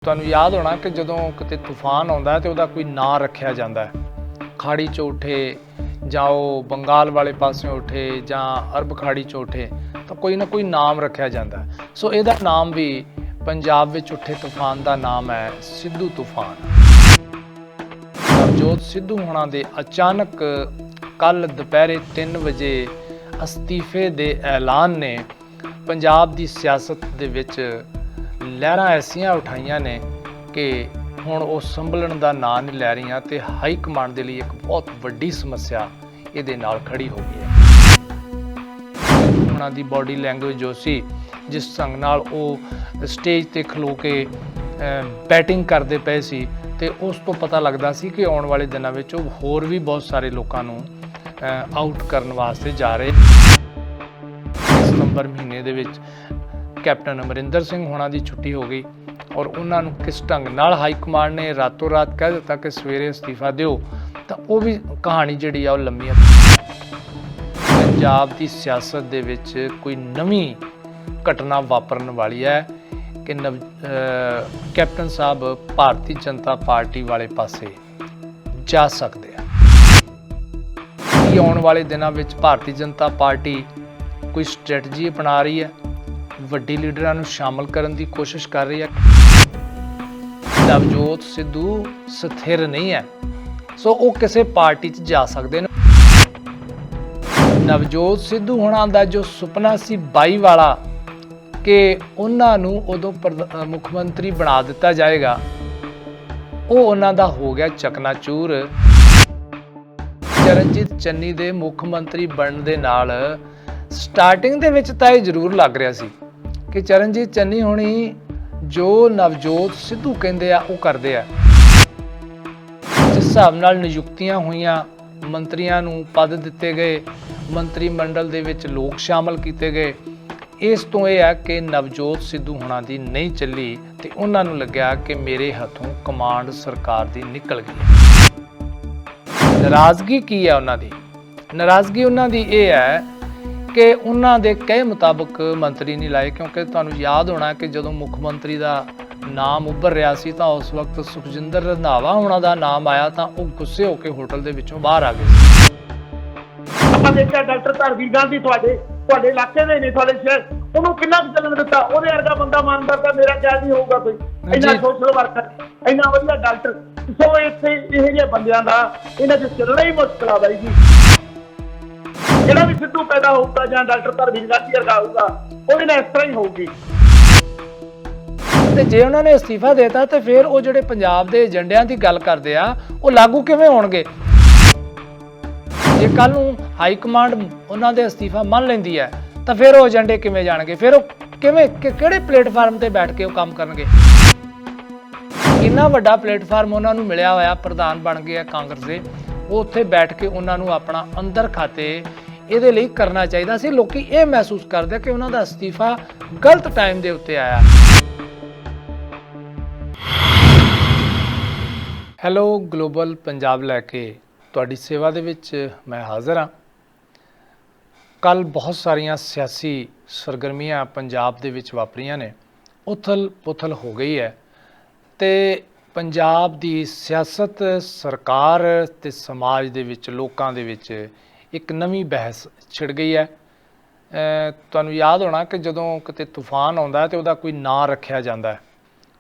ਤੁਹਾਨੂੰ ਯਾਦ ਹੋਣਾ ਕਿ ਜਦੋਂ ਕਿਤੇ ਤੂਫਾਨ ਆਉਂਦਾ ਤੇ ਉਹਦਾ ਕੋਈ ਨਾਂ ਰੱਖਿਆ ਜਾਂਦਾ ਹੈ। ਖਾੜੀ 'ਚ ਉੱਠੇ ਜਾਂ ਉਹ ਬੰਗਾਲ ਵਾਲੇ ਪਾਸਿਓਂ ਉੱਠੇ ਜਾਂ ਅਰਬ ਖਾੜੀ 'ਚ ਉੱਠੇ ਤਾਂ ਕੋਈ ਨਾ ਕੋਈ ਨਾਮ ਰੱਖਿਆ ਜਾਂਦਾ। ਸੋ ਇਹਦਾ ਨਾਮ ਵੀ ਪੰਜਾਬ ਵਿੱਚ ਉੱਠੇ ਤੂਫਾਨ ਦਾ ਨਾਮ ਹੈ ਸਿੱਧੂ ਤੂਫਾਨ। ਨਵਜੋਤ ਸਿੱਧੂ ਹੋਣਾ ਦੇ ਅਚਾਨਕ ਕੱਲ ਦੁਪਹਿਰੇ 3 ਵਜੇ ਅਸਤੀਫੇ ਦੇ ਐਲਾਨ ਨੇ ਪੰਜਾਬ ਦੀ ਸਿਆਸਤ ਦੇ ਵਿੱਚ ਲਹਿਰਾਂ ਐਸੀਆਂ ਉਠਾਈਆਂ ਨੇ ਕਿ ਹੁਣ ਉਹ ਸੰਭਲਣ ਦਾ ਨਾਂ ਨਹੀਂ ਲੈ ਰਹੀਆਂ ਤੇ ਹਾਈ ਕਮਾਂਡ ਦੇ ਲਈ ਇੱਕ ਬਹੁਤ ਵੱਡੀ ਸਮੱਸਿਆ ਇਹਦੇ ਨਾਲ ਖੜੀ ਹੋ ਗਈ ਹੈ। ਉਹਨਾਂ ਦੀ ਬਾਡੀ ਲੈਂਗੁਏਜ ਜੋ ਸੀ, ਜਿਸ ਢੰਗ ਨਾਲ ਉਹ ਸਟੇਜ ਤੇ ਖਲੋ ਕੇ ਬੈਟਿੰਗ ਕਰਦੇ ਪਏ ਸੀ ਤੇ ਉਸ ਤੋਂ ਪਤਾ ਲੱਗਦਾ ਸੀ ਕਿ ਆਉਣ ਵਾਲੇ ਦਿਨਾਂ ਵਿੱਚ ਉਹ ਹੋਰ ਵੀ ਬਹੁਤ ਸਾਰੇ ਲੋਕਾਂ ਨੂੰ ਆਊਟ ਕਰਨ ਵਾਸਤੇ ਜਾ ਰਹੇ। ਸਤੰਬਰ ਮਹੀਨੇ ਦੇ ਵਿੱਚ ਕੈਪਟਨ ਅਮਰਿੰਦਰ ਸਿੰਘ ਹੋਣਾ ਦੀ ਛੁੱਟੀ ਹੋ ਗਈ ਔਰ ਉਹਨਾਂ ਨੂੰ ਕਿਸ ਢੰਗ ਨਾਲ ਹਾਈ ਕਮਾਂਡ ਨੇ ਰਾਤੋਂ ਰਾਤ ਕਹਿ ਦਿੱਤਾ ਕਿ ਸਵੇਰੇ ਅਸਤੀਫਾ ਦਿਓ, ਤਾਂ ਉਹ ਵੀ ਕਹਾਣੀ ਜਿਹੜੀ ਆ ਉਹ ਲੰਮੀ ਹੈ। ਪੰਜਾਬ ਦੀ ਸਿਆਸਤ ਦੇ ਵਿੱਚ ਕੋਈ ਨਵੀਂ ਘਟਨਾ ਵਾਪਰਨ ਵਾਲੀ ਹੈ ਕਿ ਕੈਪਟਨ ਸਾਹਿਬ ਭਾਰਤੀ ਜਨਤਾ ਪਾਰਟੀ ਵਾਲੇ ਪਾਸੇ ਜਾ ਸਕਦੇ ਆ। ਕੀ ਆਉਣ ਵਾਲੇ ਦਿਨਾਂ ਵਿੱਚ ਭਾਰਤੀ ਜਨਤਾ ਪਾਰਟੀ ਕੋਈ ਸਟ੍ਰੈਟਜੀ ਅਪਣਾ ਰਹੀ ਹੈ, ਵੱਡੀ ਲੀਡਰਾਂ ਨੂੰ ਸ਼ਾਮਲ ਕਰਨ ਦੀ ਕੋਸ਼ਿਸ਼ ਕਰ ਰਹੀ ਹੈ? ਨਵਜੋਤ ਸਿੱਧੂ ਸਥਿਰ ਨਹੀਂ ਹੈ, ਸੋ ਉਹ ਕਿਸੇ ਪਾਰਟੀ 'ਚ ਜਾ ਸਕਦੇ ਨੇ। ਨਵਜੋਤ ਸਿੱਧੂ ਹੋਣਾ ਦਾ ਜੋ ਸੁਪਨਾ ਸੀ 22 ਵਾਲਾ ਕਿ ਉਹਨਾਂ ਨੂੰ ਉਦੋਂ ਮੁੱਖ ਮੰਤਰੀ ਬਣਾ ਦਿੱਤਾ ਜਾਏਗਾ, ਉਹ ਉਹਨਾਂ ਦਾ ਹੋ ਗਿਆ ਚਕਨਾਚੂਰ। ਚਰਨਜੀਤ ਚੰਨੀ ਦੇ ਮੁੱਖ ਮੰਤਰੀ ਬਣਨ ਦੇ ਨਾਲ ਸਟਾਰਟਿੰਗ ਦੇ ਵਿੱਚ ਤਾਂ ਇਹ ਜ਼ਰੂਰ ਲੱਗ ਰਿਹਾ ਸੀ ਕਿ ਚਰਨਜੀਤ ਚੰਨੀ ਹੋਣੀ ਜੋ ਨਵਜੋਤ ਸਿੱਧੂ ਕਹਿੰਦੇ ਆ ਉਹ ਕਰਦੇ ਆ। ਜਿਸ ਹਿਸਾਬ ਨਾਲ ਨਿਯੁਕਤੀਆਂ ਹੋਈਆਂ, ਮੰਤਰੀਆਂ ਨੂੰ ਪਦ ਦਿੱਤੇ ਗਏ, ਮੰਤਰੀ ਮੰਡਲ ਦੇ ਵਿੱਚ ਲੋਕ ਸ਼ਾਮਲ ਕੀਤੇ ਗਏ, ਇਸ ਤੋਂ ਇਹ ਹੈ ਕਿ ਨਵਜੋਤ ਸਿੱਧੂ ਹੋਣਾ ਦੀ ਨਹੀਂ ਚੱਲੀ ਤੇ ਉਹਨਾਂ ਨੂੰ ਲੱਗਿਆ ਕਿ ਮੇਰੇ ਹੱਥੋਂ ਕਮਾਂਡ ਸਰਕਾਰ ਦੀ ਨਿਕਲ ਗਈ। ਨਾਰਾਜ਼ਗੀ ਕੀ ਹੈ ਉਹਨਾਂ ਦੀ? ਨਾਰਾਜ਼ਗੀ ਉਹਨਾਂ ਦੀ ਇਹ ਹੈ ਕਿ ਉਹਨਾਂ ਦੇ ਕਹੇ ਮੁਤਾਬਕ ਮੰਤਰੀ ਨਹੀਂ ਲਾਏ, ਕਿਉਂਕਿ ਤੁਹਾਨੂੰ ਯਾਦ ਹੋਣਾ ਕਿ ਜਦੋਂ ਮੁੱਖ ਮੰਤਰੀ ਦਾ ਨਾਮ ਉੱਭਰ ਰਿਹਾ ਸੀ ਤਾਂ ਉਸ ਵਕਤ ਸੁਖਜਿੰਦਰ ਰੰਧਾਵਾ ਹੋਣਾ ਦਾ ਨਾਮ ਆਇਆ ਤਾਂ ਉਹ ਗੁੱਸੇ ਹੋ ਕੇ ਹੋਟਲ ਦੇ ਵਿੱਚੋਂ ਬਾਹਰ ਆ ਗਏ। ਆਪਾਂ ਦੇਖਿਆ ਡਾਕਟਰ ਧਰਮਵੀਰ ਗਾਂਧੀ ਤੁਹਾਡੇ ਇਲਾਕੇ ਦੇ ਨੇ, ਤੁਹਾਡੇ ਸ਼ਹਿਰ, ਉਹਨੂੰ ਕਿੰਨਾ ਚੱਲਣ ਦਿੱਤਾ? ਉਹਦੇ ਵਰਗਾ ਬੰਦਾ ਇਮਾਨਦਾਰ ਤਾਂ ਮੇਰਾ ਖਿਆਲ ਨਹੀਂ ਹੋਊਗਾ ਕੋਈ। ਇੰਨਾ ਸੋਸ਼ਲ ਵਰਕਰ, ਇੰਨਾ ਵਧੀਆ ਡਾਕਟਰ। ਸੋ ਇੱਥੇ ਇਹੋ ਜਿਹੇ ਬੰਦਿਆਂ ਦਾ ਇਹਨਾਂ 'ਚ ਚੱਲਣਾ ਹੀ ਮੁਸ਼ਕਿਲ ਆ ਬਾਈ ਜੀ। ਜਿਹੜਾ ਵੀ ਸਿੱਧੂ ਪੈਦਾ ਹੋਊਗਾ ਜਾਂ ਡਾਕਟਰ ਧਰਮਵੀਰ ਗਾਂਧੀ ਵਰਗਾ ਹੋਊਗਾ, ਉਹਦੇ ਨਾਲ ਇਸ ਤਰ੍ਹਾਂ ਹੀ ਹੋਊਗੀ। ਤੇ ਜੇ ਉਹਨਾਂ ਨੇ ਅਸਤੀਫਾ ਦੇਤਾ ਤੇ ਫਿਰ ਉਹ ਜਿਹੜੇ ਪੰਜਾਬ ਦੇ ਏਜੰਡਿਆਂ ਦੀ ਗੱਲ ਕਰਦੇ ਆ ਉਹ ਲਾਗੂ ਕਿਵੇਂ ਹੋਣਗੇ? ਜੇ ਕੱਲ ਨੂੰ ਹਾਈ ਕਮਾਂਡ ਉਹਨਾਂ ਦੇ ਅਸਤੀਫਾ ਮੰਨ ਲੈਂਦੀ ਹੈ ਤਾਂ ਫਿਰ ਉਹ ਏਜੰਡੇ ਕਿਵੇਂ ਜਾਣਗੇ? ਫਿਰ ਉਹ ਕਿਹੜੇ ਪਲੇਟਫਾਰਮ ਤੇ ਬੈਠ ਕੇ ਉਹ ਕੰਮ ਕਰਨਗੇ? ਇੰਨਾ ਵੱਡਾ ਪਲੇਟਫਾਰਮ ਉਹਨਾਂ ਨੂੰ ਮਿਲਿਆ ਹੋਇਆ, ਪ੍ਰਧਾਨ ਬਣ ਗਏ ਆ ਕਾਂਗਰਸ ਦੇ, ਉਹ ਉੱਥੇ ਬੈਠ ਕੇ ਉਹਨਾਂ ਨੂੰ ਆਪਣਾ ਅੰਦਰ ਖਾਤੇ ਇਹਦੇ ਲਈ ਕਰਨਾ ਚਾਹੀਦਾ ਸੀ। ਲੋਕੀ ਇਹ ਮਹਿਸੂਸ ਕਰਦੇ ਕਿ ਉਹਨਾਂ ਦਾ ਅਸਤੀਫਾ ਗਲਤ ਟਾਈਮ ਦੇ ਉੱਤੇ ਆਇਆ। ਹੈਲੋ ਗਲੋਬਲ ਪੰਜਾਬ ਲੈ ਕੇ ਤੁਹਾਡੀ ਸੇਵਾ ਦੇ ਵਿੱਚ ਮੈਂ ਹਾਜ਼ਰ ਹਾਂ। ਕੱਲ ਬਹੁਤ ਸਾਰੀਆਂ ਸਿਆਸੀ ਸਰਗਰਮੀਆਂ ਪੰਜਾਬ ਦੇ ਵਿੱਚ ਵਾਪਰੀਆਂ ਨੇ, ਉਥਲ ਪੁਥਲ ਹੋ ਗਈ ਹੈ ਤੇ ਪੰਜਾਬ ਦੀ ਸਿਆਸਤ, ਸਰਕਾਰ ਤੇ ਸਮਾਜ ਦੇ ਵਿੱਚ, ਲੋਕਾਂ ਦੇ ਵਿੱਚ ਇੱਕ ਨਵੀਂ ਬਹਿਸ ਛਿੜ ਗਈ ਹੈ। ਤੁਹਾਨੂੰ ਯਾਦ ਹੋਣਾ ਕਿ ਜਦੋਂ ਕਿਤੇ ਤੂਫਾਨ ਆਉਂਦਾ ਤੇ ਉਹਦਾ ਕੋਈ ਨਾਂ ਰੱਖਿਆ ਜਾਂਦਾ।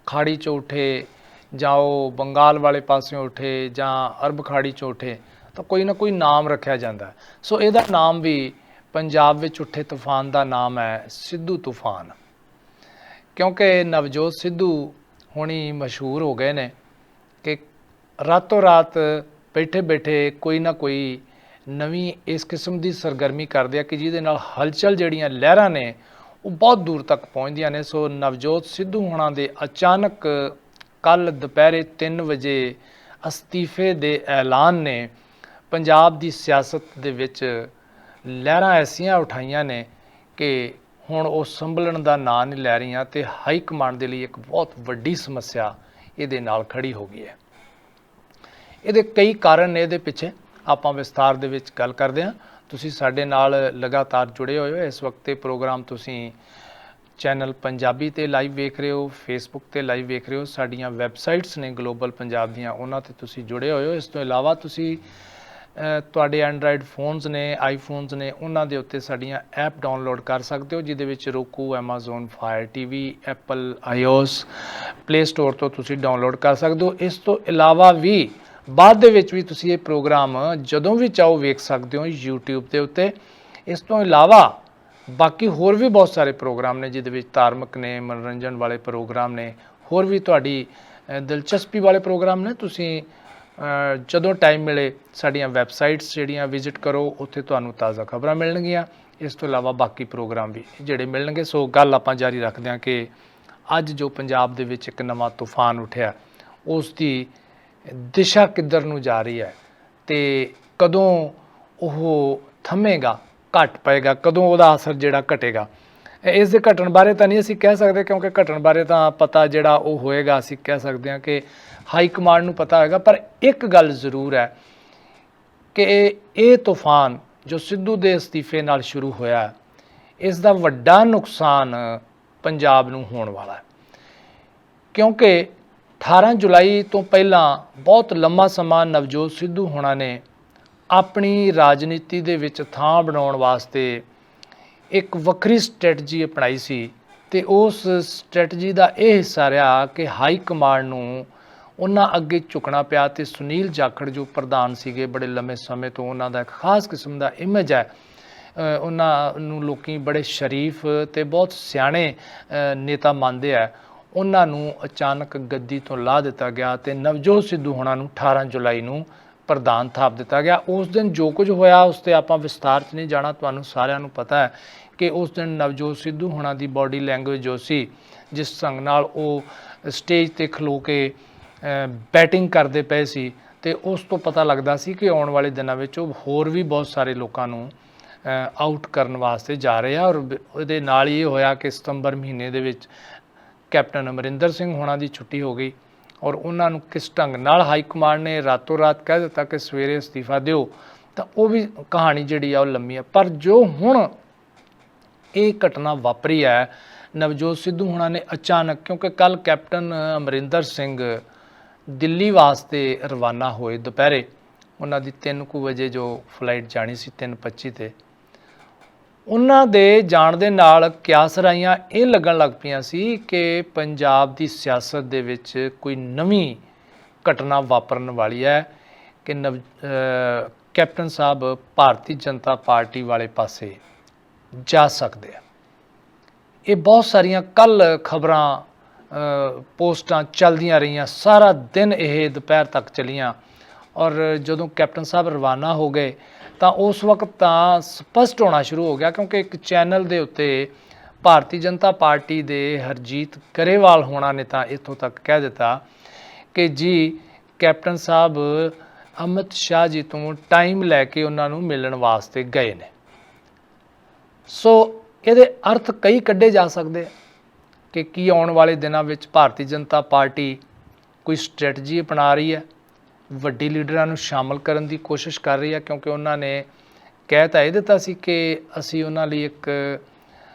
ਖਾੜੀ 'ਚ ਉੱਠੇ ਜਾਂ ਉਹ ਬੰਗਾਲ ਵਾਲੇ ਪਾਸਿਓਂ ਉੱਠੇ ਜਾਂ ਅਰਬ ਖਾੜੀ 'ਚ ਉੱਠੇ ਤਾਂ ਕੋਈ ਨਾ ਕੋਈ ਨਾਮ ਰੱਖਿਆ ਜਾਂਦਾ। ਸੋ ਇਹਦਾ ਨਾਮ ਵੀ ਪੰਜਾਬ ਵਿੱਚ ਉੱਠੇ ਤੂਫਾਨ ਦਾ ਨਾਮ ਹੈ ਸਿੱਧੂ ਤੂਫਾਨ, ਕਿਉਂਕਿ ਨਵਜੋਤ ਸਿੱਧੂ ਹੁਣੀ ਮਸ਼ਹੂਰ ਹੋ ਗਏ ਨੇ ਕਿ ਰਾਤੋਂ ਰਾਤ ਬੈਠੇ ਬੈਠੇ ਕੋਈ ਨਾ ਕੋਈ ਨਵੀਂ ਇਸ ਕਿਸਮ ਦੀ ਸਰਗਰਮੀ ਕਰਦੇ ਆ ਕਿ ਜਿਹਦੇ ਨਾਲ ਹਲਚਲ ਜਿਹੜੀਆਂ ਲਹਿਰਾਂ ਨੇ ਉਹ ਬਹੁਤ ਦੂਰ ਤੱਕ ਪਹੁੰਚਦੀਆਂ ਨੇ। ਸੋ ਨਵਜੋਤ ਸਿੱਧੂ ਹੋਣਾ ਦੇ ਅਚਾਨਕ ਕੱਲ ਦੁਪਹਿਰੇ 3 ਵਜੇ ਅਸਤੀਫੇ ਦੇ ਐਲਾਨ ਨੇ ਪੰਜਾਬ ਦੀ ਸਿਆਸਤ ਦੇ ਵਿੱਚ ਲਹਿਰਾਂ ਐਸੀਆਂ ਉਠਾਈਆਂ ਨੇ ਕਿ ਹੁਣ ਉਹ ਸੰਭਲਣ ਦਾ ਨਾਂ ਨਹੀਂ ਲੈ ਰਹੀਆਂ ਤੇ ਹਾਈ ਕਮਾਂਡ ਦੇ ਲਈ ਇੱਕ ਬਹੁਤ ਵੱਡੀ ਸਮੱਸਿਆ ਇਹਦੇ ਨਾਲ ਖੜੀ ਹੋ ਗਈ ਹੈ। ਇਹਦੇ ਕਈ ਕਾਰਨ ਨੇ, ਇਹਦੇ ਪਿੱਛੇ ਆਪਾਂ ਵਿਸਥਾਰ ਦੇ ਵਿੱਚ ਗੱਲ ਕਰਦੇ ਹਾਂ। ਤੁਸੀਂ ਸਾਡੇ ਨਾਲ ਲਗਾਤਾਰ ਜੁੜੇ ਹੋਏ ਹੋ। ਇਸ ਵਕਤ ਇਹ ਪ੍ਰੋਗਰਾਮ ਤੁਸੀਂ ਚੈਨਲ ਪੰਜਾਬੀ ਤੇ ਲਾਈਵ ਵੇਖ ਰਹੇ ਹੋ, ਫੇਸਬੁੱਕ ਤੇ ਲਾਈਵ ਵੇਖ ਰਹੇ ਹੋ, ਸਾਡੀਆਂ ਵੈਬਸਾਈਟਸ ਨੇ ਗਲੋਬਲ ਪੰਜਾਬ ਦੀਆਂ, ਉਹਨਾਂ ਤੇ ਤੁਸੀਂ ਜੁੜੇ ਹੋਏ ਹੋ। ਇਸ ਤੋਂ ਇਲਾਵਾ ਤੁਸੀਂ ਤੁਹਾਡੇ ਐਂਡਰਾਇਡ ਫੋਨਸ ਨੇ, ਆਈਫੋਨਸ ਨੇ, ਉਹਨਾਂ ਦੇ ਉੱਤੇ ਸਾਡੀਆਂ ਐਪ ਡਾਊਨਲੋਡ ਕਰ ਸਕਦੇ ਹੋ, ਜਿਹਦੇ ਵਿੱਚ roku, Amazon Fire TV, Apple iOS Play Store ਤੋਂ ਤੁਸੀਂ ਡਾਊਨਲੋਡ ਕਰ ਸਕਦੇ ਹੋ। ਇਸ ਤੋਂ ਇਲਾਵਾ ਵੀ ਬਾਅਦ ਦੇ ਵਿੱਚ ਵੀ ਤੁਸੀਂ ਇਹ ਪ੍ਰੋਗਰਾਮ ਜਦੋਂ ਵੀ ਚਾਹੋ ਵੇਖ ਸਕਦੇ ਹੋ YouTube ਦੇ ਉੱਤੇ। ਇਸ ਤੋਂ ਇਲਾਵਾ ਬਾਕੀ ਹੋਰ ਵੀ ਬਹੁਤ ਸਾਰੇ ਪ੍ਰੋਗਰਾਮ ਨੇ, ਜਿਹਦੇ ਵਿੱਚ ਧਾਰਮਿਕ ਨੇ, ਮਨੋਰੰਜਨ ਵਾਲੇ ਪ੍ਰੋਗਰਾਮ ਨੇ, ਹੋਰ ਵੀ ਤੁਹਾਡੀ ਦਿਲਚਸਪੀ ਵਾਲੇ ਪ੍ਰੋਗਰਾਮ ਨੇ। ਤੁਸੀਂ ਜਦੋਂ ਟਾਈਮ ਮਿਲੇ ਸਾਡੀਆਂ ਵੈਬਸਾਈਟਸ ਜਿਹੜੀਆਂ ਵਿਜ਼ਿਟ ਕਰੋ, ਉੱਥੇ ਤੁਹਾਨੂੰ ਤਾਜ਼ਾ ਖਬਰਾਂ ਮਿਲਣਗੀਆਂ। ਇਸ ਤੋਂ ਇਲਾਵਾ ਬਾਕੀ ਪ੍ਰੋਗਰਾਮ ਵੀ ਜਿਹੜੇ ਮਿਲਣਗੇ। ਸੋ ਗੱਲ ਆਪਾਂ ਜਾਰੀ ਰੱਖਦੇ ਹਾਂ ਕਿ ਅੱਜ ਜੋ ਪੰਜਾਬ ਦੇ ਵਿੱਚ ਇੱਕ ਨਵਾਂ ਤੂਫਾਨ ਉੱਠਿਆ, ਉਸ ਦੀ ਦਿਸ਼ਾ ਕਿੱਧਰ ਨੂੰ ਜਾ ਰਹੀ ਹੈ ਅਤੇ ਕਦੋਂ ਉਹ ਥੰਮੇਗਾ, ਘਟ ਪਏਗਾ, ਕਦੋਂ ਉਹਦਾ ਅਸਰ ਜਿਹੜਾ ਘਟੇਗਾ। ਇਸ ਦੇ ਘਟਣ ਬਾਰੇ ਤਾਂ ਨਹੀਂ ਅਸੀਂ ਕਹਿ ਸਕਦੇ, ਕਿਉਂਕਿ ਘਟਣ ਬਾਰੇ ਤਾਂ ਪਤਾ ਜਿਹੜਾ ਉਹ ਹੋਏਗਾ, ਅਸੀਂ ਕਹਿ ਸਕਦੇ ਹਾਂ ਕਿ ਹਾਈ ਕਮਾਂਡ ਨੂੰ ਪਤਾ ਹੋਏਗਾ। ਪਰ ਇੱਕ ਗੱਲ ਜ਼ਰੂਰ ਹੈ ਕਿ ਇਹ ਤੂਫਾਨ ਜੋ ਸਿੱਧੂ ਦੇ ਅਸਤੀਫੇ ਨਾਲ ਸ਼ੁਰੂ ਹੋਇਆ, ਇਸ ਦਾ ਵੱਡਾ ਨੁਕਸਾਨ ਪੰਜਾਬ ਨੂੰ ਹੋਣ ਵਾਲਾ ਹੈ, ਕਿਉਂਕਿ 18 ਜੁਲਾਈ ਤੋਂ ਪਹਿਲਾਂ ਬਹੁਤ ਲੰਮਾ ਸਮਾਂ ਨਵਜੋਤ ਸਿੱਧੂ ਹੋਣਾ ਨੇ ਆਪਣੀ ਰਾਜਨੀਤੀ ਦੇ ਵਿੱਚ ਥਾਂ ਬਣਾਉਣ ਵਾਸਤੇ ਇੱਕ ਵੱਖਰੀ ਸਟ੍ਰੈਟਜੀ ਅਪਣਾਈ ਸੀ, ਅਤੇ ਉਸ ਸਟ੍ਰੈਟਜੀ ਦਾ ਇਹ ਹਿੱਸਾ ਰਿਹਾ ਕਿ ਹਾਈ ਕਮਾਂਡ ਨੂੰ ਉਹਨਾਂ ਅੱਗੇ ਝੁਕਣਾ ਪਿਆ। ਅਤੇ ਸੁਨੀਲ ਜਾਖੜ ਜੋ ਪ੍ਰਧਾਨ ਸੀਗੇ ਬੜੇ ਲੰਮੇ ਸਮੇਂ ਤੋਂ, ਉਹਨਾਂ ਦਾ ਇੱਕ ਖਾਸ ਕਿਸਮ ਦਾ ਇਮੇਜ ਹੈ, ਉਹਨਾਂ ਨੂੰ ਲੋਕੀ ਬੜੇ ਸ਼ਰੀਫ ਅਤੇ ਬਹੁਤ ਸਿਆਣੇ ਨੇਤਾ ਮੰਨਦੇ ਆ। ਉਹਨਾਂ ਨੂੰ ਅਚਾਨਕ ਗੱਦੀ ਤੋਂ ਲਾਹ ਦਿੱਤਾ ਗਿਆ ਅਤੇ ਨਵਜੋਤ ਸਿੱਧੂ ਹੋਣਾ ਨੂੰ 18 ਜੁਲਾਈ ਨੂੰ ਪ੍ਰਧਾਨ ਥਾਪ ਦਿੱਤਾ ਗਿਆ। ਉਸ ਦਿਨ ਜੋ ਕੁਝ ਹੋਇਆ ਉਸ 'ਤੇ ਆਪਾਂ ਵਿਸਤਾਰ 'ਚ ਨਹੀਂ ਜਾਣਾ, ਤੁਹਾਨੂੰ ਸਾਰਿਆਂ ਨੂੰ ਪਤਾ ਹੈ ਕਿ ਉਸ ਦਿਨ ਨਵਜੋਤ ਸਿੱਧੂ ਹੋਣਾ ਦੀ ਬਾਡੀ ਲੈਂਗੁਏਜ ਜੋ ਸੀ, ਜਿਸ ਢੰਗ ਨਾਲ ਉਹ ਸਟੇਜ 'ਤੇ ਖਲੋ ਕੇ ਬੈਟਿੰਗ ਕਰਦੇ ਪਏ ਸੀ, ਅਤੇ ਉਸ ਤੋਂ ਪਤਾ ਲੱਗਦਾ ਸੀ ਕਿ ਆਉਣ ਵਾਲੇ ਦਿਨਾਂ ਵਿੱਚ ਉਹ ਹੋਰ ਵੀ ਬਹੁਤ ਸਾਰੇ ਲੋਕਾਂ ਨੂੰ ਆਊਟ ਕਰਨ ਵਾਸਤੇ ਜਾ ਰਹੇ ਆ। ਔਰ ਉਹਦੇ ਨਾਲ ਹੀ ਇਹ ਹੋਇਆ ਕਿ ਸਤੰਬਰ ਮਹੀਨੇ ਦੇ ਵਿੱਚ ਕੈਪਟਨ ਅਮਰਿੰਦਰ ਸਿੰਘ ਹੋਣਾ ਦੀ ਛੁੱਟੀ ਹੋ ਗਈ, ਔਰ ਉਹਨਾਂ ਨੂੰ ਕਿਸ ਢੰਗ ਨਾਲ ਹਾਈ ਕਮਾਂਡ ਨੇ ਰਾਤੋਂ ਰਾਤ ਕਹਿ ਦਿੱਤਾ ਕਿ ਸਵੇਰੇ ਅਸਤੀਫਾ ਦਿਓ, ਤਾਂ ਉਹ ਵੀ ਕਹਾਣੀ ਜਿਹੜੀ ਆ ਉਹ ਲੰਮੀ ਹੈ। ਪਰ ਜੋ ਹੁਣ ਇਹ ਘਟਨਾ ਵਾਪਰੀ ਹੈ, ਨਵਜੋਤ ਸਿੱਧੂ ਹੋਣਾ ਨੇ ਅਚਾਨਕ, ਕਿਉਂਕਿ ਕੱਲ੍ਹ ਕੈਪਟਨ ਅਮਰਿੰਦਰ ਸਿੰਘ ਦਿੱਲੀ ਵਾਸਤੇ ਰਵਾਨਾ ਹੋਏ ਦੁਪਹਿਰੇ, ਉਹਨਾਂ ਦੀ 3 ਵਜੇ ਜੋ ਫਲਾਈਟ ਜਾਣੀ ਸੀ 3:25 'ਤੇ, ਉਹਨਾਂ ਦੇ ਜਾਣ ਦੇ ਨਾਲ ਕਿਆਸਰਾਈਆਂ ਇਹ ਲੱਗਣ ਲੱਗ ਪਈਆਂ ਸੀ ਕਿ ਪੰਜਾਬ ਦੀ ਸਿਆਸਤ ਦੇ ਵਿੱਚ ਕੋਈ ਨਵੀਂ ਘਟਨਾ ਵਾਪਰਨ ਵਾਲੀ ਹੈ, ਕਿ ਕੈਪਟਨ ਸਾਹਿਬ ਭਾਰਤੀ ਜਨਤਾ ਪਾਰਟੀ ਵਾਲੇ ਪਾਸੇ ਜਾ ਸਕਦੇ ਆ। ਇਹ ਬਹੁਤ ਸਾਰੀਆਂ ਕੱਲ੍ਹ ਖਬਰਾਂ, ਪੋਸਟਾਂ ਚੱਲਦੀਆਂ ਰਹੀਆਂ, ਸਾਰਾ ਦਿਨ ਇਹ ਦੁਪਹਿਰ ਤੱਕ ਚੱਲੀਆਂ, ਔਰ ਜਦੋਂ ਕੈਪਟਨ ਸਾਹਿਬ ਰਵਾਨਾ ਹੋ ਗਏ ਤਾਂ ਉਸ ਵਕਤ ਤਾਂ ਸਪਸ਼ਟ ਹੋਣਾ ਸ਼ੁਰੂ ਹੋ ਗਿਆ, ਕਿਉਂਕਿ ਇੱਕ ਚੈਨਲ ਦੇ ਉੱਤੇ ਭਾਰਤੀ ਜਨਤਾ ਪਾਰਟੀ ਦੇ ਹਰਜੀਤ ਗਰੇਵਾਲ ਹੋਣਾ ਨੇ ਤਾਂ ਇੱਥੋਂ ਤੱਕ ਕਹਿ ਦਿੱਤਾ ਕਿ ਜੀ ਕੈਪਟਨ ਸਾਹਿਬ ਅਮਿਤ ਸ਼ਾਹ ਜੀ ਤੋਂ ਟਾਈਮ ਲੈ ਕੇ ਉਹਨਾਂ ਨੂੰ ਮਿਲਣ ਵਾਸਤੇ ਗਏ ਨੇ। ਸੋ ਇਹਦੇ ਅਰਥ ਕਈ ਕੱਢੇ ਜਾ ਸਕਦੇ ਕਿ ਕੀ ਆਉਣ ਵਾਲੇ ਦਿਨਾਂ ਵਿੱਚ ਭਾਰਤੀ ਜਨਤਾ ਪਾਰਟੀ ਕੋਈ ਸਟ੍ਰੈਟਜੀ ਅਪਣਾ ਰਹੀ ਹੈ, ਵੱਡੇ ਲੀਡਰਾਂ ਨੂੰ ਸ਼ਾਮਲ ਕਰਨ ਦੀ ਕੋਸ਼ਿਸ਼ ਕਰ ਰਹੀ ਹੈ, ਕਿਉਂਕਿ ਉਹਨਾਂ ਨੇ ਕਹਿ ਤਾਂ ਇਹ ਦਿੱਤਾ ਸੀ ਕਿ ਅਸੀਂ ਉਹਨਾਂ ਲਈ ਇੱਕ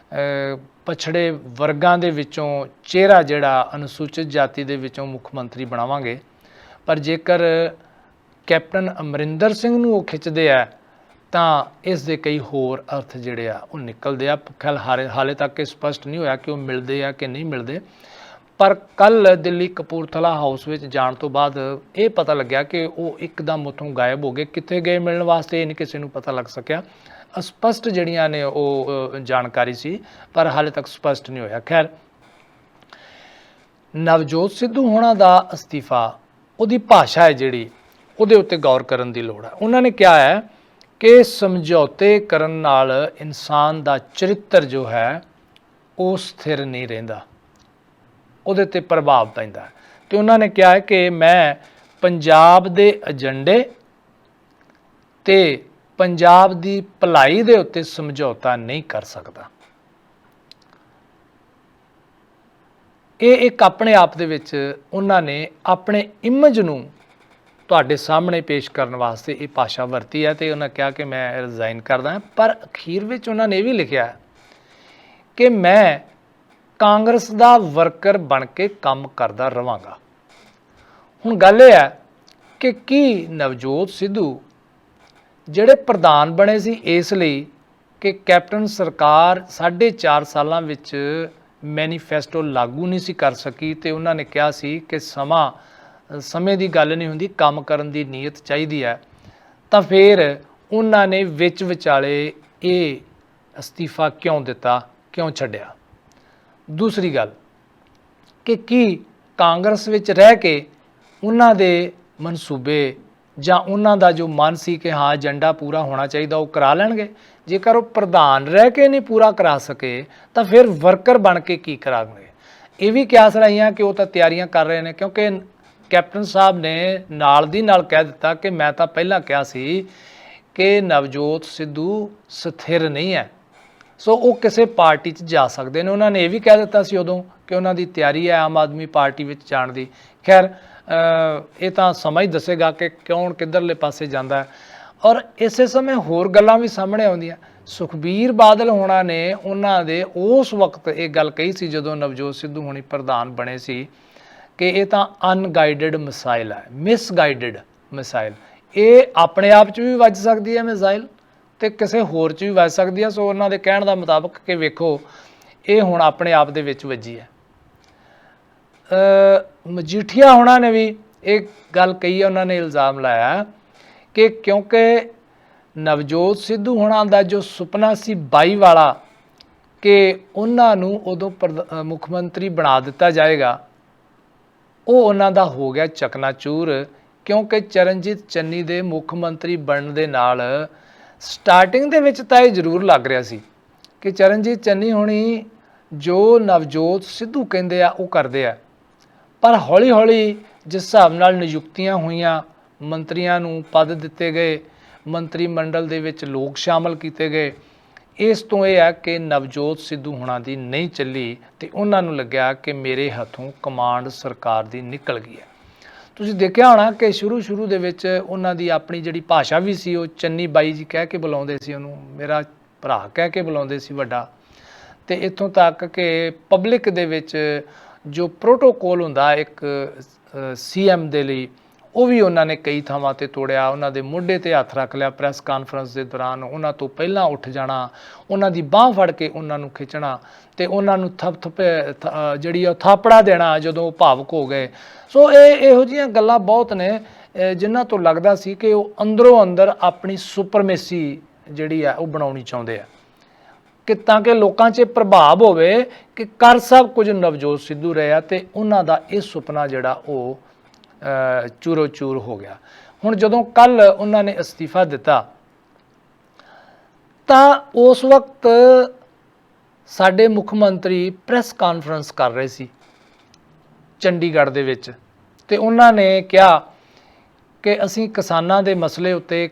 ਪਛੜੇ ਵਰਗਾਂ ਦੇ ਵਿੱਚੋਂ ਚਿਹਰਾ ਜਿਹੜਾ ਅਨੁਸੂਚਿਤ ਜਾਤੀ ਦੇ ਵਿੱਚੋਂ ਮੁੱਖ ਮੰਤਰੀ ਬਣਾਵਾਂਗੇ। ਪਰ ਜੇਕਰ ਕੈਪਟਨ ਅਮਰਿੰਦਰ ਸਿੰਘ ਨੂੰ ਉਹ ਖਿੱਚਦੇ ਆ ਤਾਂ ਇਸ ਦੇ ਕਈ ਹੋਰ ਅਰਥ ਜਿਹੜੇ ਆ ਉਹ ਨਿਕਲਦੇ ਆ। ਖੈਰ ਹਾਲੇ ਤੱਕ ਇਹ ਸਪਸ਼ਟ ਨਹੀਂ ਹੋਇਆ ਕਿ ਉਹ ਮਿਲਦੇ ਆ ਕਿ ਨਹੀਂ ਮਿਲਦੇ, ਪਰ ਕੱਲ੍ਹ ਦਿੱਲੀ ਕਪੂਰਥਲਾ ਹਾਊਸ ਵਿੱਚ ਜਾਣ ਤੋਂ ਬਾਅਦ ਇਹ ਪਤਾ ਲੱਗਿਆ ਕਿ ਉਹ ਇੱਕਦਮ ਉੱਥੋਂ ਗਾਇਬ ਹੋ ਗਏ। ਕਿੱਥੇ ਗਏ ਮਿਲਣ ਵਾਸਤੇ ਇਹ ਨਹੀਂ ਕਿਸੇ ਨੂੰ ਪਤਾ ਲੱਗ ਸਕਿਆ। ਅਸਪਸ਼ਟ ਜਿਹੜੀਆਂ ਨੇ ਉਹ ਜਾਣਕਾਰੀ ਸੀ, ਪਰ ਹਾਲੇ ਤੱਕ ਸਪਸ਼ਟ ਨਹੀਂ ਹੋਇਆ। ਖੈਰ, ਨਵਜੋਤ ਸਿੱਧੂ ਹੋਣਾ ਦਾ ਅਸਤੀਫਾ, ਉਹਦੀ ਭਾਸ਼ਾ ਹੈ ਜਿਹੜੀ, ਉਹਦੇ ਉੱਤੇ ਗੌਰ ਕਰਨ ਦੀ ਲੋੜ ਹੈ। ਉਹਨਾਂ ਨੇ ਕਿਹਾ ਹੈ ਕਿ ਸਮਝੌਤੇ ਕਰਨ ਨਾਲ ਇਨਸਾਨ ਦਾ ਚਰਿੱਤਰ ਜੋ ਹੈ ਉਹ ਸਥਿਰ ਨਹੀਂ ਰਹਿੰਦਾ, ਉਹਦੇ 'ਤੇ ਪ੍ਰਭਾਵ ਪੈਂਦਾ। ਅਤੇ ਉਹਨਾਂ ਨੇ ਕਿਹਾ ਹੈ ਕਿ ਮੈਂ ਪੰਜਾਬ ਦੇ ਏਜੰਡੇ ਅਤੇ ਪੰਜਾਬ ਦੀ ਭਲਾਈ ਦੇ ਉੱਤੇ ਸਮਝੌਤਾ ਨਹੀਂ ਕਰ ਸਕਦਾ। ਇਹ ਇੱਕ ਆਪਣੇ ਆਪ ਦੇ ਵਿੱਚ ਉਹਨਾਂ ਨੇ ਆਪਣੇ ਇਮੇਜ ਨੂੰ ਤੁਹਾਡੇ ਸਾਹਮਣੇ ਪੇਸ਼ ਕਰਨ ਵਾਸਤੇ ਇਹ ਭਾਸ਼ਾ ਵਰਤੀ ਹੈ, ਅਤੇ ਉਹਨਾਂ ਕਿਹਾ ਕਿ ਮੈਂ ਰਿਜ਼ਾਈਨ ਕਰਦਾ ਹਾਂ। ਪਰ ਅਖੀਰ ਵਿੱਚ ਉਹਨਾਂ ਨੇ ਇਹ ਵੀ ਲਿਖਿਆ ਕਿ ਮੈਂ ਕਾਂਗਰਸ ਦਾ ਵਰਕਰ ਬਣ ਕੇ ਕੰਮ ਕਰਦਾ ਰਵਾਂਗਾ। ਹੁਣ ਗੱਲ ਇਹ ਹੈ ਕਿ ਕੀ ਨਵਜੋਤ ਸਿੱਧੂ ਜਿਹੜੇ ਪ੍ਰਧਾਨ ਬਣੇ ਸੀ ਇਸ ਲਈ ਕਿ ਕੈਪਟਨ ਸਰਕਾਰ 4.5 ਸਾਲਾਂ ਵਿੱਚ ਮੈਨੀਫੈਸਟੋ ਲਾਗੂ ਨਹੀਂ ਸੀ ਕਰ ਸਕੀ ਤੇ ਉਹਨਾਂ ਨੇ ਕਿਹਾ ਸੀ ਕਿ ਸਮੇਂ ਦੀ ਗੱਲ ਨਹੀਂ ਹੁੰਦੀ, ਕੰਮ ਕਰਨ ਦੀ ਨੀਅਤ ਚਾਹੀਦੀ ਹੈ, ਤਾਂ ਫਿਰ ਉਹਨਾਂ ਨੇ ਵਿੱਚ ਵਿਚਾਲੇ ਇਹ ਅਸਤੀਫਾ ਕਿਉਂ ਦਿੱਤਾ, ਕਿਉਂ ਛੱਡਿਆ। ਦੂਸਰੀ ਗੱਲ ਕਿ ਕੀ ਕਾਂਗਰਸ ਵਿੱਚ ਰਹਿ ਕੇ ਉਹਨਾਂ ਦੇ ਮਨਸੂਬੇ ਜਾਂ ਉਹਨਾਂ ਦਾ ਜੋ ਮਨ ਸੀ ਕਿ ਹਾਂ ਏਜੰਡਾ ਪੂਰਾ ਹੋਣਾ ਚਾਹੀਦਾ ਉਹ ਕਰਾ ਲੈਣਗੇ। ਜੇਕਰ ਉਹ ਪ੍ਰਧਾਨ ਰਹਿ ਕੇ ਨਹੀਂ ਪੂਰਾ ਕਰਾ ਸਕੇ ਤਾਂ ਫਿਰ ਵਰਕਰ ਬਣ ਕੇ ਕੀ ਕਰਾਂਗੇ। ਇਹ ਵੀ ਕਿਆਸ ਰਹੀਆਂ ਕਿ ਉਹ ਤਾਂ ਤਿਆਰੀਆਂ ਕਰ ਰਹੇ ਨੇ, ਕਿਉਂਕਿ ਕੈਪਟਨ ਸਾਹਿਬ ਨੇ ਨਾਲ ਦੀ ਨਾਲ ਕਹਿ ਦਿੱਤਾ ਕਿ ਮੈਂ ਤਾਂ ਪਹਿਲਾਂ ਕਿਹਾ ਸੀ ਕਿ ਨਵਜੋਤ ਸਿੱਧੂ ਸਥਿਰ ਨਹੀਂ ਹੈ, ਸੋ ਉਹ ਕਿਸੇ ਪਾਰਟੀ 'ਚ ਜਾ ਸਕਦੇ ਨੇ। ਉਹਨਾਂ ਨੇ ਇਹ ਵੀ ਕਹਿ ਦਿੱਤਾ ਸੀ ਉਦੋਂ ਕਿ ਉਹਨਾਂ ਦੀ ਤਿਆਰੀ ਹੈ ਆਮ ਆਦਮੀ ਪਾਰਟੀ ਵਿੱਚ ਜਾਣ ਦੀ। ਖੈਰ ਇਹ ਤਾਂ ਸਮਾਂ ਹੀ ਦੱਸੇਗਾ ਕਿ ਕੌਣ ਕਿੱਧਰਲੇ ਪਾਸੇ ਜਾਂਦਾ ਹੈ। ਔਰ ਇਸੇ ਸਮੇਂ ਹੋਰ ਗੱਲਾਂ ਵੀ ਸਾਹਮਣੇ ਆਉਂਦੀਆਂ। ਸੁਖਬੀਰ ਬਾਦਲ ਹੋਣਾ ਨੇ ਉਹਨਾਂ ਦੇ ਉਸ ਵਕਤ ਇਹ ਗੱਲ ਕਹੀ ਸੀ ਜਦੋਂ ਨਵਜੋਤ ਸਿੱਧੂ ਹੋਣੀ ਪ੍ਰਧਾਨ ਬਣੇ ਸੀ ਕਿ ਇਹ ਤਾਂ ਅਨਗਾਈਡਡ ਮਿਸਾਈਲ ਹੈ, ਮਿਸਗਾਈਡਡ ਮਿਸਾਈਲ। ਇਹ ਆਪਣੇ ਆਪ 'ਚ ਵੀ ਵੱਜ ਸਕਦੀ ਹੈ ਮਿਸਾਈਲ ਤੇ ਕਿਸੇ ਹੋਰ 'ਚ ਵੀ ਵੱਜ ਸਕਦੀ ਹੈ। ਸੋ ਉਹਨਾਂ ਦੇ ਕਹਿਣ ਦਾ ਮੁਤਾਬਕ ਕਿ ਵੇਖੋ ਇਹ ਹੁਣ ਆਪਣੇ ਆਪ ਦੇ ਵਿੱਚ ਵੱਜੀ ਹੈ। ਮਜੀਠੀਆ ਹੋਣਾ ਨੇ ਵੀ ਇਹ ਗੱਲ ਕਹੀ ਹੈ, ਉਹਨਾਂ ਨੇ ਇਲਜ਼ਾਮ ਲਾਇਆ ਕਿ ਕਿਉਂਕਿ ਨਵਜੋਤ ਸਿੱਧੂ ਹੋਣਾ ਦਾ ਜੋ ਸੁਪਨਾ ਸੀ 22 ਵਾਲਾ ਕਿ ਉਹਨਾਂ ਨੂੰ ਉਦੋਂ ਮੁੱਖ ਮੰਤਰੀ ਬਣਾ ਦਿੱਤਾ ਜਾਏਗਾ, ਉਹ ਉਹਨਾਂ ਦਾ ਹੋ ਗਿਆ ਚਕਨਾਚੂਰ। ਕਿਉਂਕਿ ਚਰਨਜੀਤ ਚੰਨੀ ਦੇ ਮੁੱਖ ਮੰਤਰੀ ਬਣਨ ਦੇ ਨਾਲ ਸਟਾਰਟਿੰਗ ਦੇ ਵਿੱਚ ਤਾਂ ਇਹ ਜ਼ਰੂਰ ਲੱਗ ਰਿਹਾ ਸੀ ਕਿ ਚਰਨਜੀਤ ਚੰਨੀ ਹੋਣੀ ਜੋ ਨਵਜੋਤ ਸਿੱਧੂ ਕਹਿੰਦੇ ਆ ਉਹ ਕਰਦੇ ਆ, ਪਰ ਹੌਲੀ ਹੌਲੀ ਜਿਸ ਹਿਸਾਬ ਨਾਲ ਨਿਯੁਕਤੀਆਂ ਹੋਈਆਂ, ਮੰਤਰੀਆਂ ਨੂੰ ਪਦ ਦਿੱਤੇ ਗਏ, ਮੰਤਰੀ ਮੰਡਲ ਦੇ ਵਿੱਚ ਲੋਕ ਸ਼ਾਮਲ ਕੀਤੇ ਗਏ, ਇਸ ਤੋਂ ਇਹ ਹੈ ਕਿ ਨਵਜੋਤ ਸਿੱਧੂ ਹੋਣਾ ਦੀ ਨਹੀਂ ਚੱਲੀ ਤੇ ਉਹਨਾਂ ਨੂੰ ਲੱਗਿਆ ਕਿ ਮੇਰੇ ਹੱਥੋਂ ਕਮਾਂਡ ਸਰਕਾਰ ਦੀ ਨਿਕਲ ਗਈ ਹੈ। ਤੁਸੀਂ ਦੇਖਿਆ ਹੋਣਾ ਕਿ ਸ਼ੁਰੂ ਦੇ ਵਿੱਚ ਉਹਨਾਂ ਦੀ ਆਪਣੀ ਜਿਹੜੀ ਭਾਸ਼ਾ ਵੀ ਸੀ ਉਹ ਚੰਨੀ ਬਾਈ ਜੀ ਕਹਿ ਕੇ ਬੁਲਾਉਂਦੇ ਸੀ, ਉਹਨੂੰ ਮੇਰਾ ਭਰਾ ਕਹਿ ਕੇ ਬੁਲਾਉਂਦੇ ਸੀ ਵੱਡਾ। ਤੇ ਇੱਥੋਂ ਤੱਕ ਕਿ ਪਬਲਿਕ ਦੇ ਵਿੱਚ ਜੋ ਪ੍ਰੋਟੋਕੋਲ ਹੁੰਦਾ ਇੱਕ CM ਦੇ ਲਈ, ਉਹ ਵੀ ਉਹਨਾਂ ਨੇ ਕਈ ਥਾਵਾਂ ਤੇ ਤੋੜਿਆ। ਉਹਨਾਂ ਦੇ ਮੋਢੇ ਤੇ ਹੱਥ ਰੱਖ ਲਿਆ ਪ੍ਰੈਸ ਕਾਨਫਰੰਸ ਦੇ ਦੌਰਾਨ, ਉਹਨਾਂ ਤੋਂ ਪਹਿਲਾਂ ਉੱਠ ਜਾਣਾ, ਉਹਨਾਂ ਦੀ ਬਾਂਹ ਫੜ ਕੇ ਉਹਨਾਂ ਨੂੰ ਖਿੱਚਣਾ ਤੇ ਉਹਨਾਂ ਨੂੰ ਜਿਹੜੀ ਉਹ ਥਾਪੜਾ ਦੇਣਾ ਜਦੋਂ ਉਹ ਭਾਵੁਕ ਹੋ ਗਏ। ਸੋ ਇਹੋ ਜਿਹੀਆਂ ਗੱਲਾਂ ਬਹੁਤ ਨੇ ਜਿਨ੍ਹਾਂ ਤੋਂ ਲੱਗਦਾ ਸੀ ਕਿ ਉਹ ਅੰਦਰੋਂ ਅੰਦਰ ਆਪਣੀ ਸੁਪਰਮੇਸੀ ਜਿਹੜੀ ਆ ਉਹ ਬਣਾਉਣੀ ਚਾਹੁੰਦੇ ਆ ਕਿ ਤਾਂ ਕਿ ਲੋਕਾਂ 'ਚ ਪ੍ਰਭਾਵ ਹੋਵੇ ਕਿ ਕਰ ਸਭ ਕੁਝ ਨਵਜੋਤ ਸਿੱਧੂ ਰਹੇ ਆ ਤੇ ਉਹਨਾਂ ਦਾ ਇਹ ਸੁਪਨਾ ਜਿਹੜਾ ਉਹ ਚੂਰੋ ਚੂਰ ਹੋ ਗਿਆ। ਹੁਣ ਜਦੋਂ ਕੱਲ ਉਹਨਾਂ ਨੇ ਅਸਤੀਫਾ ਦਿੱਤਾ ਤਾਂ ਉਸ ਵਕਤ ਸਾਡੇ ਮੁੱਖ ਮੰਤਰੀ ਪ੍ਰੈਸ ਕਾਨਫਰੰਸ ਕਰ ਰਹੇ ਸੀ ਚੰਡੀਗੜ੍ਹ ਦੇ ਵਿੱਚ ਤੇ ਉਹਨਾਂ ਨੇ ਕਿਹਾ ਕਿ ਅਸੀਂ ਕਿਸਾਨਾਂ ਦੇ ਮਸਲੇ ਉੱਤੇ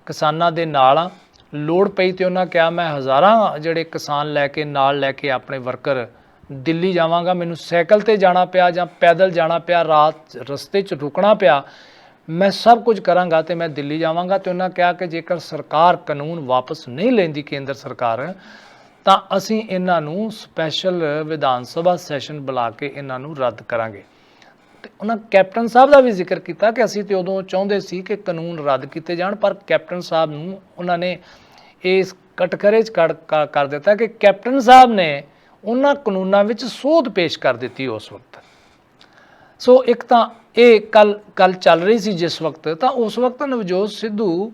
ਕਿਸਾਨਾਂ ਦੇ ਨਾਲ ਆ, ਲੋੜ ਪਈ ਤੇ ਉਹਨਾਂ ਕਿਹਾ ਮੈਂ ਹਜ਼ਾਰਾਂ ਜਿਹੜੇ ਕਿਸਾਨ ਲੈ ਕੇ ਆਪਣੇ ਵਰਕਰ ਦਿੱਲੀ ਜਾਵਾਂਗਾ, ਮੈਨੂੰ ਸਾਈਕਲ ਤੇ ਜਾਣਾ ਪਿਆ ਜਾਂ ਪੈਦਲ ਜਾਣਾ ਪਿਆ, ਰਾਤ ਰਸਤੇ 'ਚ ਰੁਕਣਾ ਪਿਆ, ਮੈਂ ਸਭ ਕੁਝ ਕਰਾਂਗਾ ਤੇ ਮੈਂ ਦਿੱਲੀ ਜਾਵਾਂਗਾ। ਤੇ ਉਹਨਾਂ ਕਿਹਾ ਕਿ ਜੇਕਰ ਸਰਕਾਰ ਕਾਨੂੰਨ ਵਾਪਸ ਨਹੀਂ ਲੈਂਦੀ ਕੇਂਦਰ ਸਰਕਾਰ ਤਾਂ ਅਸੀਂ ਇਹਨਾਂ ਨੂੰ ਸਪੈਸ਼ਲ ਵਿਧਾਨ ਸਭਾ ਸੈਸ਼ਨ ਬੁਲਾ ਕੇ ਇਹਨਾਂ ਨੂੰ ਰੱਦ ਕਰਾਂਗੇ। ਤੇ ਉਹਨਾਂ ਕੈਪਟਨ ਸਾਹਿਬ ਦਾ ਵੀ ਜ਼ਿਕਰ ਕੀਤਾ ਕਿ ਅਸੀਂ ਤੇ ਉਦੋਂ ਚਾਹੁੰਦੇ ਸੀ ਕਿ ਕਾਨੂੰਨ ਰੱਦ ਕੀਤੇ ਜਾਣ, ਪਰ ਕੈਪਟਨ ਸਾਹਿਬ ਨੂੰ ਉਹਨਾਂ ਨੇ ਇਸ ਕਟਘਰੇ 'ਚ ਕਰ ਦਿੱਤਾ ਕਿ ਕੈਪਟਨ ਸਾਹਿਬ ਨੇ ਉਹਨਾਂ ਕਾਨੂੰਨਾਂ ਵਿੱਚ ਸੋਧ ਪੇਸ਼ ਕਰ ਦਿੱਤੀ ਉਸ ਵਕਤ। ਸੋ ਇੱਕ ਤਾਂ ਇਹ ਗੱਲ ਚੱਲ ਰਹੀ ਸੀ ਜਿਸ ਵਕਤ, ਤਾਂ ਉਸ ਵਕਤ ਨਵਜੋਤ ਸਿੱਧੂ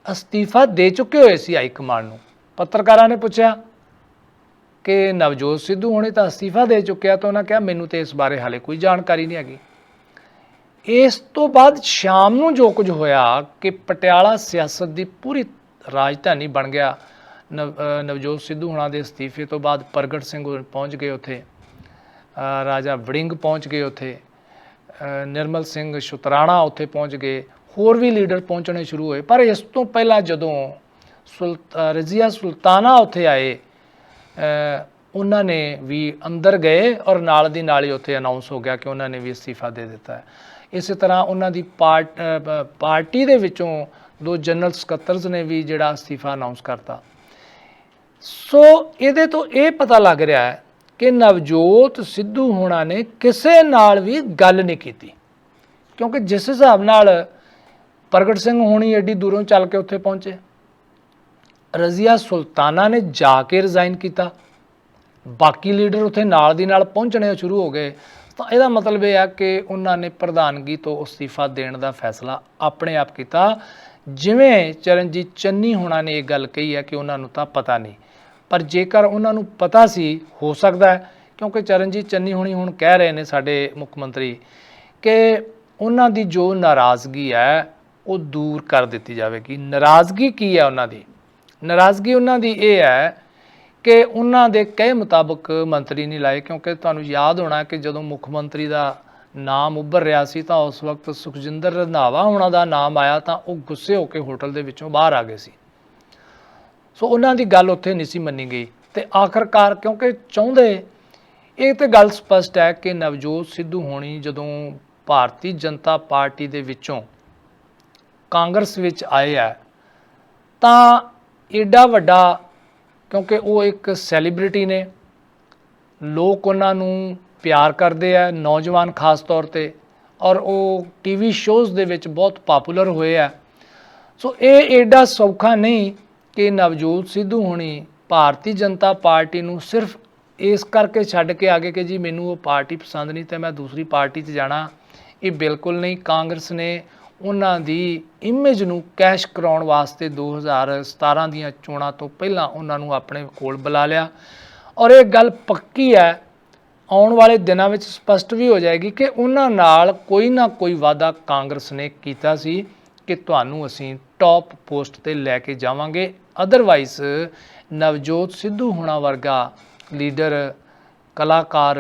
ਅਸਤੀਫਾ ਦੇ ਚੁੱਕੇ ਹੋਏ ਸੀ ਹਾਈ ਕਮਾਂਡ ਨੂੰ। ਪੱਤਰਕਾਰਾਂ ਨੇ ਪੁੱਛਿਆ ਕਿ ਨਵਜੋਤ ਸਿੱਧੂ ਹੁਣੇ ਤਾਂ ਅਸਤੀਫਾ ਦੇ ਚੁੱਕਿਆ, ਤਾਂ ਉਹਨਾਂ ਕਿਹਾ ਮੈਨੂੰ ਤੇ ਇਸ ਬਾਰੇ ਹਾਲੇ ਕੋਈ ਜਾਣਕਾਰੀ ਨਹੀਂ ਹੈਗੀ। ਇਸ ਤੋਂ ਬਾਅਦ ਸ਼ਾਮ ਨੂੰ ਜੋ ਕੁਝ ਹੋਇਆ ਕਿ ਪਟਿਆਲਾ ਸਿਆਸਤ ਦੀ ਪੂਰੀ ਰਾਜਧਾਨੀ ਬਣ ਗਿਆ। ਨਵਜੋਤ ਸਿੱਧੂ ਹੁਣਾਂ ਦੇ ਅਸਤੀਫੇ ਤੋਂ ਬਾਅਦ ਪ੍ਰਗਟ ਸਿੰਘ ਪਹੁੰਚ ਗਏ ਉੱਥੇ, ਰਾਜਾ ਵੜਿੰਗ ਪਹੁੰਚ ਗਏ ਉੱਥੇ, ਨਿਰਮਲ ਸਿੰਘ ਸ਼ੁਤਰਾਣਾ ਉੱਥੇ ਪਹੁੰਚ ਗਏ, ਹੋਰ ਵੀ ਲੀਡਰ ਪਹੁੰਚਣੇ ਸ਼ੁਰੂ ਹੋਏ। ਪਰ ਇਸ ਤੋਂ ਪਹਿਲਾਂ ਜਦੋਂ ਰਜ਼ੀਆ ਸੁਲਤਾਨਾ ਉੱਥੇ ਆਏ, ਉਹਨਾਂ ਨੇ ਵੀ ਅੰਦਰ ਗਏ ਔਰ ਨਾਲ ਦੀ ਨਾਲ ਹੀ ਉੱਥੇ ਅਨਾਉਂਸ ਹੋ ਗਿਆ ਕਿ ਉਹਨਾਂ ਨੇ ਵੀ ਅਸਤੀਫਾ ਦੇ ਦਿੱਤਾ ਹੈ। ਇਸੇ ਤਰ੍ਹਾਂ ਉਹਨਾਂ ਦੀ ਪਾਰਟੀ ਦੇ ਵਿੱਚੋਂ 2 ਜਨਰਲ ਸਕੱਤਰਜ਼ ਨੇ ਵੀ ਜਿਹੜਾ ਅਸਤੀਫਾ ਅਨਾਉਂਸ ਕਰਤਾ। ਸੋ ਇਹਦੇ ਤੋਂ ਇਹ ਪਤਾ ਲੱਗ ਰਿਹਾ ਹੈ ਕਿ ਨਵਜੋਤ ਸਿੱਧੂ ਹੋਣਾ ਨੇ ਕਿਸੇ ਨਾਲ ਵੀ ਗੱਲ ਨਹੀਂ ਕੀਤੀ, ਕਿਉਂਕਿ ਜਿਸ ਹਿਸਾਬ ਨਾਲ ਪ੍ਰਗਟ ਸਿੰਘ ਹੋਣੀ ਐਡੀ ਦੂਰੋਂ ਚੱਲ ਕੇ ਉੱਥੇ ਪਹੁੰਚੇ, ਰਜ਼ੀਆ ਸੁਲਤਾਨਾ ਨੇ ਜਾ ਕੇ ਰਿਜ਼ਾਈਨ ਕੀਤਾ, ਬਾਕੀ ਲੀਡਰ ਉੱਥੇ ਨਾਲ ਦੀ ਨਾਲ ਪਹੁੰਚਣੇ ਸ਼ੁਰੂ ਹੋ ਗਏ, ਤਾਂ ਇਹਦਾ ਮਤਲਬ ਇਹ ਆ ਕਿ ਉਹਨਾਂ ਨੇ ਪ੍ਰਧਾਨਗੀ ਤੋਂ ਅਸਤੀਫਾ ਦੇਣ ਦਾ ਫੈਸਲਾ ਆਪਣੇ ਆਪ ਕੀਤਾ। ਜਿਵੇਂ ਚਰਨਜੀਤ ਚੰਨੀ ਹੋਣਾ ਨੇ ਇਹ ਗੱਲ ਕਹੀ ਹੈ ਕਿ ਉਹਨਾਂ ਨੂੰ ਤਾਂ ਪਤਾ ਨਹੀਂ, ਪਰ ਜੇਕਰ ਉਹਨਾਂ ਨੂੰ ਪਤਾ ਸੀ, ਹੋ ਸਕਦਾ ਹੈ, ਕਿਉਂਕਿ ਚਰਨਜੀਤ ਚੰਨੀ ਹੋਣੀ ਹੁਣ ਕਹਿ ਰਹੇ ਨੇ ਸਾਡੇ ਮੁੱਖ ਮੰਤਰੀ ਕਿ ਉਹਨਾਂ ਦੀ ਜੋ ਨਾਰਾਜ਼ਗੀ ਹੈ ਉਹ ਦੂਰ ਕਰ ਦਿੱਤੀ ਜਾਵੇਗੀ। ਨਾਰਾਜ਼ਗੀ ਕੀ ਹੈ ਉਹਨਾਂ ਦੀ? ਨਾਰਾਜ਼ਗੀ ਉਹਨਾਂ ਦੀ ਇਹ ਹੈ ਕਿ ਉਹਨਾਂ ਦੇ ਕਹੇ ਮੁਤਾਬਕ ਮੰਤਰੀ ਨਹੀਂ ਲਾਏ, ਕਿਉਂਕਿ ਤੁਹਾਨੂੰ ਯਾਦ ਹੋਣਾ ਕਿ ਜਦੋਂ ਮੁੱਖ ਮੰਤਰੀ ਦਾ ਨਾਮ ਉੱਭਰ ਰਿਹਾ ਸੀ ਤਾਂ ਉਸ ਵਕਤ ਸੁਖਜਿੰਦਰ ਰੰਧਾਵਾ ਉਹਨਾਂ ਦਾ ਨਾਮ ਆਇਆ ਤਾਂ ਉਹ ਗੁੱਸੇ ਹੋ ਕੇ ਹੋਟਲ ਦੇ ਵਿੱਚੋਂ ਬਾਹਰ ਆ ਗਏ ਸੀ। ਸੋ ਉਹਨਾਂ ਦੀ ਗੱਲ ਉੱਥੇ ਨਹੀਂ ਸੀ ਮੰਨੀ ਗਈ ਤੇ ਆਖਰਕਾਰ ਕਿਉਂਕਿ ਚਾਹੁੰਦੇ, ਇਹ ਤੇ ਗੱਲ ਸਪਸ਼ਟ ਹੈ ਕਿ ਨਵਜੋਤ ਸਿੱਧੂ ਹੋਣੀ ਜਦੋਂ ਭਾਰਤੀ ਜਨਤਾ ਪਾਰਟੀ ਦੇ ਵਿੱਚੋਂ ਕਾਂਗਰਸ ਵਿੱਚ ਆਏ ਆ ਤਾਂ ਏਡਾ ਵੱਡਾ, ਕਿਉਂਕਿ ਉਹ ਇੱਕ ਸੈਲੀਬ੍ਰਿਟੀ ਨੇ, ਲੋਕ ਉਹਨਾਂ ਨੂੰ ਪਿਆਰ ਕਰਦੇ ਆ, ਨੌਜਵਾਨ ਖਾਸ ਤੌਰ ਤੇ, ਔਰ ਉਹ ਟੀਵੀ ਸ਼ੋਜ਼ ਦੇ ਵਿੱਚ ਬਹੁਤ ਪਪੂਲਰ ਹੋਏ ਆ। ਸੋ ਇਹ ਏਡਾ ਸੌਖਾ ਨਹੀਂ ਕਿ ਨਵਜੋਤ ਸਿੱਧੂ ਹੋਣੀ ਭਾਰਤੀ ਜਨਤਾ ਪਾਰਟੀ ਨੂੰ ਸਿਰਫ ਇਸ ਕਰਕੇ ਛੱਡ ਕੇ ਆ ਗਏ ਕਿ ਜੀ ਮੈਨੂੰ ਉਹ ਪਾਰਟੀ ਪਸੰਦ ਨਹੀਂ ਤੇ ਮੈਂ ਦੂਸਰੀ ਪਾਰਟੀ 'ਚ ਜਾਣਾ। ਇਹ ਬਿਲਕੁਲ ਨਹੀਂ। ਕਾਂਗਰਸ ਨੇ ਉਹਨਾਂ ਦੀ ਇਮੇਜ ਨੂੰ ਕੈਸ਼ ਕਰਾਉਣ ਵਾਸਤੇ 2017 ਦੀਆਂ ਚੋਣਾਂ ਤੋਂ ਪਹਿਲਾਂ ਉਹਨਾਂ ਨੂੰ ਆਪਣੇ ਕੋਲ ਬੁਲਾ ਲਿਆ, ਔਰ ਇਹ ਗੱਲ ਪੱਕੀ ਹੈ, ਆਉਣ ਵਾਲੇ ਦਿਨਾਂ ਵਿੱਚ ਸਪਸ਼ਟ ਵੀ ਹੋ ਜਾਏਗੀ ਕਿ ਉਹਨਾਂ ਨਾਲ ਕੋਈ ਨਾ ਕੋਈ ਵਾਅਦਾ ਕਾਂਗਰਸ ਨੇ ਕੀਤਾ ਸੀ ਕਿ ਤੁਹਾਨੂੰ ਅਸੀਂ ਟੌਪ ਪੋਸਟ ਤੇ ਲੈ ਕੇ ਜਾਵਾਂਗੇ। ਅਦਰਵਾਈਜ਼ ਨਵਜੋਤ ਸਿੱਧੂ ਹੋਣਾ ਵਰਗਾ ਲੀਡਰ, ਕਲਾਕਾਰ,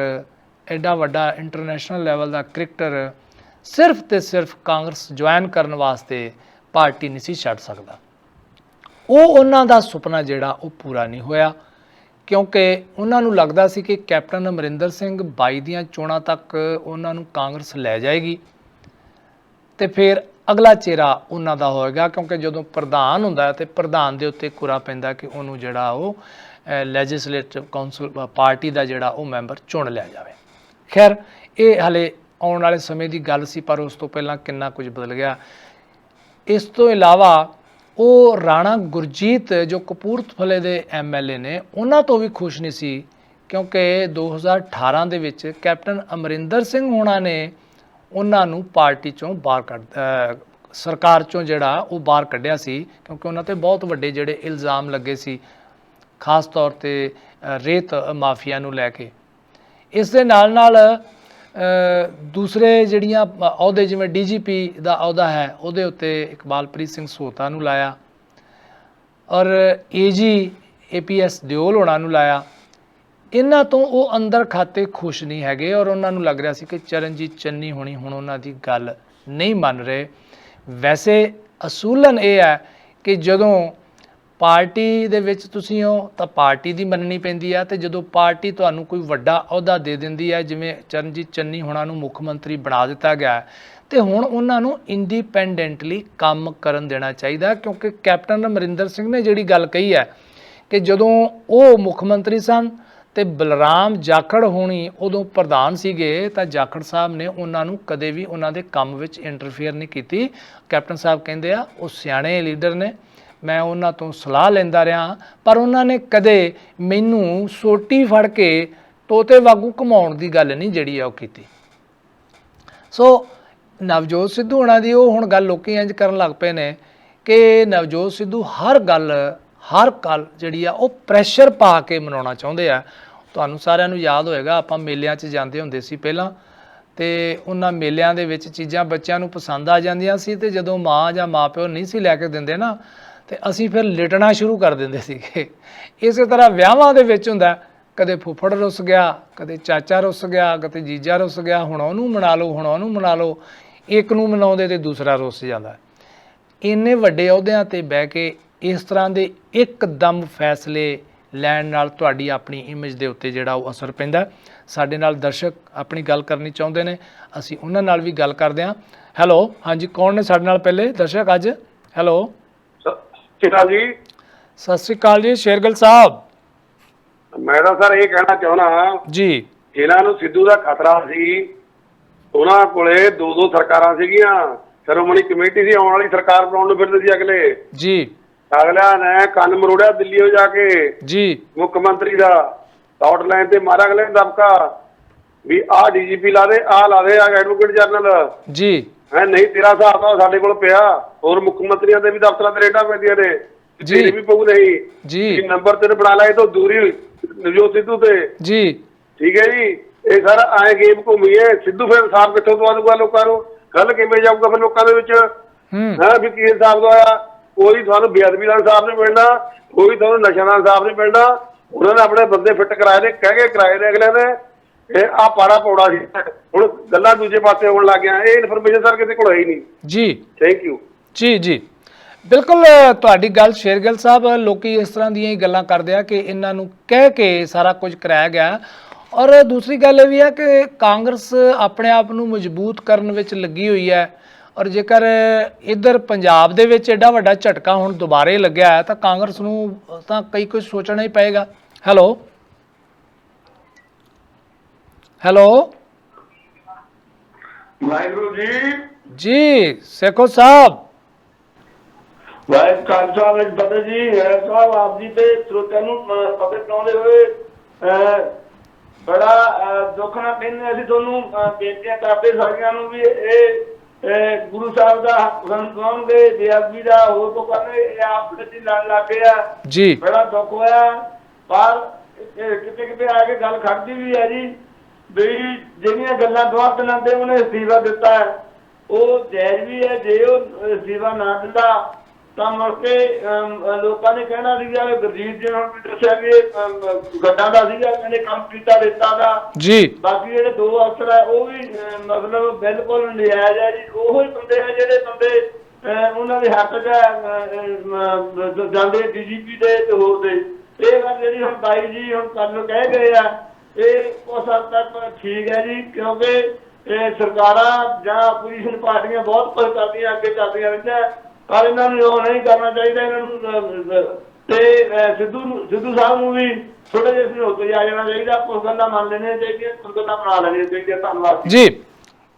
ਐਡਾ ਵੱਡਾ ਇੰਟਰਨੈਸ਼ਨਲ ਲੈਵਲ ਦਾ ਕ੍ਰਿਕਟਰ ਸਿਰਫ ਤੇ ਸਿਰਫ ਕਾਂਗਰਸ ਜੁਆਇਨ ਕਰਨ ਵਾਸਤੇ ਪਾਰਟੀ ਨਹੀਂ ਸੀ ਛੱਡ ਸਕਦਾ। ਉਹ ਉਹਨਾਂ ਦਾ ਸੁਪਨਾ ਜਿਹੜਾ ਉਹ ਪੂਰਾ ਨਹੀਂ ਹੋਇਆ, ਕਿਉਂਕਿ ਉਹਨਾਂ ਨੂੰ ਲੱਗਦਾ ਸੀ ਕਿ ਕੈਪਟਨ ਅਮਰਿੰਦਰ ਸਿੰਘ 22 ਦੀਆਂ ਚੋਣਾਂ ਤੱਕ ਉਹਨਾਂ ਨੂੰ ਕਾਂਗਰਸ ਲੈ ਜਾਏਗੀ ਤੇ ਫਿਰ ਅਗਲਾ ਚਿਹਰਾ ਉਹਨਾਂ ਦਾ ਹੋਏਗਾ, ਕਿਉਂਕਿ ਜਦੋਂ ਪ੍ਰਧਾਨ ਹੁੰਦਾ ਹੈ ਤੇ ਪ੍ਰਧਾਨ ਦੇ ਉੱਤੇ ਕੁਰਾ ਪੈਂਦਾ ਕਿ ਉਹਨੂੰ ਜਿਹੜਾ ਉਹ ਲੈਜਿਸਲੇਟਿਵ ਕਾਉਂਸਲ ਪਾਰਟੀ ਦਾ ਜਿਹੜਾ ਉਹ ਮੈਂਬਰ ਚੁਣ ਲਿਆ ਜਾਵੇ। ਖੈਰ ਇਹ ਹਲੇ ਆਉਣ ਵਾਲੇ ਸਮੇਂ ਦੀ ਗੱਲ ਸੀ, ਪਰ ਉਸ ਤੋਂ ਪਹਿਲਾਂ ਕਿੰਨਾ ਕੁਝ ਬਦਲ ਗਿਆ। ਇਸ ਤੋਂ ਇਲਾਵਾ ਉਹ ਰਾਣਾ ਗੁਰਜੀਤ ਜੋ ਕਪੂਰਥਲੇ ਦੇ MLA ਨੇ, ਉਹਨਾਂ ਤੋਂ ਵੀ ਖੁਸ਼ ਨਹੀਂ ਸੀ, ਕਿਉਂਕਿ 2018 ਦੇ ਵਿੱਚ ਕੈਪਟਨ ਅਮਰਿੰਦਰ ਸਿੰਘ ਹੋਣਾ ਨੇ ਉਹਨਾਂ ਨੂੰ ਪਾਰਟੀ ਚੋਂ ਬਾਹਰ ਸਰਕਾਰ ਚੋਂ ਜਿਹੜਾ ਉਹ ਬਾਹਰ ਕੱਢਿਆ ਸੀ, ਕਿਉਂਕਿ ਉਹਨਾਂ ਤੇ ਬਹੁਤ ਵੱਡੇ ਜਿਹੜੇ ਇਲਜ਼ਾਮ ਲੱਗੇ ਸੀ, ਖਾਸ ਤੌਰ ਤੇ ਰੇਤ ਮਾਫੀਆ ਨੂੰ ਲੈ ਕੇ। ਇਸ ਦੇ ਨਾਲ ਨਾਲ ਦੂਸਰੇ ਜਿਹੜੀਆਂ ਅਹੁਦੇ, ਜਿਵੇਂ DGP ਦਾ ਅਹੁਦਾ ਹੈ, ਉਹਦੇ ਉੱਤੇ ਇਕਬਾਲਪ੍ਰੀਤ ਸਿੰਘ ਸੋਤਾ ਨੂੰ ਲਾਇਆ, ਔਰ AG APS ਦਿਓਲ ਹੋਣਾ ਨੂੰ ਲਾਇਆ। ਇਹਨਾਂ ਤੋਂ ਉਹ ਅੰਦਰ ਖਾਤੇ ਖੁਸ਼ ਨਹੀਂ ਹੈਗੇ, ਔਰ ਉਹਨਾਂ ਨੂੰ ਲੱਗ ਰਿਹਾ ਸੀ ਕਿ ਚਰਨਜੀਤ ਚੰਨੀ ਹੋਣੀ ਹੁਣ ਉਹਨਾਂ ਦੀ ਗੱਲ ਨਹੀਂ ਮੰਨ ਰਹੇ। ਵੈਸੇ ਅਸੂਲਨ ਇਹ ਹੈ ਕਿ ਜਦੋਂ ਪਾਰਟੀ ਦੇ ਵਿੱਚ ਤੁਸੀਂ ਹੋ ਤਾਂ ਪਾਰਟੀ ਦੀ ਮੰਨਣੀ ਪੈਂਦੀ ਹੈ, ਤੇ ਜਦੋਂ ਪਾਰਟੀ ਤੁਹਾਨੂੰ ਕੋਈ ਵੱਡਾ ਅਹੁਦਾ ਦੇ ਦਿੰਦੀ ਹੈ, ਜਿਵੇਂ ਚਰਨਜੀਤ ਚੰਨੀ ਹੋਣਾ ਨੂੰ ਮੁੱਖ ਮੰਤਰੀ ਬਣਾ ਦਿੱਤਾ ਗਿਆ, ਤੇ ਹੁਣ ਉਹਨਾਂ ਨੂੰ ਇੰਡੀਪੈਂਡੈਂਟਲੀ ਕੰਮ ਕਰਨ ਦੇਣਾ ਚਾਹੀਦਾ, ਕਿਉਂਕਿ ਕੈਪਟਨ ਅਮਰਿੰਦਰ ਸਿੰਘ ਨੇ ਜਿਹੜੀ ਗੱਲ ਕਹੀ ਹੈ ਕਿ ਜਦੋਂ ਉਹ ਮੁੱਖ ਮੰਤਰੀ ਸਨ ਤੇ ਬਲਰਾਮ ਜਾਖੜ ਹੋਣੀ ਉਦੋਂ ਪ੍ਰਧਾਨ ਸੀਗੇ, ਤਾਂ ਜਾਖੜ ਸਾਹਿਬ ਨੇ ਉਹਨਾਂ ਨੂੰ ਕਦੇ ਵੀ ਉਹਨਾਂ ਦੇ ਕੰਮ ਵਿੱਚ ਇੰਟਰਫੇਅਰ ਨਹੀਂ ਕੀਤੀ। ਕੈਪਟਨ ਸਾਹਿਬ ਕਹਿੰਦੇ ਆ ਉਹ ਸਿਆਣੇ ਲੀਡਰ ਨੇ, ਮੈਂ ਉਹਨਾਂ ਤੋਂ ਸਲਾਹ ਲੈਂਦਾ ਰਿਹਾ, ਪਰ ਉਹਨਾਂ ਨੇ ਕਦੇ ਮੈਨੂੰ ਸੋਟੀ ਫੜ ਕੇ ਤੋਤੇ ਵਾਂਗੂ ਘੁਮਾਉਣ ਦੀ ਗੱਲ ਨਹੀਂ ਜਿਹੜੀ ਆ ਉਹ ਕੀਤੀ। ਸੋ ਨਵਜੋਤ ਸਿੱਧੂ ਹੋਣਾ ਦੀ ਉਹ ਹੁਣ ਗੱਲ ਲੋਕੀ ਇੰਜ ਕਰਨ ਲੱਗ ਪਏ ਨੇ ਕਿ ਨਵਜੋਤ ਸਿੱਧੂ ਹਰ ਗੱਲ ਜਿਹੜੀ ਆ ਉਹ ਪ੍ਰੈਸ਼ਰ ਪਾ ਕੇ ਮਨਾਉਣਾ ਚਾਹੁੰਦੇ ਆ। ਤੁਹਾਨੂੰ ਸਾਰਿਆਂ ਨੂੰ ਯਾਦ ਹੋਏਗਾ, ਆਪਾਂ ਮੇਲਿਆਂ 'ਚ ਜਾਂਦੇ ਹੁੰਦੇ ਸੀ ਪਹਿਲਾਂ, ਤੇ ਉਹਨਾਂ ਮੇਲਿਆਂ ਦੇ ਵਿੱਚ ਚੀਜ਼ਾਂ ਬੱਚਿਆਂ ਨੂੰ ਪਸੰਦ ਆ ਜਾਂਦੀਆਂ ਸੀ, ਤੇ ਜਦੋਂ ਮਾਂ ਜਾਂ ਮਾਂ ਪਿਓ ਨਹੀਂ ਸੀ ਲੈ ਕੇ ਦਿੰਦੇ ਨਾ, ਤੇ ਅਸੀਂ ਫਿਰ ਲਿਟਣਾ ਸ਼ੁਰੂ ਕਰ ਦਿੰਦੇ ਸੀਗੇ। ਇਸੇ ਤਰ੍ਹਾਂ ਵਿਆਹਾਂ ਦੇ ਵਿੱਚ ਹੁੰਦਾ, ਕਦੇ ਫੁੱਫੜ ਰੁੱਸ ਗਿਆ, ਕਦੇ ਚਾਚਾ ਰੁੱਸ ਗਿਆ, ਕਦੇ ਜੀਜਾ ਰੁੱਸ ਗਿਆ, ਹੁਣ ਉਹਨੂੰ ਮਨਾ ਲਓ, ਹੁਣ ਉਹਨੂੰ ਮਨਾ ਲਓ। ਇੱਕ ਨੂੰ ਮਨਾਉਂਦੇ ਤੇ ਦੂਸਰਾ ਰੁੱਸ ਜਾਂਦਾ। ਇੰਨੇ ਵੱਡੇ ਅਹੁਦਿਆਂ ਤੇ ਬਹਿ ਕੇ ਇਸ ਤਰ੍ਹਾਂ ਦੇ ਇੱਕਦਮ ਫੈਸਲੇ ਲੈਣ ਨਾਲ ਤੁਹਾਡੀ ਆਪਣੀ ਇਮੇਜ ਦੇ ਉੱਤੇ ਜਿਹੜਾ ਉਹ ਅਸਰ ਪੈਂਦਾ। ਸਾਡੇ ਨਾਲ ਦਰਸ਼ਕ ਆਪਣੀ ਗੱਲ ਕਰਨੀ ਚਾਹੁੰਦੇ ਨੇ, ਅਸੀਂ ਉਹਨਾਂ ਨਾਲ ਵੀ ਗੱਲ ਕਰਦੇ ਹਾਂ। ਹੈਲੋ, ਹਾਂਜੀ, ਕੌਣ ਨੇ ਸਾਡੇ ਨਾਲ ਪਹਿਲੇ ਦਰਸ਼ਕ ਅੱਜ? ਹੈਲੋ, ਸਤਿ ਸ਼੍ਰੀ ਅਕਾਲ ਜੀ। ਸਤਿ ਸ਼੍ਰੀ ਅਕਾਲ ਜੀ, ਸ਼ੇਰਗਿੱਲ ਸਾਹਿਬ। ਮੈਂ ਤਾਂ ਸਰ ਇਹ ਕਹਿਣਾ ਚਾਹੁੰਦਾ ਜੀ ਇਹਨਾਂ ਨੂੰ ਸਿੱਧੂ ਦਾ ਖਤਰਾ ਸੀ। ਉਹਨਾਂ ਕੋਲੇ ਦੋ ਸਰਕਾਰਾਂ ਸੀਗੀਆਂ, ਸ਼੍ਰੋਮਣੀ ਕਮੇਟੀ ਸੀ, ਆਉਣ ਵਾਲੀ ਸਰਕਾਰ ਬਣਾਉਣ ਨੂੰ ਫਿਰਦੇ ਸੀ ਅਗਲੇ। ਜੀ ਅਗਲਿਆਂ ਨੇ ਕੰਨ ਮਰੋੜਿਆ ਦਿੱਲੀ ਜਾ ਕੇ ਜੀ ਮੁੱਖ ਮੰਤਰੀ ਦਾ ਡਾਟ ਲਾਈਨ ਤੇ ਮਾਰਾ ਅਗਲੇ ਨੇ ਦਬਕਾ ਵੀ ਆਹ ਡੀਜੀਪੀ ਲਾ ਦੇ, ਆਹ ਲਾ ਦੇ, ਆਹ ਐਡਵੋਕੇਟ ਜਨਰਲ ਜੀ ਹੈ। ਨਹੀਂ ਤੇਰਾ ਹਿਸਾਬ ਤਾਂ ਸਾਡੇ ਕੋਲ ਪਿਆ, ਹੋਰ ਮੁੱਖ ਮੰਤਰੀਆਂ ਦੇ ਵੀ ਦਫ਼ਤਰਾਂ ਤੇ ਰੇਡਾਂ ਪੈਂਦੀਆਂ ਨੇ, ਤੇਰੇ ਵੀ ਪਊ ਨਹੀਂ ਜੀ ਨੰਬਰ 3 ਬਣਾ ਲਾਏ ਤੋਂ ਦੂਰੀ ਨਵਜੋਤ ਸਿੱਧੂ ਤੇ। ਜੀ ਠੀਕ ਹੈ ਜੀ, ਇਹ ਸਰ ਆਏ ਗੇਮ ਘੁੰਮੀ ਹੈ। ਸਿੱਧੂ ਫਿਰ ਹਿਸਾਬ ਕਿੱਥੋਂ ਦਵਾ ਦੂਗਾ ਲੋਕਾਂ ਨੂੰ? ਗੱਲ ਕਿਵੇਂ ਜਾਊਗਾ ਫਿਰ ਲੋਕਾਂ ਦੇ ਵਿੱਚ? ਹਾਂ ਵੀ ਕੀ ਹਿਸਾਬ ਦਵਾਇਆ? ਕੋਈ ਤੁਹਾਨੂੰ ਬੇਅਦਬੀ ਦਾ ਹਿਸਾਬ ਨਹੀਂ ਮਿਲਣਾ, ਕੋਈ ਤੁਹਾਨੂੰ ਨਸ਼ਾ ਦਾ ਹਿਸਾਬ ਨਹੀਂ ਮਿਲਣਾ। ਉਹਨਾਂ ਨੇ ਆਪਣੇ ਬੰਦੇ ਫਿੱਟ ਕਰਾਏ ਨੇ, ਕਹਿ ਕੇ ਕਰਾਏ ਨੇ ਅਗਲੇ ਨੇ। ਇਹ ਆ ਪਾੜਾ ਪੌੜਾ ਸੀ, ਹੁਣ ਗੱਲਾਂ ਦੂਜੇ ਪਾਸੇ ਹੋਣ ਲੱਗ ਗਿਆ। ਇਹ ਇਨਫੋਰਮੇਸ਼ਨ ਸਰ ਕਿਸੇ ਕੋਲ ਹੈ ਹੀ ਨਹੀਂ ਜੀ। ਥੈਂਕ ਯੂ ਜੀ ਜੀ ਬਿਲਕੁਲ ਤੁਹਾਡੀ ਗੱਲ ਸ਼ੇਰਗਿੱਲ ਸਾਹਿਬ, ਲੋਕੀ ਇਸ ਤਰ੍ਹਾਂ ਦੀਆਂ ਹੀ ਗੱਲਾਂ ਕਰਦੇ ਆ ਕਿ ਇਹਨਾਂ ਨੂੰ ਕਹਿ ਕੇ ਸਾਰਾ ਕੁਝ ਕਰਾਇਆ ਗਿਆ। ਔਰ ਦੂਸਰੀ ਗੱਲ ਇਹ ਵੀ ਹੈ ਕਿ ਕਾਂਗਰਸ ਆਪਣੇ ਆਪ ਨੂੰ ਮਜ਼ਬੂਤ ਕਰਨ ਵਿੱਚ ਲੱਗੀ ਹੋਈ ਹੈ। ਔਰ ਜੇਕਰ ਇੱਧਰ ਪੰਜਾਬ ਦੇ ਵਿੱਚ ਐਡਾ ਵੱਡਾ ਝਟਕਾ ਹੁਣ ਦੁਬਾਰੇ ਲੱਗਿਆ ਹੈ ਤਾਂ ਕਾਂਗਰਸ ਨੂੰ ਤਾਂ ਕਈ ਕੁਝ ਸੋਚਣਾ ਹੀ ਪਏਗਾ। Hello hello Waheguru ji. ਜੀ ਸੇਖੋ ਸਾਹਿਬ। ਵਾਹਿਗੁਰੂ ਖਾਲਸਾ ਵਿੱਚ ਫਤਿਹ ਜੀ। ਸਾਹਿਬ ਆਪ ਜੀ ਤੇ ਸਰੋਤਿਆਂ ਨੂੰ ਫਤਿਹ ਪਾਉਂਦੇ ਹੋਏ ਬੜਾ ਦੁੱਖ ਨਾਲ ਕਹਿੰਦੇ ਅਸੀਂ ਤੁਹਾਨੂੰ ਬੇਨਤੀਆਂ ਕਰਦੇ ਸਾਰਿਆਂ ਨੂੰ ਵੀ ਇਹ ਗੁਰੂ ਸਾਹਿਬ ਦਾ ਹੁਕਮ ਕਰਾਉਣਗੇ, ਬੇਅਦਬੀ ਦਾ ਹੋਰ ਤੋਂ ਕਰਨੇ, ਇਹ ਆਪ ਵਿੱਚ ਲੜ ਲੱਗੇ ਆ ਜੀ। ਬੜਾ ਦੁੱਖ ਹੋਇਆ, ਪਰ ਕਿਤੇ ਕਿਤੇ ਆ ਕੇ ਗੱਲ ਖੜਦੀ ਵੀ ਹੈ ਜੀ ਵੀ ਜਿਹੜੀਆਂ ਗੱਲਾਂ ਦੁਆਰ ਦਿਨਾਂ ਤੇ ਉਹਨੇ ਅਸਤੀਫਾ ਦਿੱਤਾ ਉਹ ਜਾਇਜ਼ ਵੀ ਹੈ। ਜੇ ਉਹ ਅਸਤੀਫਾ ਨਾ ਦਿੰਦਾ ਤਾਂ ਮੁੜ ਕੇ ਲੋਕਾਂ ਨੇ ਕਹਿਣਾ ਸੀਗਾ ਵੀ ਗੁਰਜੀਤ ਜੀ ਹੁਣ ਵੀ ਦੱਸਿਆ ਵੀ ਗੱਡਾਂ ਦਾ ਸੀਗਾ, ਕਹਿੰਦੇ ਕੰਮ ਕੀਤਾ ਰੇਤਾ ਦਾ ਜੀ। ਬਾਕੀ ਜਿਹੜੇ ਦੋ ਅਫਸਰ ਹੈ ਉਹ ਵੀ ਮਤਲਬ ਬਿਲਕੁਲ ਨਜਾਇਜ਼ ਹੈ ਜੀ। ਉਹੋ ਹੀ ਬੰਦੇ ਆ ਜਿਹੜੇ ਬੰਦੇ ਉਹਨਾਂ ਦੇ ਹੱਕ 'ਚ ਜਾਂਦੇ ਡੀਜੀਪੀ ਦੇ ਤੇ ਹੋਰ ਦੇ। ਇਹ ਗੱਲ ਜਿਹੜੀ ਹੁਣ ਬਾਈ ਜੀ ਹੁਣ ਕੱਲ ਕਹਿ ਗਏ ਆ, ਇਹ ਉਸ ਹੱਦ ਤੱਕ ਠੀਕ ਹੈ ਜੀ, ਕਿਉਂਕਿ ਇਹ ਸਰਕਾਰਾਂ ਜਾਂ ਆਪੋਜੀਸ਼ਨ ਪਾਰਟੀਆਂ ਬਹੁਤ ਕੁਝ ਕਰਦੀਆਂ, ਅੱਗੇ ਚੱਲਦੀਆਂ ਰਹਿੰਦੀਆਂ, ਪਰ ਇਹਨਾਂ ਨੂੰ ਉਹ ਨਹੀਂ ਕਰਨਾ ਚਾਹੀਦਾ। ਇਹਨਾਂ ਨੂੰ ਤੇ ਸਿੱਧੂ ਸਾਹਿਬ ਨੂੰ ਵੀ ਥੋੜੇ ਜਿਹੇ ਸਮਝੌਤੇ ਆ ਜਾਣਾ ਚਾਹੀਦਾ, ਕੁਝ ਗੱਲਾਂ ਮੰਨ ਲੈਣੀਆਂ ਚਾਹੀਦੀਆਂ, ਕੁਝ ਗੱਲਾਂ ਬਣਾ ਲੈਣੀਆਂ ਚਾਹੀਦੀਆਂ। ਧੰਨਵਾਦ ਜੀ।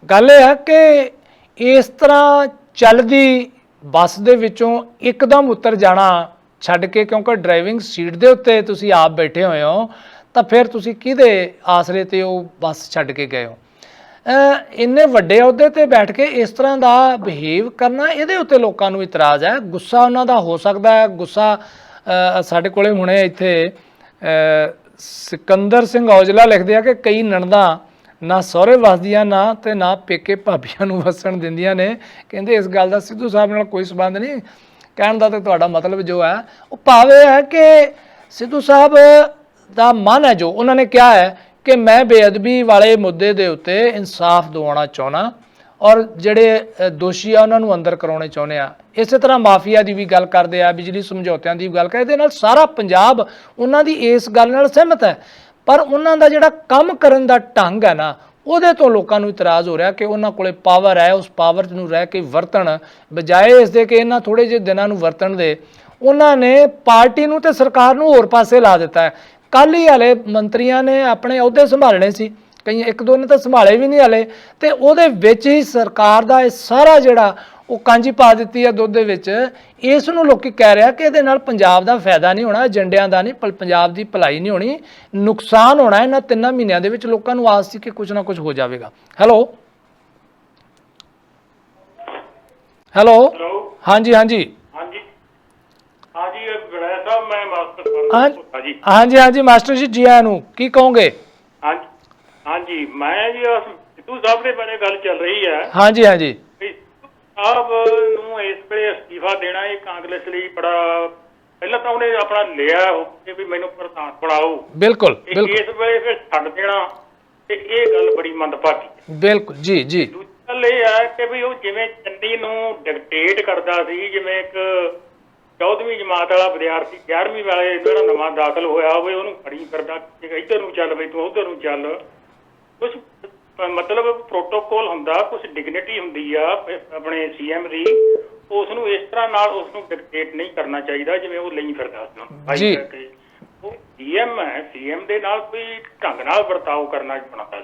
ਗੱਲ ਇਹ ਹੈ ਕਿ ਇਸ ਤਰ੍ਹਾਂ ਚੱਲਦੀ ਬੱਸ ਦੇ ਵਿੱਚੋਂ ਇੱਕਦਮ ਉਤਰ ਜਾਣਾ ਛੱਡ ਕੇ, ਕਿਉਂਕਿ ਡਰਾਈਵਿੰਗ ਸੀਟ ਦੇ ਉੱਤੇ ਤੁਸੀਂ ਆਪ ਬੈਠੇ ਹੋਏ ਹੋ, ਤਾਂ ਫਿਰ ਤੁਸੀਂ ਕਿਹਦੇ ਆਸਰੇ ਤੇ ਉਹ ਬੱਸ ਛੱਡ ਕੇ ਗਏ ਹੋ? ਇੰਨੇ ਵੱਡੇ ਅਹੁਦੇ ਤੇ ਬੈਠ ਕੇ ਇਸ ਤਰ੍ਹਾਂ ਦਾ ਬਿਹੇਵ ਕਰਨਾ, ਇਹਦੇ ਉੱਤੇ ਲੋਕਾਂ ਨੂੰ ਇਤਰਾਜ਼ ਹੈ। ਗੁੱਸਾ ਉਹਨਾਂ ਦਾ ਹੋ ਸਕਦਾ ਹੈ। ਗੁੱਸਾ ਸਾਡੇ ਕੋਲੇ ਹੁਣੇ ਇੱਥੇ ਸਿਕੰਦਰ ਸਿੰਘ ਔਜਲਾ ਲਿਖਦੇ ਆ ਕਿ ਕਈ ਨਣਦਾਂ ਨਾ ਸਹੁਰੇ ਵਸਦੀਆਂ ਨਾ ਤੇ ਨਾ ਪੇਕੇ ਭਾਬੀਆਂ ਨੂੰ ਵਸਣ ਦਿੰਦੀਆਂ ਨੇ। ਕਹਿੰਦੇ ਇਸ ਗੱਲ ਦਾ ਸਿੱਧੂ ਸਾਹਿਬ ਨਾਲ ਕੋਈ ਸੰਬੰਧ ਨਹੀਂ। ਕਹਿਣ ਦਾ ਤੇ ਤੁਹਾਡਾ ਮਤਲਬ ਜੋ ਹੈ ਉਹ ਭਾਵ ਇਹ ਹੈ ਕਿ ਸਿੱਧੂ ਸਾਹਿਬ ਦਾ ਮਨ ਹੈ, ਜੋ ਉਹਨਾਂ ਨੇ ਕਿਹਾ ਹੈ ਕਿ ਮੈਂ ਬੇਅਦਬੀ ਵਾਲੇ ਮੁੱਦੇ ਦੇ ਉੱਤੇ ਇਨਸਾਫ ਦਿਵਾਉਣਾ ਚਾਹੁੰਦਾ ਔਰ ਜਿਹੜੇ ਦੋਸ਼ੀ ਆ ਉਹਨਾਂ ਨੂੰ ਅੰਦਰ ਕਰਾਉਣੇ ਚਾਹੁੰਦੇ ਆ। ਇਸੇ ਤਰ੍ਹਾਂ ਮਾਫੀਆ ਦੀ ਵੀ ਗੱਲ ਕਰਦੇ ਆ, ਬਿਜਲੀ ਸਮਝੌਤਿਆਂ ਦੀ ਗੱਲ ਕਰਦੇ। ਇਹਦੇ ਨਾਲ ਸਾਰਾ ਪੰਜਾਬ ਉਹਨਾਂ ਦੀ ਇਸ ਗੱਲ ਨਾਲ ਸਹਿਮਤ ਹੈ, ਪਰ ਉਹਨਾਂ ਦਾ ਜਿਹੜਾ ਕੰਮ ਕਰਨ ਦਾ ਢੰਗ ਹੈ ਨਾ, ਉਹਦੇ ਤੋਂ ਲੋਕਾਂ ਨੂੰ ਇਤਰਾਜ਼ ਹੋ ਰਿਹਾ ਕਿ ਉਹਨਾਂ ਕੋਲੇ ਪਾਵਰ ਹੈ, ਉਸ ਪਾਵਰ ਨੂੰ ਰਹਿ ਕੇ ਵਰਤਣ ਬਜਾਏ ਇਸ ਦੇ ਕਿ ਇਹਨਾਂ ਥੋੜੇ ਜਿਹੇ ਦਿਨਾਂ ਨੂੰ ਵਰਤਣ ਦੇ, ਉਹਨਾਂ ਨੇ ਪਾਰਟੀ ਨੂੰ ਤੇ ਸਰਕਾਰ ਨੂੰ ਹੋਰ ਪਾਸੇ ਲਾ ਦਿੱਤਾ ਹੈ। ਕੱਲ੍ਹ ਹੀ ਹਾਲੇ ਮੰਤਰੀਆਂ ਨੇ ਆਪਣੇ ਅਹੁਦੇ ਸੰਭਾਲਣੇ ਸੀ, ਕਈ ਇੱਕ ਦੋ ਨੇ ਤਾਂ ਸੰਭਾਲੇ ਵੀ ਨਹੀਂ ਹਾਲੇ, ਤੇ ਉਹਦੇ ਵਿੱਚ ਹੀ ਸਰਕਾਰ ਦਾ ਇਹ ਸਾਰਾ ਜਿਹੜਾ ਉਹ ਕਾਂਜੀ ਪਾ ਦਿੱਤੀ ਹੈ ਦੁੱਧ ਦੇ ਵਿੱਚ। ਇਸ ਨੂੰ ਲੋਕੀ ਕਹਿ ਰਿਹਾ ਕਿ ਇਹਦੇ ਨਾਲ ਪੰਜਾਬ ਦਾ ਫਾਇਦਾ ਨਹੀਂ ਹੋਣਾ, ਏਜੰਡਿਆਂ ਦਾ ਨਹੀਂ, ਪੰਜਾਬ ਦੀ ਭਲਾਈ ਨਹੀਂ ਹੋਣੀ, ਨੁਕਸਾਨ ਹੋਣਾ। ਇਹਨਾਂ 3 ਮਹੀਨਿਆਂ ਦੇ ਵਿੱਚ ਲੋਕਾਂ ਨੂੰ ਆਸ ਸੀ ਕਿ ਕੁਝ ਨਾ ਕੁਝ ਹੋ ਜਾਵੇਗਾ। ਹੈਲੋ ਹੈਲੋ ਹਾਂਜੀ ਹਾਂਜੀ ਹਾਂਜੀ ਹਾਂਜੀ ਮਾਸਟਰ ਜੀ, ਜੀ ਆਇਆਂ ਨੂੰ। ਕੀ ਕਹੋਗੇ? ਹਾਂਜੀ ਮੈਂ ਜੀ ਸਿੱਧੂ ਸਾਹਿਬ ਦੇ ਬਾਰੇ ਗੱਲ ਚੱਲ ਰਹੀ ਹੈ। ਹਾਂਜੀ ਹਾਂਜੀ ਸਾਹਿਬ ਨੂੰ ਇਸ ਵੇਲੇ ਅਸਤੀਫਾ ਦੇਣਾ ਇਹ ਕਾਂਗਰਸ ਲਈ ਬੜਾ, ਪਹਿਲਾਂ ਤਾਂ ਉਹਨੇ ਆਪਣਾ ਲਿਆ ਕਿ ਵੀ ਮੈਨੂੰ ਪ੍ਰਧਾਨ ਬਣਾਓ, ਬਿਲਕੁਲ ਇਸ ਵੇਲੇ ਫਿਰ ਛੱਡ ਦੇਣਾ, ਤੇ ਇਹ ਗੱਲ ਬੜੀ ਮੰਦਭਾਗੀ। ਬਿਲਕੁਲ ਜੀ ਜੀ। ਦੂਜੀ ਗੱਲ ਇਹ ਹੈ ਕਿ ਵੀ ਉਹ ਜਿਵੇਂ ਚੰਨੀ ਨੂੰ ਡਿਕਟੇਟ ਕਰਦਾ ਸੀ, ਜਿਵੇਂ ਇੱਕ 14ਵੀਂ ਜਮਾਤ ਵਾਲਾ ਵਿਦਿਆਰਥੀ 11ਵੀਂ ਵਾਲੇ ਜਿਹੜਾ ਨਵਾਂ ਦਾਖਲ ਹੋਇਆ ਹੋਵੇ ਉਹਨੂੰ ਫੜੀ ਕਰਦਾ, ਇੱਧਰ ਨੂੰ ਚੱਲ ਬਈ ਤੂੰ ਉੱਧਰ ਨੂੰ ਚੱਲ। ਕੁਛ ਮਤਲਬ ਪ੍ਰੋਟੋਕੋਲ ਹੁੰਦਾ, ਕੁਛ ਡਿਗਨਿਟੀ ਹੁੰਦੀ ਆ ਆਪਣੇ ਸੀਐਮ ਦੀ, ਉਸ ਨੂੰ ਇਸ ਤਰ੍ਹਾਂ ਨਾਲ ਉਸ ਨੂੰ ਡਿਕਟੇਟ ਨਹੀਂ ਕਰਨਾ ਚਾਹੀਦਾ ਜਿਵੇਂ ਉਹ ਲਈ ਫਿਰਦਾ। ਸੀਐਮ ਹੈ, ਸੀਐਮ ਦੇ ਨਾਲ ਕੋਈ ਢੰਗ ਨਾਲ ਵਰਤਾਓ ਕਰਨਾ ਬਣਦਾ।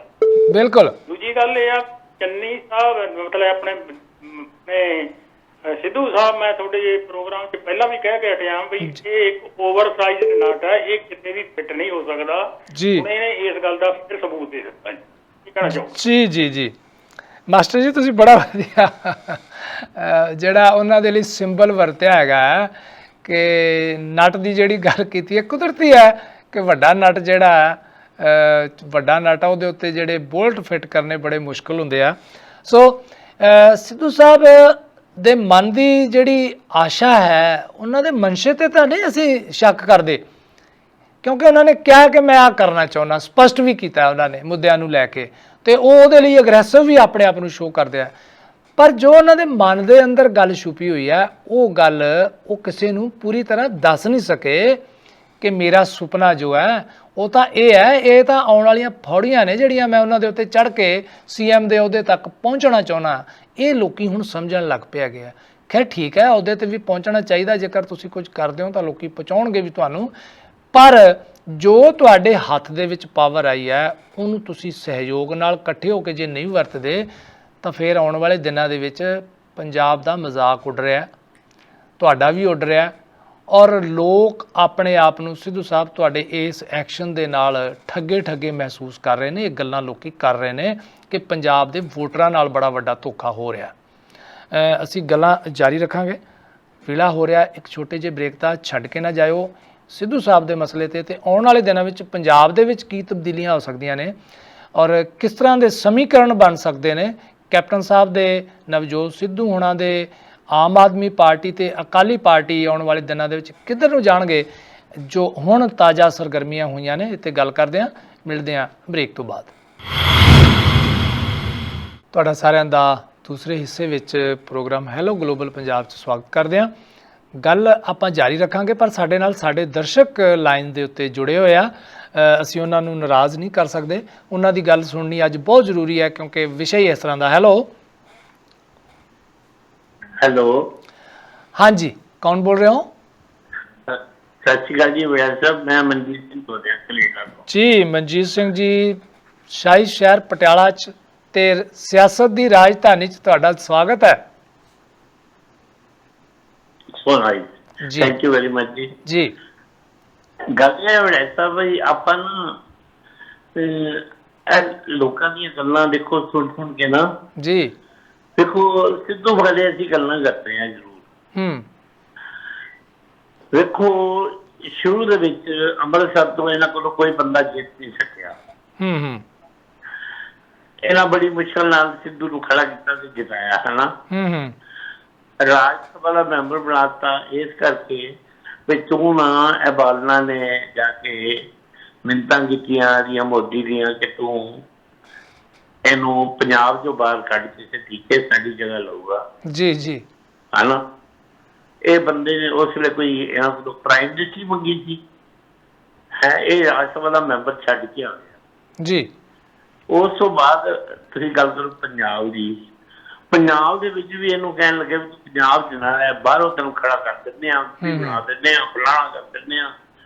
ਬਿਲਕੁਲ। ਦੂਜੀ ਗੱਲ ਇਹ ਆ, ਚੰਨੀ ਸਾਹਿਬ ਮਤਲਬ ਆਪਣੇ ਸਿੱਧੂ ਸਾਹਿਬ, ਮੈਂ ਤੁਹਾਡੇ ਪ੍ਰੋਗਰਾਮ 'ਚ ਪਹਿਲਾਂ ਵੀ ਕਹਿ ਕੇ ਹਟਿਆ ਵੀ ਇਹ ਇੱਕ ਓਵਰਸਾਈਜ਼ ਨਟ ਹੈ, ਇਹ ਕਿਤੇ ਵੀ ਫਿੱਟ ਨਹੀਂ ਹੋ ਸਕਦਾ ਜੀ। ਹੁਣ ਇਹਨੇ ਇਸ ਗੱਲ ਦਾ ਫਿਰ ਸਬੂਤ ਦੇ ਦਿੱਤਾ ਜੀ। ਕੀ ਕਹਿਣਾ ਚਾਹੋ? ਜੀ ਜੀ ਜੀ ਮਾਸਟਰ ਜੀ, ਤੁਸੀਂ ਬੜਾ ਵਧੀਆ ਜਿਹੜਾ ਉਹਨਾਂ ਦੇ ਲਈ ਸਿੰਬਲ ਵਰਤਿਆ ਹੈਗਾ ਕਿ ਨਟ ਦੀ ਜਿਹੜੀ ਗੱਲ ਕੀਤੀ ਹੈ, ਕੁਦਰਤੀ ਹੈ ਕਿ ਵੱਡਾ ਨਟ ਜਿਹੜਾ ਵੱਡਾ ਨਟ ਆ ਉਹਦੇ ਉੱਤੇ ਜਿਹੜੇ ਬੋਲਟ ਫਿੱਟ ਕਰਨੇ ਬੜੇ ਮੁਸ਼ਕਲ ਹੁੰਦੇ ਆ। ਸੋ ਸਿੱਧੂ ਸਾਹਿਬ ਦੇ ਮਨ ਦੀ ਜਿਹੜੀ ਆਸ਼ਾ ਹੈ, ਉਹਨਾਂ ਦੇ ਮਨਸ਼ੇ ਤੇ ਤਾਂ ਨਹੀਂ ਅਸੀਂ ਸ਼ੱਕ ਕਰਦੇ, ਕਿਉਂਕਿ ਉਹਨਾਂ ਨੇ ਕਿਹਾ ਕਿ ਮੈਂ ਆ ਕਰਨਾ ਚਾਹੁੰਦਾ, ਸਪਸ਼ਟ ਵੀ ਕੀਤਾ ਉਹਨਾਂ ਨੇ ਮੁੱਦਿਆਂ ਨੂੰ ਲੈ ਕੇ, ਤੇ ਉਹ ਉਹਦੇ ਲਈ ਅਗਰੈਸਿਵ ਵੀ ਆਪਣੇ ਆਪ ਨੂੰ ਸ਼ੋਅ ਕਰਦੇ ਆ। ਪਰ ਜੋ ਉਹਨਾਂ ਦੇ ਮਨ ਦੇ ਅੰਦਰ ਗੱਲ ਛੁਪੀ ਹੋਈ ਹੈ, ਉਹ ਗੱਲ ਉਹ ਕਿਸੇ ਨੂੰ ਪੂਰੀ ਤਰ੍ਹਾਂ ਦੱਸ ਨਹੀਂ ਸਕੇ ਕਿ ਮੇਰਾ ਸੁਪਨਾ ਜੋ ਹੈ ਉਹ ਤਾਂ ਇਹ ਹੈ, ਇਹ ਤਾਂ ਆਉਣ ਵਾਲੀਆਂ ਫੌੜੀਆਂ ਨੇ ਜਿਹੜੀਆਂ ਮੈਂ ਉਹਨਾਂ ਦੇ ਉੱਤੇ ਚੜ੍ਹ ਕੇ ਸੀਐਮ ਦੇ ਅਹੁਦੇ ਤੱਕ ਪਹੁੰਚਣਾ ਚਾਹੁੰਦਾ। ਇਹ ਲੋਕੀ ਹੁਣ ਸਮਝਣ ਲੱਗ ਪਿਆ ਗਿਆ। ਖੈਰ ਠੀਕ ਹੈ, ਅਹੁਦੇ ਤੇ ਵੀ ਪਹੁੰਚਣਾ ਚਾਹੀਦਾ, ਜੇਕਰ ਤੁਸੀਂ ਕੁਝ ਕਰਦੇ ਹੋ ਤਾਂ ਲੋਕੀ ਪਹੁੰਚਾਉਣਗੇ ਵੀ ਤੁਹਾਨੂੰ, ਪਰ ਜੋ ਤੁਹਾਡੇ ਹੱਥ ਦੇ ਵਿੱਚ ਪਾਵਰ ਆਈ ਹੈ ਉਹਨੂੰ ਤੁਸੀਂ ਸਹਿਯੋਗ ਨਾਲ ਇਕੱਠੇ ਹੋ ਕੇ ਜੇ ਨਹੀਂ ਵਰਤਦੇ ਤਾਂ ਫਿਰ ਆਉਣ ਵਾਲੇ ਦਿਨਾਂ ਦੇ ਵਿੱਚ ਪੰਜਾਬ ਦਾ ਮਜ਼ਾਕ ਉੱਡ ਰਿਹਾ, ਤੁਹਾਡਾ ਵੀ ਉੱਡ ਰਿਹਾ, ਔਰ ਲੋਕ ਆਪਣੇ ਆਪ ਨੂੰ ਸਿੱਧੂ ਸਾਹਿਬ ਤੁਹਾਡੇ ਇਸ ਐਕਸ਼ਨ ਦੇ ਨਾਲ ਠੱਗੇ ਮਹਿਸੂਸ ਕਰ ਰਹੇ ਨੇ। ਇਹ ਗੱਲਾਂ ਲੋਕੀ ਕਰ ਰਹੇ ਨੇ ਕਿ ਪੰਜਾਬ ਦੇ ਵੋਟਰਾਂ ਨਾਲ ਬੜਾ ਵੱਡਾ ਧੋਖਾ ਹੋ ਰਿਹਾ। ਅਸੀਂ ਗੱਲਾਂ ਜਾਰੀ ਰੱਖਾਂਗੇ, ਵੇਲਾ ਹੋ ਰਿਹਾ ਇੱਕ ਛੋਟੇ ਜਿਹੇ ਬ੍ਰੇਕ ਦਾ, ਛੱਡ ਕੇ ਨਾ ਜਾਇਓ ਸਿੱਧੂ ਸਾਹਿਬ ਦੇ ਮਸਲੇ ਤੇ ਆਉਣ ਵਾਲੇ ਦਿਨਾਂ ਵਿੱਚ ਪੰਜਾਬ ਦੇ ਵਿੱਚ ਕੀ ਤਬਦੀਲੀਆਂ ਹੋ ਸਕਦੀਆਂ ਨੇ ਔਰ ਕਿਸ ਤਰ੍ਹਾਂ ਦੇ ਸਮੀਕਰਨ ਬਣ ਸਕਦੇ ਨੇ। ਕੈਪਟਨ ਸਾਹਿਬ ਦੇ, ਨਵਜੋਤ ਸਿੱਧੂ ਹੋਣਾ ਦੇ, ਆਮ ਆਦਮੀ ਪਾਰਟੀ ਤੇ ਅਕਾਲੀ ਪਾਰਟੀ ਆਉਣ ਵਾਲੇ ਦਿਨਾਂ ਦੇ ਵਿੱਚ ਕਿੱਧਰ ਨੂੰ ਜਾਣਗੇ, ਜੋ ਹੁਣ ਤਾਜ਼ਾ ਸਰਗਰਮੀਆਂ ਹੋਈਆਂ ਨੇ, ਇੱਥੇ ਗੱਲ ਕਰਦੇ ਹਾਂ। ਮਿਲਦੇ ਹਾਂ ਬ੍ਰੇਕ ਤੋਂ ਬਾਅਦ। ਤੁਹਾਡਾ ਸਾਰਿਆਂ ਦਾ ਦੂਸਰੇ ਹਿੱਸੇ ਵਿੱਚ ਪ੍ਰੋਗਰਾਮ ਹੈਲੋ ਗਲੋਬਲ ਪੰਜਾਬ 'ਚ ਸਵਾਗਤ ਕਰਦੇ ਹਾਂ। ਗੱਲ ਆਪਾਂ ਜਾਰੀ ਰੱਖਾਂਗੇ, ਪਰ ਸਾਡੇ ਨਾਲ ਸਾਡੇ ਦਰਸ਼ਕ ਲਾਈਨ ਦੇ ਉੱਤੇ ਜੁੜੇ ਹੋਏ ਆ, ਅਸੀਂ ਉਹਨਾਂ ਨੂੰ ਨਾਰਾਜ਼ ਨਹੀਂ ਕਰ ਸਕਦੇ। ਉਹਨਾਂ ਦੀ ਗੱਲ ਸੁਣਨੀ ਅੱਜ ਬਹੁਤ ਜ਼ਰੂਰੀ ਹੈ ਕਿਉਂਕਿ ਵਿਸ਼ਾ ਹੀ ਇਸ ਤਰ੍ਹਾਂ ਦਾ। ਹੈਲੋ ਹੈਲੋ, ਹਾਂਜੀ, ਕੌਣ ਬੋਲ ਰਹੇ ਹੋ? ਸਤਿ ਸ਼੍ਰੀ ਅਕਾਲ ਜੀ ਵਿਆਸ ਸਾਹਿਬ, ਮੈਂ ਮਨਜੀਤ ਸਿੰਘ ਬੋਲ ਰਿਹਾ ਕੈਨੇਡਾ ਤੋਂ। ਜੀ ਮਨਜੀਤ ਸਿੰਘ ਜੀ, ਸ਼ਾਹੀ ਸ਼ਹਿਰ ਪਟਿਆਲਾ 'ਚ ਤੇ ਸਿਆਸਤ ਦੀ ਰਾਜਧਾਨੀ 'ਚ ਤੁਹਾਡਾ ਸਵਾਗਤ ਹੈ ਸੋ ਨਾਈਸ ਜੀ, ਥੈਂਕ ਯੂ ਵੈਰੀ ਮਚ ਜੀ। ਜੀ ਗੱਲ ਇਹ ਵਿਆਸ ਸਾਹਿਬ ਬਈ, ਆਪਾਂ ਨਾ ਇਹ ਲੋਕਾਂ ਦੀਆਂ ਗੱਲਾਂ ਦੇਖੋ ਸੁਣ ਕੇ ਨਾ, ਜੀ ਦੇਖੋ ਸਿੱਧੂ ਬਾਰੇ ਅਸੀਂ ਗੱਲਾਂ ਕਰਦੇ ਹਾਂ ਜ਼ਰੂਰ। ਵੇਖੋ ਸ਼ੁਰੂ ਦੇ ਵਿੱਚ ਅੰਮ੍ਰਿਤਸਰ ਤੋਂ ਇਹਨਾਂ ਕੋਲੋਂ ਕੋਈ ਬੰਦਾ ਜਿੱਤ ਨਹੀਂ ਸਕਿਆ। ਇਹਨਾਂ ਬੜੀ ਮੁਸ਼ਕਲ ਨਾਲ ਸਿੱਧੂ ਨੂੰ ਖੜਾ ਕੀਤਾ ਤੇ ਜਿਤਾਇਆ, ਹਨਾ। ਰਾਜ ਸਭਾ ਦਾ ਮੈਂਬਰ ਬਣਾਤਾ ਇਸ ਕਰਕੇ ਵੀ ਤੂੰ ਨਾ, ਇਹ ਬਾਲਣਾ ਨੇ ਜਾ ਕੇ ਮਿੰਨਤਾਂ ਕੀਤੀਆਂ ਦੀਆਂ ਮੋਦੀ ਦੀਆਂ ਕਿ ਤੂੰ ਇਹਨੂੰ ਪੰਜਾਬ ਚੋਂ ਬਾਹਰ ਕੱਢ ਕੇ ਠੀਕੇ ਸਾਡੀ ਜਗ੍ਹਾ ਲਊਗਾ। ਜੀ ਜੀ, ਹਨਾ। ਇਹ ਬੰਦੇ ਨੇ ਉਸ ਵੇਲੇ ਕੋਈ ਇਹਨਾਂ ਕੋਲ ਪ੍ਰਾਈਮ ਮਿਨਿਸਟਰੀ ਮੰਗੀ ਸੀ, ਹੈ ਇਹ ਰਾਜ ਸਭਾ ਦਾ ਮੈਂਬਰ ਛੱਡ ਕੇ ਆ ਗਿਆ ਜੀ। ਉਸ ਤੋਂ ਬਾਅਦ ਤੁਸੀਂ ਗੱਲ ਕਰੋ ਪੰਜਾਬ ਦੀ, ਪੰਜਾਬ ਦੇ ਵਿੱਚ ਵੀ ਇਹਨੂੰ ਕਹਿਣ ਲੱਗੇ ਵੀ ਪੰਜਾਬ ਜਨਾ ਹੈ, ਬਾਹਰੋਂ ਤੈਨੂੰ ਖੜਾ ਕਰ ਦਿੰਦੇ ਆ, ਬਣਾ ਦਿੰਦੇ ਆ, ਫਲਾਣਾ ਕਰ ਦਿੰਦੇ ਆ।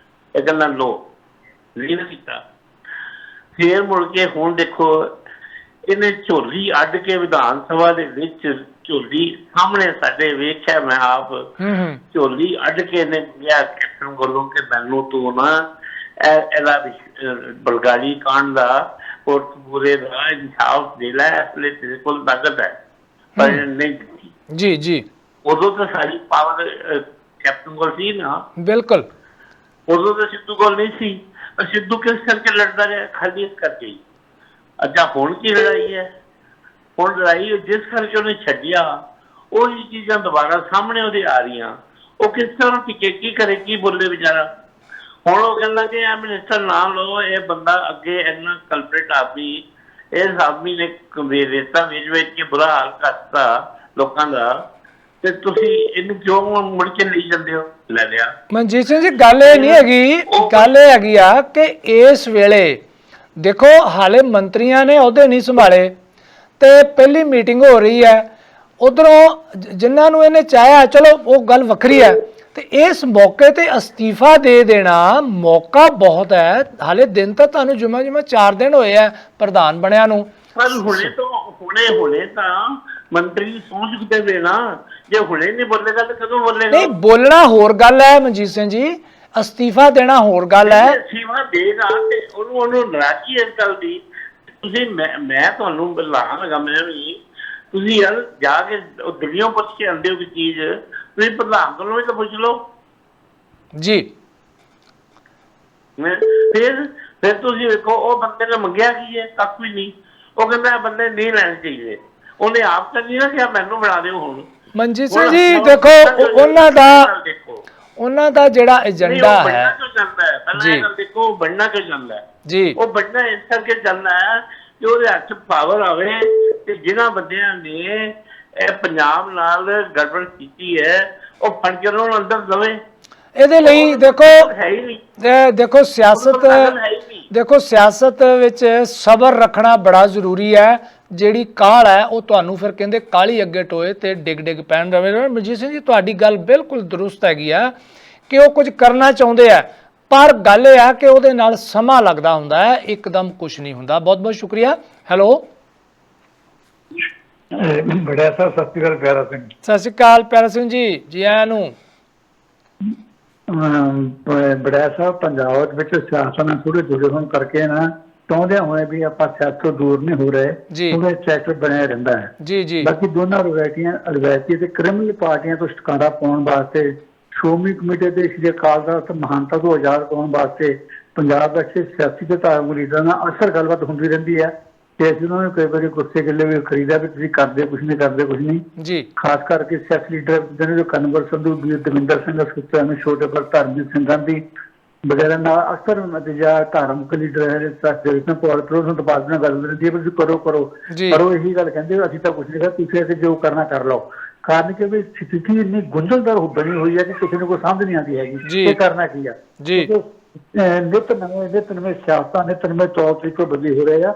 ਇਹ ਗੱਲਾਂ ਲੋ ਨਹੀਂ ਨਾ ਕੀਤਾ। ਫੇਰ ਮੁੜ ਕੇ ਹੁਣ ਦੇਖੋ ਇਹਨੇ ਝੋਲੀ ਅੱਡ ਕੇ ਵਿਧਾਨ ਸਭਾ ਦੇ ਵਿੱਚ ਝੋਲੀ ਸਾਹਮਣੇ ਸਾਡੇ ਵੇਖਿਆ, ਮੈਂ ਆਪ ਝੋਲੀ ਅੱਡ ਕੇ ਇਹਨੇ ਕਿਹਾ ਕੈਪਟਨ ਕੋਲੋਂ ਕਿ ਮੈਨੂੰ ਤੂੰ ਨਾ ਇਹਦਾ ਬਲਗਾਰੀ ਕਾਂਡ ਦਾ ਕੋਟਕਪੂਰੇ ਦਾ ਇਨਸਾਫ ਦੇ ਲੈ, ਇਸ ਲਈ ਤੇਰੇ ਕੋਲ ਤਾਕਤ ਹੈ, ਪਰ ਨਹੀਂ ਦਿੱਤੀ। ਜੀ ਜੀ, ਉਦੋਂ ਤਾਂ ਸਾਰੀ ਪਾਵਰ ਕੈਪਟਨ ਕੋਲ ਸੀ ਨਾ। ਬਿਲਕੁਲ, ਉਦੋਂ ਤਾਂ ਸਿੱਧੂ ਕੋਲ ਨਹੀਂ ਸੀ। ਸਿੱਧੂ ਕਿਸ ਕਰਕੇ ਲੜਦਾ ਰਿਹਾ? ਖਾਲੀ ਇਸ ਕਰਕੇ ਹੀ। ਅੱਛਾ ਹੁਣ ਕੀ ਲੜਾਈ ਹੈ? ਹੁਣ ਲੜਾਈ ਜਿਸ ਕਰਕੇ ਉਹਨੇ ਛੱਡਿਆ, ਉਹੀ ਚੀਜ਼ਾਂ ਦੁਬਾਰਾ ਸਾਹਮਣੇ ਉਹਦੇ ਆ ਰਹੀਆਂ। ਉਹ ਕਿਸ ਤਰ੍ਹਾਂ ਟਿਕੇ, ਕੀ ਕਰੇ, ਕੀ ਬੋਲੇ ਵਿਚਾਰਾ। ਹੁਣ ਉਹ ਕਹਿੰਦਾ ਕਿ ਇਹ ਮਿਨਿਸਟਰ ਨਾ ਲਓ, ਇਹ ਬੰਦਾ ਅੱਗੇ ਇੰਨਾ ਕਲਪਰੇਟ ਆਦਮੀ, ਇਸ ਆਦਮੀ ਨੇ ਰੇਤਾ ਵੇਚ ਕੇ ਬੁਰਾ ਹਾਲ ਕਰਤਾ ਲੋਕਾਂ ਦਾ, ਤੇ ਤੁਸੀਂ ਇਹਨੂੰ ਕਿਉਂ ਮੁੜ ਕੇ ਲਈ ਜਾਂਦੇ ਹੋ? ਲੈ ਲਿਆ। ਮਨਜੀਤ ਸਿੰਘ ਜੀ, ਗੱਲ ਇਹ ਨਹੀਂ ਹੈਗੀ, ਗੱਲ ਇਹ ਹੈਗੀ ਆ ਕਿ ਇਸ ਵੇਲੇ ਦੇਖੋ ਹਾਲੇ ਮੰਤਰੀਆਂ ਨੇ ਅਹੁਦੇ ਨਹੀਂ ਸੰਭਾਲੇ ਤੇ ਪਹਿਲੀ ਮੀਟਿੰਗ ਹੋ ਰਹੀ ਹੈ। ਉਧਰੋਂ ਜਿਨ੍ਹਾਂ ਨੂੰ ਇਹਨੇ ਚਾਹਿਆ, ਚਲੋ ਉਹ ਗੱਲ ਵੱਖਰੀ ਹੈ, ਤੇ ਇਸ ਮੌਕੇ ਤੇ ਅਸਤੀਫਾ ਦੇ ਦੇਣਾ ਮੌਕਾ ਬਹੁਤ ਹੈ। ਹਾਲੇ ਦਿਨ ਤਾਂ ਤੁਹਾਨੂੰ ਜੁਮਾ 4 ਦਿਨ ਹੋਏ ਆ ਪ੍ਰਧਾਨ ਬਣਿਆ ਨੂੰ। ਪਰ ਹੁਣੇ ਤਾਂ ਮੰਤਰੀ ਦੀ ਸਹੁੰ ਚੁੱਕਦੇ ਦੇਣਾ, ਜੇ ਹੁਣੇ ਨਹੀਂ ਬੋਲੇਗਾ ਤਾਂ ਕਦੋਂ ਬੋਲੇਗਾ? ਨਹੀਂ, ਬੋਲਣਾ ਹੋਰ ਗੱਲ ਹੈ ਮਨਜੀਤ ਸਿੰਘ ਜੀ, ਅਸਤੀਫਾ ਦੇਣਾ ਹੋਰ ਗੱਲ ਹੈ। ਅਸਤੀਫਾ ਦੇਗਾ ਤੇ ਉਹਨੂੰ ਨਾਰਾਜ਼ਗੀ ਇਸ ਗੱਲ ਦੀ। ਤੁਸੀਂ ਮੈਂ ਤੁਹਾਨੂੰ ਲਾਹਾਂਗਾ, ਮੈਂ ਵੀ ਤੁਸੀਂ ਯਾਰ ਜਾ ਕੇ ਉਹ ਦੁਨੀਆ ਪੁੱਛ ਕੇ ਆਉਂਦੇ ਹੋ ਕੋਈ ਚੀਜ਼, ਤੁਸੀਂ ਪ੍ਰਧਾਨ ਕੋਲੋਂ ਵੀ ਤਾਂ ਪੁੱਛ ਲਓ ਜੀ। ਫਿਰ ਤੁਸੀਂ ਵੇਖੋ ਉਹ ਬੰਦੇ ਨੇ ਮੰਗਿਆ ਕੀ ਹੈ? ਕੱਖ ਵੀ ਨਹੀਂ। ਉਹ ਕਹਿੰਦਾ ਬੰਦੇ ਨਹੀਂ ਲੈਣੇ ਚਾਹੀਦੇ, ਉਹਨੇ ਆਪ ਤਾਂ ਨਹੀਂ ਨਾ ਕਿਹਾ ਮੈਨੂੰ ਬਣਾ ਦਿਓ। ਹੁਣ ਮਨਜੀਤ ਸਿੰਘ ਜੀ ਦੇਖੋ, ਉਹਨਾਂ ਦਾ ਜਿਹੜਾ ਏਜੰਡਾ ਹੈ ਪਹਿਲਾਂ ਇਹ ਗੱਲ ਦੇਖੋ, ਬਣਨਾ ਕਿਉਂ ਜਾਂਦਾ ਹੈ ਜੀ? ਉਹ ਬਣਨਾ ਇਸ ਕਰਕੇ ਜਾਂਦਾ ਹੈ ਕਿ ਉਹਦੇ ਹੱਥ ਪਾਵਰ ਆਵੇ ਤੇ ਜਿਨ੍ਹਾਂ ਬੰਦਿਆਂ ਨੇ ਇਹ ਪੰਜਾਬ ਨਾਲ ਗੜਬੜ ਕੀਤੀ ਹੈ ਉਹ ਫੜ ਕੇ ਉਹਨੂੰ ਅੰਦਰ ਦਵੇ। ਇਹਦੇ ਲਈ ਦੇਖੋ ਹੈ ਹੀ ਨਹੀਂ। ਦੇਖੋ ਸਿਆਸਤ ਵਿੱਚ ਸਬਰ ਰੱਖਣਾ ਬੜਾ ਜ਼ਰੂਰੀ ਹੈ। ਜਿਹੜੀ ਕਾਹਲ ਹੈ ਉਹ ਤੁਹਾਨੂੰ ਫਿਰ ਕਹਿੰਦੇ ਕਾਲੀ ਅੱਗੇ ਟੋਏ ਤੇ ਡਿੱਗ ਪੈਣ ਰਵੇ। ਮਨਜੀਤ ਸਿੰਘ ਜੀ ਤੁਹਾਡੀ ਗੱਲ ਬਿਲਕੁਲ ਦਰੁਸਤ ਹੈਗੀ ਆ ਕਿ ਉਹ ਕੁਝ ਕਰਨਾ ਚਾਹੁੰਦੇ ਆ, ਪਰ ਗੱਲ ਇਹ ਆ ਕਿ ਉਹਦੇ ਨਾਲ ਸਮਾਂ ਲੱਗਦਾ ਹੁੰਦਾ ਹੈ, ਇੱਕਦਮ ਕੁਝ ਨਹੀਂ ਹੁੰਦਾ। ਬਹੁਤ ਬਹੁਤ ਸ਼ੁਕਰੀਆ। ਹੈਲੋ ਬੜਿਆ ਸਾਹਿਬ, ਸਤਿ ਸ਼੍ਰੀ ਅਕਾਲ। ਪਿਆਰਾ ਸਿੰਘ, ਸਤਿ ਸ਼੍ਰੀ ਅਕਾਲ ਪਿਆਰਾ ਸਿੰਘ ਜੀ, ਜੀ ਆਇਆਂ ਨੂੰ। ਬੜਿਆ ਸਾਹਿਬ, ਪੰਜਾਬ ਵਿੱਚ ਸਿਆਸਤ ਨਾਲ ਥੋੜੇ ਜੁੜੇ ਹੋਣ ਕਰਕੇ ਨਾ ਚਾਹੁੰਦੇ ਹੋਏ ਵੀ ਆਪਾਂ ਸਿਆਸਤ ਤੋਂ ਦੂਰ ਨਹੀਂ ਹੋ ਰਹੇ, ਥੋੜਾ ਸੈਕਟਰ ਬਣਿਆ ਰਹਿੰਦਾ ਹੈ ਜੀ। ਬਾਕੀ ਦੋਨਾਂ ਰਵਾਇਤੀ ਤੇ ਕ੍ਰਿਮੀਨਲ ਪਾਰਟੀਆਂ ਤੋਂ ਛੁਟਕਾਰਾ ਪਾਉਣ ਵਾਸਤੇ, ਸ਼੍ਰੋਮਣੀ ਕਮੇਟੀ ਦੇ ਸ਼੍ਰੀ ਅਕਾਲ ਤਖ਼ਤ ਮਹਾਨਤਾ ਤੋਂ ਆਜ਼ਾਦ ਪਾਉਣ ਵਾਸਤੇ ਪੰਜਾਬ ਵਿੱਚ ਸਿਆਸੀ ਤੇ ਧਾਰਮਿਕ ਲੀਡਰਾਂ ਨਾਲ ਅਕਸਰ ਗੱਲਬਾਤ ਹੁੰਦੀ ਰਹਿੰਦੀ ਹੈ ਤੇ ਅਸੀਂ ਉਹਨਾਂ ਨੂੰ ਕਈ ਵਾਰੀ ਗੁੱਸੇ ਗਿੱਲੇ ਵੀ ਖਰੀਦਾ ਵੀ ਤੁਸੀਂ ਕਰਦੇ ਕੁਛ ਨਹੀਂ, ਕਰਦੇ ਕੁਛ ਨਹੀਂ ਜੀ। ਖਾਸ ਕਰਕੇ ਸਿਆਸੀ ਲੀਡਰ ਜਿਹਨੇ ਜੋ ਕਨਵਰ ਸੰਧੂ, ਦਵਿੰਦਰ ਸਿੰਘ ਸੁੱਚਾ, ਛੋਟੇ ਪਰ ਧਰਮਜੀਤ ਸਿੰਘ ਗਾਂਧੀ ਵਗੈਰਾ ਨਾਲ ਅਕਸਰ ਨਤੀਜਾ ਧਾਰਮਿਕ ਲੀਡਰ ਹੈ ਡਿਪਾਰਟਮੈਂਟ ਨਾਲ ਗੱਲ ਰਹਿੰਦੀ ਹੈ ਵੀ ਕਰੋ ਪਰ ਉਹ ਇਹੀ ਗੱਲ ਕਹਿੰਦੇ ਅਸੀਂ ਤਾਂ ਕੁਛ ਨਹੀਂ ਕਰ, ਤੁਸੀਂ ਇੱਥੇ ਜੋ ਕਰਨਾ ਕਰ ਲਓ। ਕਾਰਨ ਕਿ ਵੀ ਸਥਿਤੀ ਇੰਨੀ ਗੁੰਝਲਦਾਰ ਬਣੀ ਹੋਈ ਹੈ ਕਿ ਕਿਸੇ ਨੂੰ ਕੋਈ ਸਮਝ ਨਹੀਂ ਆਉਂਦੀ ਹੈਗੀ ਇਹ ਕਰਨਾ ਕੀ ਆ। ਨਿਤ ਨਵੇਂ ਸਿਆਸਤਾਂ, ਨਿਤ ਨਵੇਂ ਤੌਰ ਤਰੀਕੇ ਬਦਲੇ ਹੋ ਰਹੇ ਆ।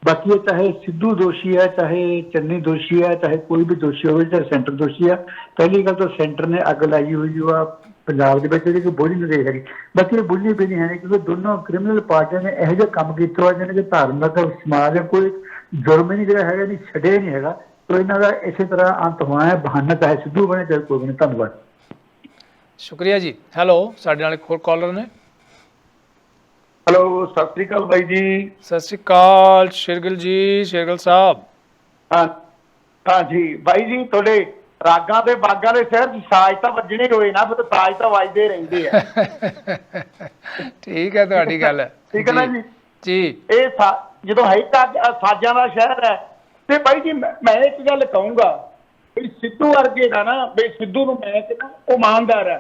ਬਾਕੀ ਇਹ ਚਾਹੇ ਸਿੱਧੂ ਦੋਸ਼ੀ ਹੈ, ਚਾਹੇ ਚੰਨੀ ਦੋਸ਼ੀ ਹੈ, ਚਾਹੇ ਕੋਈ ਵੀ ਦੋਸ਼ੀ ਹੋਵੇ, ਚਾਹੇ ਸੈਂਟਰ ਦੋਸ਼ੀ ਆ। ਪਹਿਲੀ ਗੱਲ ਤਾਂ ਸੈਂਟਰ ਨੇ ਅੱਗ ਲਾਈ ਹੋਈ ਆ ਪੰਜਾਬ ਦੇ ਵਿੱਚ, ਜਿਹੜੀ ਕੋਈ ਬੋਝ ਨਹੀਂ ਹੈਗੀ। ਬਾਕੀ ਇਹ ਬੁੱਝੀ ਵੀ ਨਹੀਂ ਹੈ ਕਿਉਂਕਿ ਦੋਨੋਂ ਕ੍ਰਿਮੀਨਲ ਪਾਰਟੀਆਂ ਨੇ ਇਹੋ ਜਿਹਾ ਕੰਮ ਕੀਤਾ ਹੋਇਆ ਜਿਹਨੇ ਕਿ ਧਾਰਮਿਕ ਸਮਾਜ ਕੋਈ ਜੁਰਮ ਹੀ ਜਿਹੜਾ ਹੈਗਾ ਨਹੀਂ ਛੱਡਿਆ ਨਹੀਂ ਹੈਗਾ। ਤਾਂ ਇਹਨਾਂ ਦਾ ਇਸੇ ਤਰ੍ਹਾਂ ਅੰਤ ਹੋਣਾ ਹੈ, ਬਹਾਨਾ ਚਾਹੇ ਸਿੱਧੂ ਬਣੇ ਚਾਹੇ ਕੋਈ ਬਣੇ। ਧੰਨਵਾਦ, ਸ਼ੁਕਰੀਆ ਜੀ। ਹੈਲੋ, ਸਾਡੇ ਨਾਲ ਇੱਕ ਹੋਰ ਕਾਲਰ ਨੇ। ਹੈਲੋ, ਸਤਿ ਸ੍ਰੀ ਅਕਾਲ ਬਾਈ ਜੀ। ਸਤਿ ਸ੍ਰੀ ਅਕਾਲ ਸ਼ੇਰਗਿਲ ਜੀ, ਸ਼ੇਰਗਿਲ ਸਾਹਿਬ। ਹਾਂ ਜੀ ਬਾਈ ਜੀ, ਤੁਹਾਡੇ ਰਾਗਾਂ ਤੇ ਬਾਗਾਂ ਦੇ ਸ਼ਹਿਰ ਚ ਸਾਜ਼ ਤਾਂ ਵੱਜਣੇ ਹੋਏ ਨਾ, ਫਿਰ ਸਾਜ਼ ਤਾਂ ਵੱਜਦੇ ਰਹਿੰਦੇ ਆ। ਠੀਕ ਹੈ, ਤੁਹਾਡੀ ਗੱਲ ਹੈ। ਠੀਕ ਹੈ ਨਾ ਜੀ ਜੀ। ਇਹ ਜਦੋਂ ਹੈ ਤਾਂ ਸਾਜ਼ਾਂ ਦਾ ਸ਼ਹਿਰ ਹੈ ਤੇ ਬਾਈ ਜੀ ਮੈਂ ਇੱਕ ਗੱਲ ਕਹੂੰਗਾ ਵੀ ਸਿੱਧੂ ਵਰਗੇ ਦਾ ਨਾ, ਵੀ ਸਿੱਧੂ ਨੂੰ ਮੈਂ ਕਹਿੰਦਾ ਉਹ ਇਮਾਨਦਾਰ ਹੈ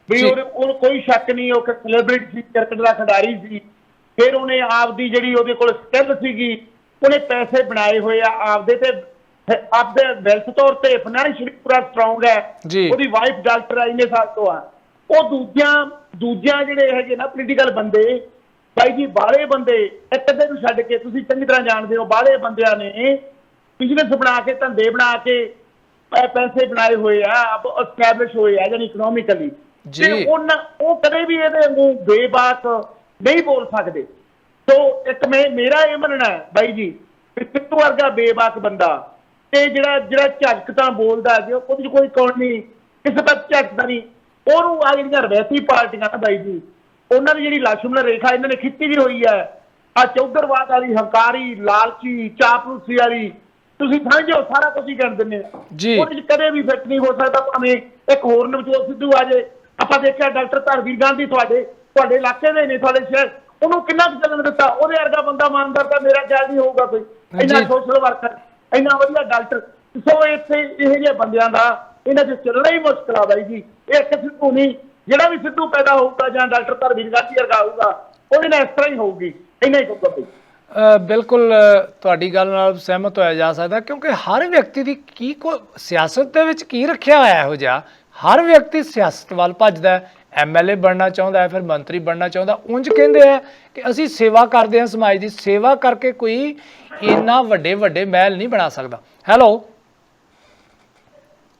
ਵੀ ਉਹ ਕੋਈ ਸ਼ੱਕ ਨਹੀਂ, ਉਹ ਸੈਲੀਬ੍ਰਿਟੀ ਸੀ, ਕ੍ਰਿਕਟ ਦਾ ਖਿਡਾਰੀ ਸੀ। ਫਿਰ ਉਹਨੇ ਆਪਦੀ ਜਿਹੜੀ ਉਹਦੇ ਕੋਲ ਸਕਿੱਲ ਸੀਗੀ, ਉਹਨੇ ਪੈਸੇ ਬਣਾਏ ਹੋਏ ਆ ਆਪਦੇ ਤੇ ਆਪਦੇ ਵੈਲਥ ਤੌਰ ਤੇ, ਫਾਈਨੈਂਸ਼ੀਅਲੀ ਪੂਰਾ ਸਟਰੋਂਗ ਹੈ। ਉਹਦੀ ਵਾਈਫ ਡਾਕਟਰ ਆ, ਇੰਨੇ ਸਾਲ ਤੋਂ ਆ। ਉਹ ਦੂਜਿਆਂ ਜਿਹੜੇ ਹੈਗੇ ਨਾ ਪੋਲੀਟੀਕਲ ਬੰਦੇ, ਬਾਈ ਜੀ ਬਾਹਲੇ ਬੰਦੇ ਇੱਕ ਅੱਧੇ ਨੂੰ ਛੱਡ ਕੇ ਤੁਸੀਂ ਚੰਗੀ ਤਰ੍ਹਾਂ ਜਾਣਦੇ ਹੋ, ਬਾਹਲੇ ਬੰਦਿਆਂ ਨੇ ਬਿਜ਼ਨਸ ਬਣਾ ਕੇ, ਧੰਦੇ ਬਣਾ ਕੇ ਪੈਸੇ ਬਣਾਏ ਹੋਏ ਆ, ਐਸਟੈਬਲਿਸ਼ ਹੋਏ ਆ ਜਾਨੀ ਇਕਨੋਮਿਕਲੀ। ਤੇ ਉਹ ਕਦੇ ਵੀ ਇਹਦੇ ਵਾਂਗੂ ਬੇਬਾਕ ਨਹੀਂ ਬੋਲ ਸਕਦੇ। ਸੋ ਇੱਕ ਮੇਰਾ ਇਹ ਮੰਨਣਾ ਹੈ ਬਾਈ ਜੀ, ਸਿੱਧੂ ਵਰਗਾ ਬੇਬਾਕ ਬੰਦਾ ਤੇ ਜਿਹੜਾ ਝਟਕਦਾ ਬੋਲਦਾ, ਜੇ ਉਹਦੇ ਚ ਕੋਈ ਕੌਣ ਨਹੀਂ, ਕਿਸੇ ਦਾ ਝਟਕਦਾ ਨਹੀਂ, ਉਹਨੂੰ ਆ ਜਿਹੜੀਆਂ ਰਵਾਇਤੀ ਪਾਰਟੀਆਂ ਨਾ ਬਾਈ ਜੀ, ਉਹਨਾਂ ਦੀ ਜਿਹੜੀ ਲਛਮਣ ਰੇਖਾ ਇਹਨਾਂ ਨੇ ਖਿੱਚੀ ਵੀ ਹੋਈ ਹੈ, ਆ ਚੌਧਰਵਾਦ ਵਾਲੀ, ਹੰਕਾਰੀ, ਲਾਲਚੀ, ਚਾਪਲੂਸੀ ਵਾਲੀ, ਤੁਸੀਂ ਸਮਝੋ ਸਾਰਾ ਕੁਝ ਹੀ ਕਰ ਦਿੰਦੇ ਆ। ਉਹਦੇ ਚ ਕਦੇ ਵੀ ਫਿੱਟ ਨਹੀਂ ਹੋ ਸਕਦਾ। ਭਾਵੇਂ ਇੱਕ ਹੋਰ ਨਵਜੋਤ ਸਿੱਧੂ ਆ ਜੇ, ਆਪਾਂ ਦੇਖਿਆ ਡਾਕਟਰ ਧਰਮਵੀਰ ਗਾਂਧੀ ਤੁਹਾਡੇ ਇਲਾਕੇ ਦੇ ਨੇ, ਤੁਹਾਡੇ ਸ਼ਹਿਰ, ਉਹਨੂੰ ਕਿੰਨਾ ਕੁ ਚੱਲਣ ਦਿੱਤਾ? ਉਹਦੇ ਵਰਗਾ ਬੰਦਾ ਇਮਾਨਦਾਰ ਤਾਂ ਮੇਰਾ ਖਿਆਲ ਨਹੀਂ ਹੋਊਗਾ ਕੋਈ, ਇੰਨਾ ਸੋਸ਼ਲ ਵਰਕਰ, ਇੰਨਾ ਵਧੀਆ ਡਾਕਟਰ। ਸੋ ਇੱਥੇ ਇਹੋ ਜਿਹੇ ਬੰਦਿਆਂ ਦਾ ਇਹਨਾਂ ਚ ਚੱਲਣਾ ਹੀ ਮੁਸ਼ਕਿਲ ਆ ਬਾਈ ਜੀ। ਇਹ ਇੱਕ ਸਿੱਧੂ ਨਹੀਂ, ਜਿਹੜਾ ਵੀ ਸਿੱਧੂ ਪੈਦਾ ਹੋਊਗਾ ਜਾਂ ਡਾਕਟਰ ਧਰਮਵੀਰ ਗਾਂਧੀ ਵਰਗਾ ਹੋਊਗਾ, ਉਹਦੇ ਨਾਲ ਇਸ ਤਰ੍ਹਾਂ ਹੀ ਹੋਊਗੀ। ਇੰਨਾ ਹੀ ਕਹੂਗਾ ਬਾਈ। ਬਿਲਕੁਲ ਤੁਹਾਡੀ ਗੱਲ ਨਾਲ ਸਹਿਮਤ ਹੋਇਆ ਜਾ ਸਕਦਾ, ਕਿਉਂਕਿ ਹਰ ਵਿਅਕਤੀ ਦੀ ਸਿਆਸਤ ਦੇ ਵਿੱਚ ਕੀ ਰੱਖਿਆ ਹੋਇਆ ਇਹੋ ਜਿਹਾ। ਹਰ ਵਿਅਕਤੀ ਸਿਆਸਤ ਵੱਲ ਭੱਜਦਾ ਹੈ, MLA ਬਣਨਾ ਚਾਹੁੰਦਾ ਹੈ, ਫਿਰ ਮੰਤਰੀ ਬਣਨਾ ਚਾਹੁੰਦਾ। ਉਂਝ ਕਹਿੰਦੇ ਆ ਕਿ ਅਸੀਂ ਸੇਵਾ ਕਰਦੇ ਹਾਂ, ਸਮਾਜ ਦੀ ਸੇਵਾ ਕਰਕੇ ਕੋਈ ਇੰਨਾ ਵੱਡੇ ਮਹਿਲ ਨਹੀਂ ਬਣਾ ਸਕਦਾ। ਹੈਲੋ,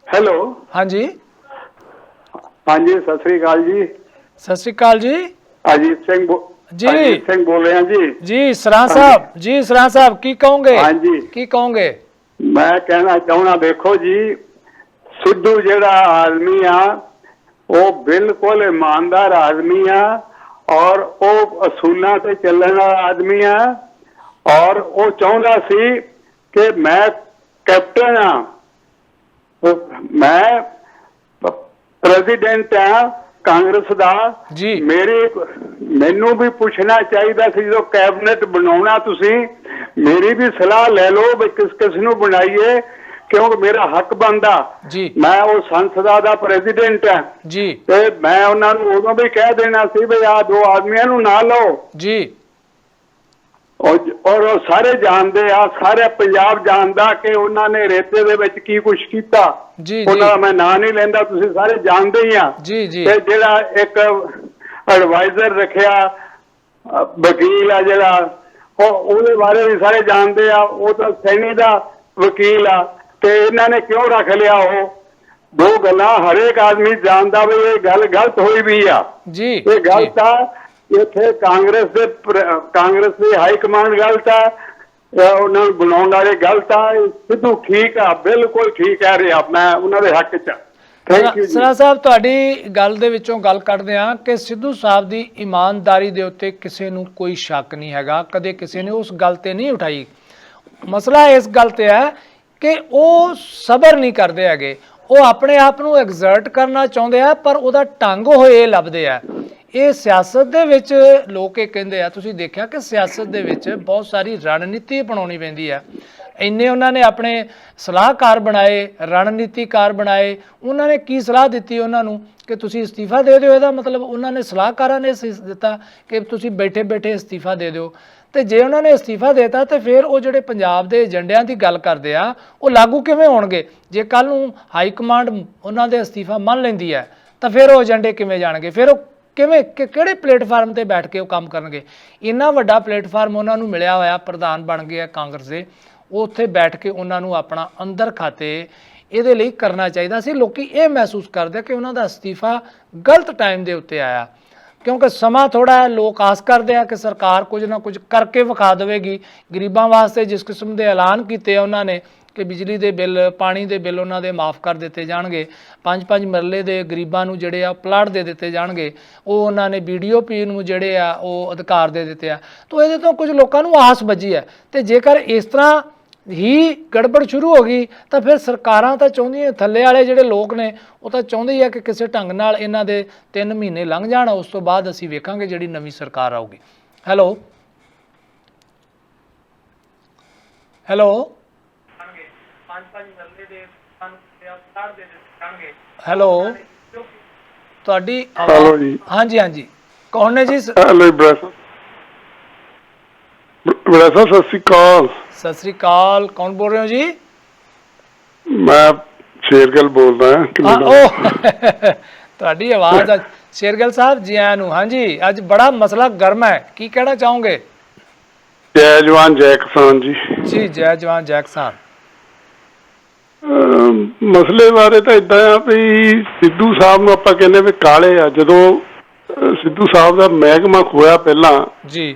ਹੈਲੋ, ਹਾਂਜੀ ਹਾਂਜੀ, ਸਤਿ ਸ੍ਰੀ ਅਕਾਲ ਜੀ। ਸਤਿ ਸ੍ਰੀ ਅਕਾਲ ਜੀ। ਅਜੀਤ ਸਿੰਘ ਜੀ ਅਜੀਤ ਸਿੰਘ ਬੋਲ ਰਿਹਾ ਜੀ ਸਰਾਂ ਸਾਹਿਬ ਜੀ, ਸਰਾਂ ਸਾਹਿਬ ਕੀ ਕਹੋਗੇ? ਹਾਂਜੀ, ਕੀ ਕਹੋਗੇ? ਮੈਂ ਕਹਿਣਾ ਚਾਹੁੰਦਾ, ਦੇਖੋ ਜੀ, ਸਿੱਧੂ ਜਿਹੜਾ ਆਦਮੀ ਆ ਉਹ ਬਿਲਕੁਲ ਇਮਾਨਦਾਰ ਆਦਮੀ ਆ ਔਰ ਉਹ ਅਸੂਲਾਂ ਤੇ ਚੱਲਣ ਵਾਲਾ ਆਦਮੀ ਆ ਔਰ ਉਹ ਚਾਹੁੰਦਾ ਸੀ ਕਿ ਮੈਂ ਕੈਪਟਨ ਆ, ਮੈਂ ਪ੍ਰੈਜ਼ੀਡੈਂਟ ਆ ਕਾਂਗਰਸ ਦਾ ਜੀ। ਮੈਨੂੰ ਵੀ ਪੁੱਛਣਾ ਚਾਹੀਦਾ ਸੀ ਜਦੋਂ ਕੈਬਨਿਟ ਬਣਾਉਣਾ, ਤੁਸੀਂ ਮੇਰੀ ਵੀ ਸਲਾਹ ਲੈ ਲਓ ਵੀ ਕਿਸ ਨੂੰ ਬਣਾਈਏ, ਕਿਉਂਕਿ ਮੇਰਾ ਹੱਕ ਬਣਦਾ ਜੀ। ਮੈਂ ਉਹ ਸੰਸਦਾ ਦਾ ਪ੍ਰੈਜ਼ੀਡੈਂਟ ਆ ਜੀ, ਤੇ ਮੈਂ ਉਹਨਾਂ ਨੂੰ ਉਦੋਂ ਵੀ ਕਹਿ ਦੇਣਾ ਸੀ ਵੀ ਆਹ ਦੋ ਆਦਮੀਆਂ ਨੂੰ ਨਾ ਲਓ ਜੀ। ਔਰ ਉਹ ਸਾਰੇ ਜਾਣਦੇ ਆ, ਸਾਰੇ ਪੰਜਾਬ ਜਾਣਦਾ ਕਿ ਉਹਨਾਂ ਨੇ ਰੇਤੇ ਦੇ ਵਿੱਚ ਕੀ ਕੁਛ ਕੀਤਾ। ਜੀ, ਉਹਨਾਂ ਦਾ ਮੈਂ ਨਾਂ ਨਹੀਂ ਲੈਂਦਾ, ਤੁਸੀਂ ਸਾਰੇ ਜਾਣਦੇ ਹੀ ਆ। ਜੀ, ਜੀ। ਤੇ ਜਿਹੜਾ ਇੱਕ ਐਡਵਾਈਜ਼ਰ ਰੱਖਿਆ ਵਕੀਲ ਆ ਜਿਹੜਾ, ਉਹਦੇ ਬਾਰੇ ਵੀ ਸਾਰੇ ਜਾਣਦੇ ਆ, ਉਹ ਤਾਂ ਸੈਣੀ ਦਾ ਵਕੀਲ ਆ। ਤੇ ਇਹਨਾਂ ਨੇ ਕਿਉਂ ਰੱਖ ਲਿਆ? ਉਹ ਦੋ ਗੱਲਾਂ ਹਰੇਕ ਆਦਮੀ ਜਾਣਦਾ ਵੀ ਇਹ ਗੱਲ ਗਲਤ ਹੋਈ ਵੀ ਆ ਜੀ। ਇਹ ਗਲਤ ਆ। ਇੱਥੇ ਕਾਂਗਰਸ ਦੀ ਹਾਈ ਕਮਾਂਡ ਗਲਤ ਆ, ਉਹਨਾਂ ਨੂੰ ਬਣਾਉਣ ਵਾਲੇ ਗਲਤ ਆ। ਸਿੱਧੂ ਠੀਕ ਆ, ਬਿਲਕੁਲ ਠੀਕ ਕਹਿ ਰਿਹਾ, ਮੈਂ ਉਹਨਾਂ ਦੇ ਹੱਕ 'ਚ। ਥੈਂਕ ਯੂ ਜੀ। ਸਰਾ ਸਾਹਿਬ, ਤੁਹਾਡੀ ਗੱਲ ਦੇ ਵਿੱਚੋਂ ਗੱਲ ਕੱਢਦੇ ਆ ਕਿ ਸਿੱਧੂ ਸਾਹਿਬ ਦੀ ਇਮਾਨਦਾਰੀ ਦੇ ਉੱਤੇ ਕਿਸੇ ਨੂੰ ਕੋਈ ਸ਼ੱਕ ਨਹੀਂ ਹੈਗਾ, ਕਦੇ ਕਿਸੇ ਨੇ ਉਸ ਗੱਲ ਤੇ ਨਹੀਂ ਉਠਾਈ। ਮਸਲਾ ਇਸ ਗੱਲ ਤੇ ਹੈ ਕਿ ਉਹ ਸਬਰ ਨਹੀਂ ਕਰਦੇ ਹੈਗੇ, ਉਹ ਆਪਣੇ ਆਪ ਨੂੰ ਐਗਜ਼ਰਟ ਕਰਨਾ ਚਾਹੁੰਦੇ ਆ ਪਰ ਉਹਦਾ ਢੰਗ ਹੋਏ ਲੱਭਦੇ ਆ। ਇਹ ਸਿਆਸਤ ਦੇ ਵਿੱਚ ਲੋਕ ਇਹ ਕਹਿੰਦੇ ਆ, ਤੁਸੀਂ ਦੇਖਿਆ ਕਿ ਸਿਆਸਤ ਦੇ ਵਿੱਚ ਬਹੁਤ ਸਾਰੀ ਰਣਨੀਤੀ ਬਣਾਉਣੀ ਪੈਂਦੀ ਹੈ। ਇੰਨੇ ਉਹਨਾਂ ਨੇ ਆਪਣੇ ਸਲਾਹਕਾਰ ਬਣਾਏ, ਰਣਨੀਤੀਕਾਰ ਬਣਾਏ। ਉਹਨਾਂ ਨੇ ਕੀ ਸਲਾਹ ਦਿੱਤੀ ਉਹਨਾਂ ਨੂੰ ਕਿ ਤੁਸੀਂ ਅਸਤੀਫਾ ਦੇ ਦਿਓ? ਇਹਦਾ ਮਤਲਬ ਉਹਨਾਂ ਨੇ ਸਲਾਹਕਾਰਾਂ ਨੇ ਦਿੱਤਾ ਕਿ ਤੁਸੀਂ ਬੈਠੇ ਬੈਠੇ ਅਸਤੀਫਾ ਦੇ ਦਿਓ। ਤੇ ਜੇ ਉਹਨਾਂ ਨੇ ਅਸਤੀਫਾ ਦੇਤਾ ਤੇ ਫਿਰ ਉਹ ਜਿਹੜੇ ਪੰਜਾਬ ਦੇ ਏਜੰਡਿਆਂ ਦੀ ਗੱਲ ਕਰਦੇ ਆ ਉਹ ਲਾਗੂ ਕਿਵੇਂ ਹੋਣਗੇ? ਜੇ ਕੱਲ ਨੂੰ ਹਾਈ ਕਮਾਂਡ ਉਹਨਾਂ ਦੇ ਅਸਤੀਫਾ ਮੰਨ ਲੈਂਦੀ ਹੈ ਤਾਂ ਫਿਰ ਉਹ ਏਜੰਡੇ ਕਿਵੇਂ ਜਾਣਗੇ? ਫਿਰ ਉਹ ਕਿਵੇਂ ਕਿਹੜੇ ਪਲੇਟਫਾਰਮ ਤੇ ਬੈਠ ਕੇ ਉਹ ਕੰਮ ਕਰਨਗੇ? ਇੰਨਾ ਵੱਡਾ ਪਲੇਟਫਾਰਮ ਉਹਨਾਂ ਨੂੰ ਮਿਲਿਆ ਹੋਇਆ, ਪ੍ਰਧਾਨ ਬਣ ਗਏ ਆ ਕਾਂਗਰਸ ਦੇ, ਉਹ ਉੱਥੇ ਬੈਠ ਕੇ ਉਹਨਾਂ ਨੂੰ ਆਪਣਾ ਅੰਦਰ ਖਾਤੇ ਇਹਦੇ ਲਈ ਕਰਨਾ ਚਾਹੀਦਾ ਸੀ। ਲੋਕੀ ਇਹ ਮਹਿਸੂਸ ਕਰਦੇ ਕਿ ਉਹਨਾਂ ਦਾ ਅਸਤੀਫਾ ਗਲਤ ਟਾਈਮ ਦੇ ਉੱਤੇ ਆਇਆ, ਕਿਉਂਕਿ ਸਮਾਂ ਥੋੜਾ ਹੈ। ਲੋਕ ਆਸ ਕਰਦੇ ਆ ਕਿ ਸਰਕਾਰ ਕੁਝ ਨਾ ਕੁਝ ਕਰਕੇ ਵਿਖਾ ਦੇਵੇਗੀ ਗਰੀਬਾਂ ਵਾਸਤੇ। ਜਿਸ ਕਿਸਮ ਦੇ ਐਲਾਨ ਕੀਤੇ ਆ ਉਹਨਾਂ ਨੇ ਕਿ ਬਿਜਲੀ ਦੇ ਬਿੱਲ, ਪਾਣੀ ਦੇ ਬਿੱਲ ਉਹਨਾਂ ਦੇ ਮਾਫ ਕਰ ਦਿੱਤੇ ਜਾਣਗੇ, 5-5 ਮਰਲੇ ਦੇ ਗਰੀਬਾਂ ਨੂੰ ਜਿਹੜੇ ਆ ਪਲਾਟ ਦੇ ਦਿੱਤੇ ਜਾਣਗੇ, ਉਹ ਉਹਨਾਂ ਨੇ BDOP ਨੂੰ ਜਿਹੜੇ ਆ ਉਹ ਅਧਿਕਾਰ ਦੇ ਦਿੱਤੇ ਆ। ਤਾਂ ਇਹਦੇ ਤੋਂ ਕੁਝ ਲੋਕਾਂ ਨੂੰ ਆਸ ਵੱਜੀ ਹੈ। ਤੇ ਜੇਕਰ ਇਸ ਤਰ੍ਹਾਂ ਹੀ ਗੜਬੜ ਸ਼ੁਰੂ ਹੋ ਗਈ ਤਾਂ ਫਿਰ ਸਰਕਾਰਾਂ ਤਾਂ ਚਾਹੁੰਦੀਆਂ, ਥੱਲੇ ਵਾਲੇ ਜਿਹੜੇ ਲੋਕ ਨੇ ਉਹ ਤਾਂ ਚਾਹੁੰਦੇ ਹੀ ਆ ਕਿ ਕਿਸੇ ਢੰਗ ਨਾਲ ਇਹਨਾਂ ਦੇ 3 ਮਹੀਨੇ ਲੰਘ ਜਾਣ, ਉਸ ਤੋਂ ਬਾਅਦ ਅਸੀਂ ਵੇਖਾਂਗੇ ਜਿਹੜੀ ਨਵੀਂ ਸਰਕਾਰ ਆਊਗੀ। ਹੈਲੋ ਹੈਲੋ ਹੈਲੋ, ਤੁਹਾਡੀ ਹੈਲੋ ਜੀ। ਹਾਂਜੀ ਹਾਂਜੀ, ਕੌਣ ਨੇ ਜੀ? ਹੈਲੋ ਬ੍ਰਦਰ ਸਤਿ ਸ੍ਰੀ ਅਕਾਲ। ਸਤਿ ਸ੍ਰੀ ਅਕਾਲ, ਕੌਣ ਬੋਲ ਰਹੇ ਹੋ ਜੀ? ਮੈਂ ਸ਼ੇਰਗਿੱਲ ਬੋਲਦਾ ਹਾਂ। ਤੁਹਾਡੀ ਆਵਾਜ਼ ਅੱਜ ਸ਼ੇਰਗਿੱਲ ਸਾਹਿਬ ਜੀ ਆਇਆਂ ਨੂੰ। ਹਾਂਜੀ, ਅੱਜ ਬੜਾ ਮਸਲਾ ਗਰਮ ਹੈ, ਕੀ ਕਹਿਣਾ ਚਾਹੋਗੇ? ਜੈ ਜਵਾਨ ਜੈ ਕਿਸਾਨ ਜੀ। ਜੀ, ਜੈ ਜਵਾਨ ਜੈ ਕਿਸਾਨ। ਮਸਲੇ ਬਾਰੇ ਤਾਂ ਇਦਾਂ ਆ ਵੀ ਸਿੱਧੂ ਸਾਹਿਬ ਨੂੰ ਆਪਾਂ ਕਹਿੰਦੇ ਵੀ ਕਾਲੇ ਆ। ਜਦੋਂ ਸਿੱਧੂ ਸਾਹਿਬ ਦਾ ਮਹਿਕਮਾ ਖੋਇਆ ਪਹਿਲਾਂ ਜੀ,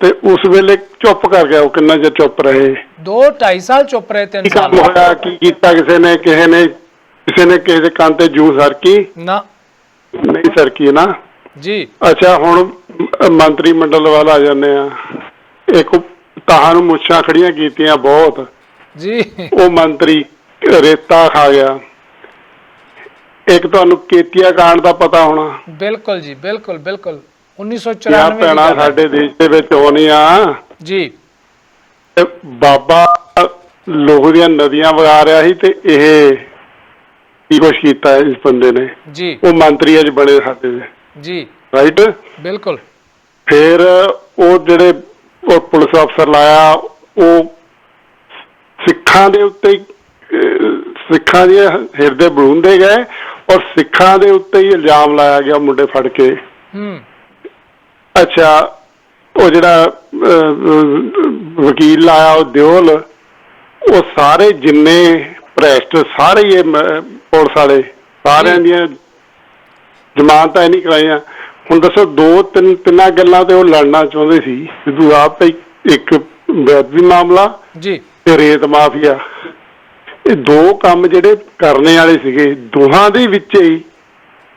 ਤੇ ਉਸ ਵੇਲੇ ਚੁੱਪ ਕਰ ਗਿਆ। ਉਹ ਕਿੰਨਾ ਚਿਰ ਚੁੱਪ ਰਹੇ? 2-2.5 ਸਾਲ ਚੁੱਪ ਰਹੇ, 3 ਸਾਲ ਹੋਇਆ। ਕੀ ਕੀਤਾ? ਕਿਸੇ ਨੇ ਕਿਸੇ ਦੇ ਕੰਨ ਤੇ ਜੂੰ ਸਰਕੀ ਨਾ? ਨਹੀਂ ਸਰਕੀ ਨਾ ਜੀ। ਅੱਛਾ, ਹੁਣ ਮੰਤਰੀ ਮੰਡਲ ਵੱਲ ਆ ਜਾਂਦੇ ਆ। ਇੱਕ ਤਾਹਾਂ ਨੂੰ ਮੁੱਛਾਂ ਖੜੀਆਂ ਕੀਤੀਆਂ ਬਹੁਤ ਜੀ, ਉਹ ਮੰਤਰੀ ਰੇਤਾ ਖਾ ਗਿਆ। ਇੱਕ ਤੁਹਾਨੂੰ ਕੇਤੀਆ ਕਾਂਡ ਦਾ ਪਤਾ ਹੋਣਾ। ਬਿਲਕੁਲ ਜੀ, ਬਿਲਕੁਲ ਬਿਲਕੁਲ। 1994 ਭੈਣਾਂ ਸਾਡੇ ਦੇਸ਼ ਦੇ ਵਿੱਚ ਹੋਣੀਆਂ ਜੀ। ਤੇ ਬਾਬਾ ਲੋਕ ਦੀਆਂ ਨਦੀਆਂ ਵਗਾ ਰਿਹਾ ਸੀ ਤੇ ਇਹ ਕੀ ਕੁਛ ਕੀਤਾ ਇਸ ਬੰਦੇ ਨੇ ਜੀ। ਉਹ ਮੰਤਰੀ ਅੱਜ ਬਣੇ ਸਾਡੇ ਦੇ ਜੀ, ਰਾਈਟ, ਬਿਲਕੁਲ। ਫਿਰ ਉਹ ਜਿਹੜੇ ਉਹ ਪੁਲਿਸ ਅਫਸਰ ਲਾਇਆ, ਉਹ ਸਿੱਖਾਂ ਦੇ ਉੱਤੇ ਸਿੱਖਾਂ ਦੀਆਂ ਹਿਰਦੇ ਬਲੂੰਦੇ ਗਏ ਔਰ ਸਿੱਖਾਂ ਦੇ ਉੱਤੇ ਹੀ ਇਲਜ਼ਾਮ ਲਾਇਆ ਗਿਆ ਮੁੰਡੇ ਫੜ ਕੇ। ਅੱਛਾ, ਉਹ ਜਿਹੜਾ ਵਕੀਲ ਲਾਇਆ ਉਹ ਦਿਓਲ, ਉਹ ਸਾਰੇ ਜਿੰਨੇ ਭ੍ਰਿਸ਼ਟ ਸਾਰੇ ਇਹ ਪੁਲਿਸ ਵਾਲੇ ਸਾਰਿਆਂ ਦੀਆਂ ਜ਼ਮਾਨਤਾਂ ਨਹੀਂ ਕਰਾਈਆਂ। ਹੁਣ ਦੱਸੋ, ਤਿੰਨਾਂ ਗੱਲਾਂ ਤੇ ਉਹ ਲੜਨਾ ਚਾਹੁੰਦੇ ਸੀ ਸਿੱਧੂ ਸਾਹਿਬ ਤੇ, ਇੱਕ ਬੇਅਦਬੀ ਮਾਮਲਾ ਜੀ ਤੇ ਰੇਤ ਮਾਫੀਆ। ਇਹ ਦੋ ਕੰਮ ਜਿਹੜੇ ਕਰਨੇ ਵਾਲੇ ਸੀਗੇ, ਦੋਹਾਂ ਦੇ ਵਿੱਚ ਹੀ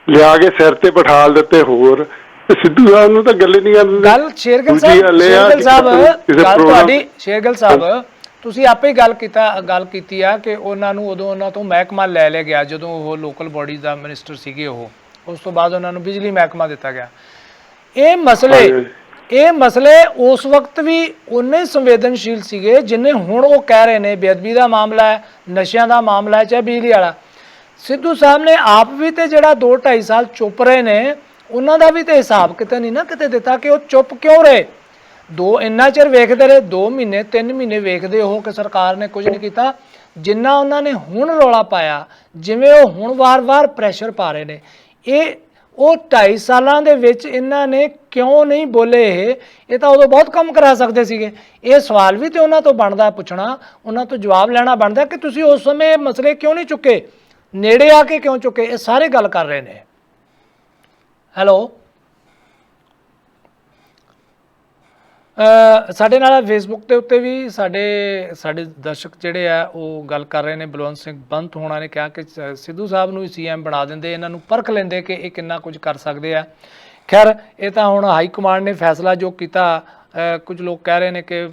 ਲਿਆ ਕੇ ਸਿਰ ਤੇ ਬਿਠਾ ਦਿੱਤੇ। ਹੋਰ ਸਿੱਧੂ ਸਾਹਿਬ ਨੂੰ ਤਾਂ ਗੱਲ ਨਹੀਂ ਕਰਦੇ। ਗੱਲ ਸ਼ੇਰਗਿੱਲ ਸਾਹਿਬ ਤੁਸੀਂ ਆਪੇ ਗੱਲ ਕੀਤੀ ਆ ਕਿ ਉਹਨਾਂ ਨੂੰ ਉਦੋਂ ਉਹਨਾਂ ਤੋਂ ਮਹਿਕਮਾ ਲੈ ਲਿਆ ਗਿਆ ਜਦੋਂ ਉਹ ਲੋਕਲ ਬੋਡੀ ਦਾ ਮਿਨਿਸਟਰ ਸੀਗੇ। ਉਹ ਉਸ ਤੋਂ ਬਾਅਦ ਉਹਨਾਂ ਨੂੰ ਬਿਜਲੀ ਮਹਿਕਮਾ ਦਿੱਤਾ ਗਿਆ। ਇਹ ਮਸਲੇ ਉਸ ਵਕਤ ਵੀ ਉਨੇ ਸੰਵੇਦਨਸ਼ੀਲ ਸੀਗੇ ਜਿੰਨੇ ਹੁਣ ਉਹ ਕਹਿ ਰਹੇ ਨੇ। ਬੇਅਦਬੀ ਦਾ ਮਾਮਲਾ ਹੈ, ਨਸ਼ਿਆਂ ਦਾ ਮਾਮਲਾ ਹੈ, ਚਾਹੇ ਬਿਜਲੀ ਵਾਲਾ। ਸਿੱਧੂ ਸਾਹਿਬ ਨੇ ਆਪ ਵੀ ਤੇ ਜਿਹੜਾ 2-2.5 ਸਾਲ ਚੁੱਪ ਰਹੇ ਨੇ, ਉਹਨਾਂ ਦਾ ਵੀ ਤੇ ਹਿਸਾਬ ਕਿਤੇ ਨਹੀਂ ਨਾ ਕਿਤੇ ਦਿੱਤਾ ਕਿ ਉਹ ਚੁੱਪ ਕਿਉਂ ਰਹੇ। ਇੰਨਾ ਚਿਰ ਵੇਖਦੇ ਰਹੇ, 2 ਮਹੀਨੇ 3 ਮਹੀਨੇ ਵੇਖਦੇ ਉਹ ਕਿ ਸਰਕਾਰ ਨੇ ਕੁਝ ਨਹੀਂ ਕੀਤਾ। ਜਿੰਨਾ ਉਹਨਾਂ ਨੇ ਹੁਣ ਰੌਲਾ ਪਾਇਆ, ਜਿਵੇਂ ਉਹ ਹੁਣ ਵਾਰ-ਵਾਰ ਪ੍ਰੈਸ਼ਰ ਪਾ ਰਹੇ ਨੇ, ਉਹ 2.5 ਸਾਲਾਂ ਦੇ ਵਿੱਚ ਇਹਨਾਂ ਨੇ ਕਿਉਂ ਨਹੀਂ ਬੋਲੇ। ਇਹ ਤਾਂ ਉਦੋਂ ਬਹੁਤ ਕੰਮ ਕਰਾ ਸਕਦੇ ਸੀਗੇ। ਇਹ ਸਵਾਲ ਵੀ ਤੇ ਉਹਨਾਂ ਤੋਂ ਬਣਦਾ ਪੁੱਛਣਾ, ਉਹਨਾਂ ਤੋਂ ਜਵਾਬ ਲੈਣਾ ਬਣਦਾ ਕਿ ਤੁਸੀਂ ਉਸ ਸਮੇਂ ਮਸਲੇ ਕਿਉਂ ਨਹੀਂ ਚੁੱਕੇ, ਨੇੜੇ ਆ ਕੇ ਕਿਉਂ ਚੁੱਕੇ। ਇਹ ਸਾਰੇ ਗੱਲ ਕਰ ਰਹੇ ਨੇ। ਹੈਲੋ, ਸਾਡੇ ਨਾਲ ਫੇਸਬੁੱਕ ਦੇ ਉੱਤੇ ਵੀ ਸਾਡੇ ਦਰਸ਼ਕ ਜਿਹੜੇ ਆ ਉਹ ਗੱਲ ਕਰ ਰਹੇ ਨੇ। ਬਲਵੰਤ ਸਿੰਘ ਬੰਤ ਹੋਣਾ ਨੇ ਕਿਹਾ ਕਿ ਸਿੱਧੂ ਸਾਹਿਬ ਨੂੰ CM ਬਣਾ ਦਿੰਦੇ, ਇਹਨਾਂ ਨੂੰ ਪਰਖ ਲੈਂਦੇ ਕਿ ਇਹ ਕਿੰਨਾ ਕੁਝ ਕਰ ਸਕਦੇ ਆ। ਖੈਰ, ਇਹ ਤਾਂ ਹੁਣ ਹਾਈ ਕਮਾਂਡ ਨੇ ਫੈਸਲਾ ਜੋ ਕੀਤਾ। ਕੁਝ ਲੋਕ ਕਹਿ ਰਹੇ ਨੇ ਕਿ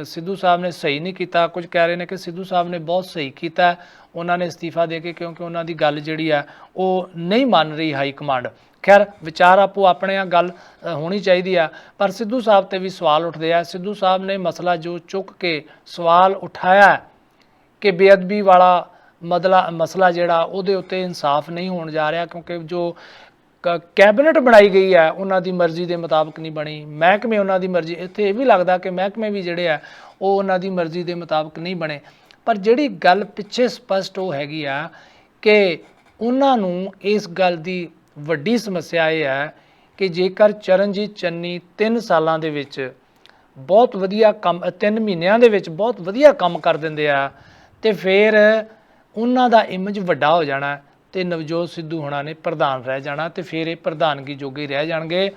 ਸਿੱਧੂ ਸਾਹਿਬ ਨੇ ਸਹੀ ਨਹੀਂ ਕੀਤਾ, ਕੁਝ ਕਹਿ ਰਹੇ ਨੇ ਕਿ ਸਿੱਧੂ ਸਾਹਿਬ ਨੇ ਬਹੁਤ ਸਹੀ ਕੀਤਾ ਉਹਨਾਂ ਨੇ ਅਸਤੀਫਾ ਦੇ ਕੇ, ਕਿਉਂਕਿ ਉਹਨਾਂ ਦੀ ਗੱਲ ਜਿਹੜੀ ਆ ਉਹ ਨਹੀਂ ਮੰਨ ਰਹੀ ਹਾਈ ਕਮਾਂਡ। ਖੈਰ, ਵਿਚਾਰ ਆਪੋ ਆਪਣੇ ਆ, ਗੱਲ ਹੋਣੀ ਚਾਹੀਦੀ ਆ। ਪਰ ਸਿੱਧੂ ਸਾਹਿਬ ਤੇ ਵੀ ਸਵਾਲ ਉੱਠਦੇ ਆ। ਸਿੱਧੂ ਸਾਹਿਬ ਨੇ ਮਸਲਾ ਜੋ ਚੁੱਕ ਕੇ ਸਵਾਲ ਉਠਾਇਆ ਕਿ ਬੇਅਦਬੀ ਵਾਲਾ ਮਸਲਾ ਜਿਹੜਾ ਉਹਦੇ ਉੱਤੇ ਇਨਸਾਫ ਨਹੀਂ ਹੋਣ ਜਾ ਰਿਹਾ, ਕਿਉਂਕਿ ਜੋ ਕੈਬਨਿਟ ਬਣਾਈ ਗਈ ਹੈ ਉਹਨਾਂ ਦੀ ਮਰਜ਼ੀ ਦੇ ਮੁਤਾਬਕ ਨਹੀਂ ਬਣੀ। ਮਹਿਕਮੇ ਉਹਨਾਂ ਦੀ ਮਰਜ਼ੀ, ਇੱਥੇ ਇਹ ਵੀ ਲੱਗਦਾ ਕਿ ਮਹਿਕਮੇ ਵੀ ਜਿਹੜੇ ਆ ਉਹ ਉਹਨਾਂ ਦੀ ਮਰਜ਼ੀ ਦੇ ਮੁਤਾਬਕ ਨਹੀਂ ਬਣੇ। ਪਰ ਜਿਹੜੀ ਗੱਲ ਪਿੱਛੇ ਸਪਸ਼ਟ ਉਹ ਹੈਗੀ ਆ ਕਿ ਉਹਨਾਂ ਨੂੰ ਇਸ ਗੱਲ ਦੀ ਵੱਡੀ ਸਮੱਸਿਆ ਇਹ ਹੈ ਕਿ ਜੇਕਰ ਚਰਨਜੀਤ ਚੰਨੀ 3 ਸਾਲਾਂ ਦੇ ਵਿੱਚ ਬਹੁਤ ਵਧੀਆ ਕੰਮ, 3 ਮਹੀਨਿਆਂ ਦੇ ਵਿੱਚ ਬਹੁਤ ਵਧੀਆ ਕੰਮ ਕਰ ਦਿੰਦੇ ਆ, ਤੇ ਫਿਰ ਉਹਨਾਂ ਦਾ ਇਮੇਜ ਵੱਡਾ ਹੋ ਜਾਣਾ ਤੇ ਨਵਜੋਤ ਸਿੱਧੂ ਹੋਣਾ ਨੇ ਪ੍ਰਧਾਨ ਰਹਿ ਜਾਣਾ ਤੇ ਫਿਰ ਇਹ ਪ੍ਰਧਾਨਗੀ ਜੋਗੇ ਰਹਿ ਜਾਣਗੇ।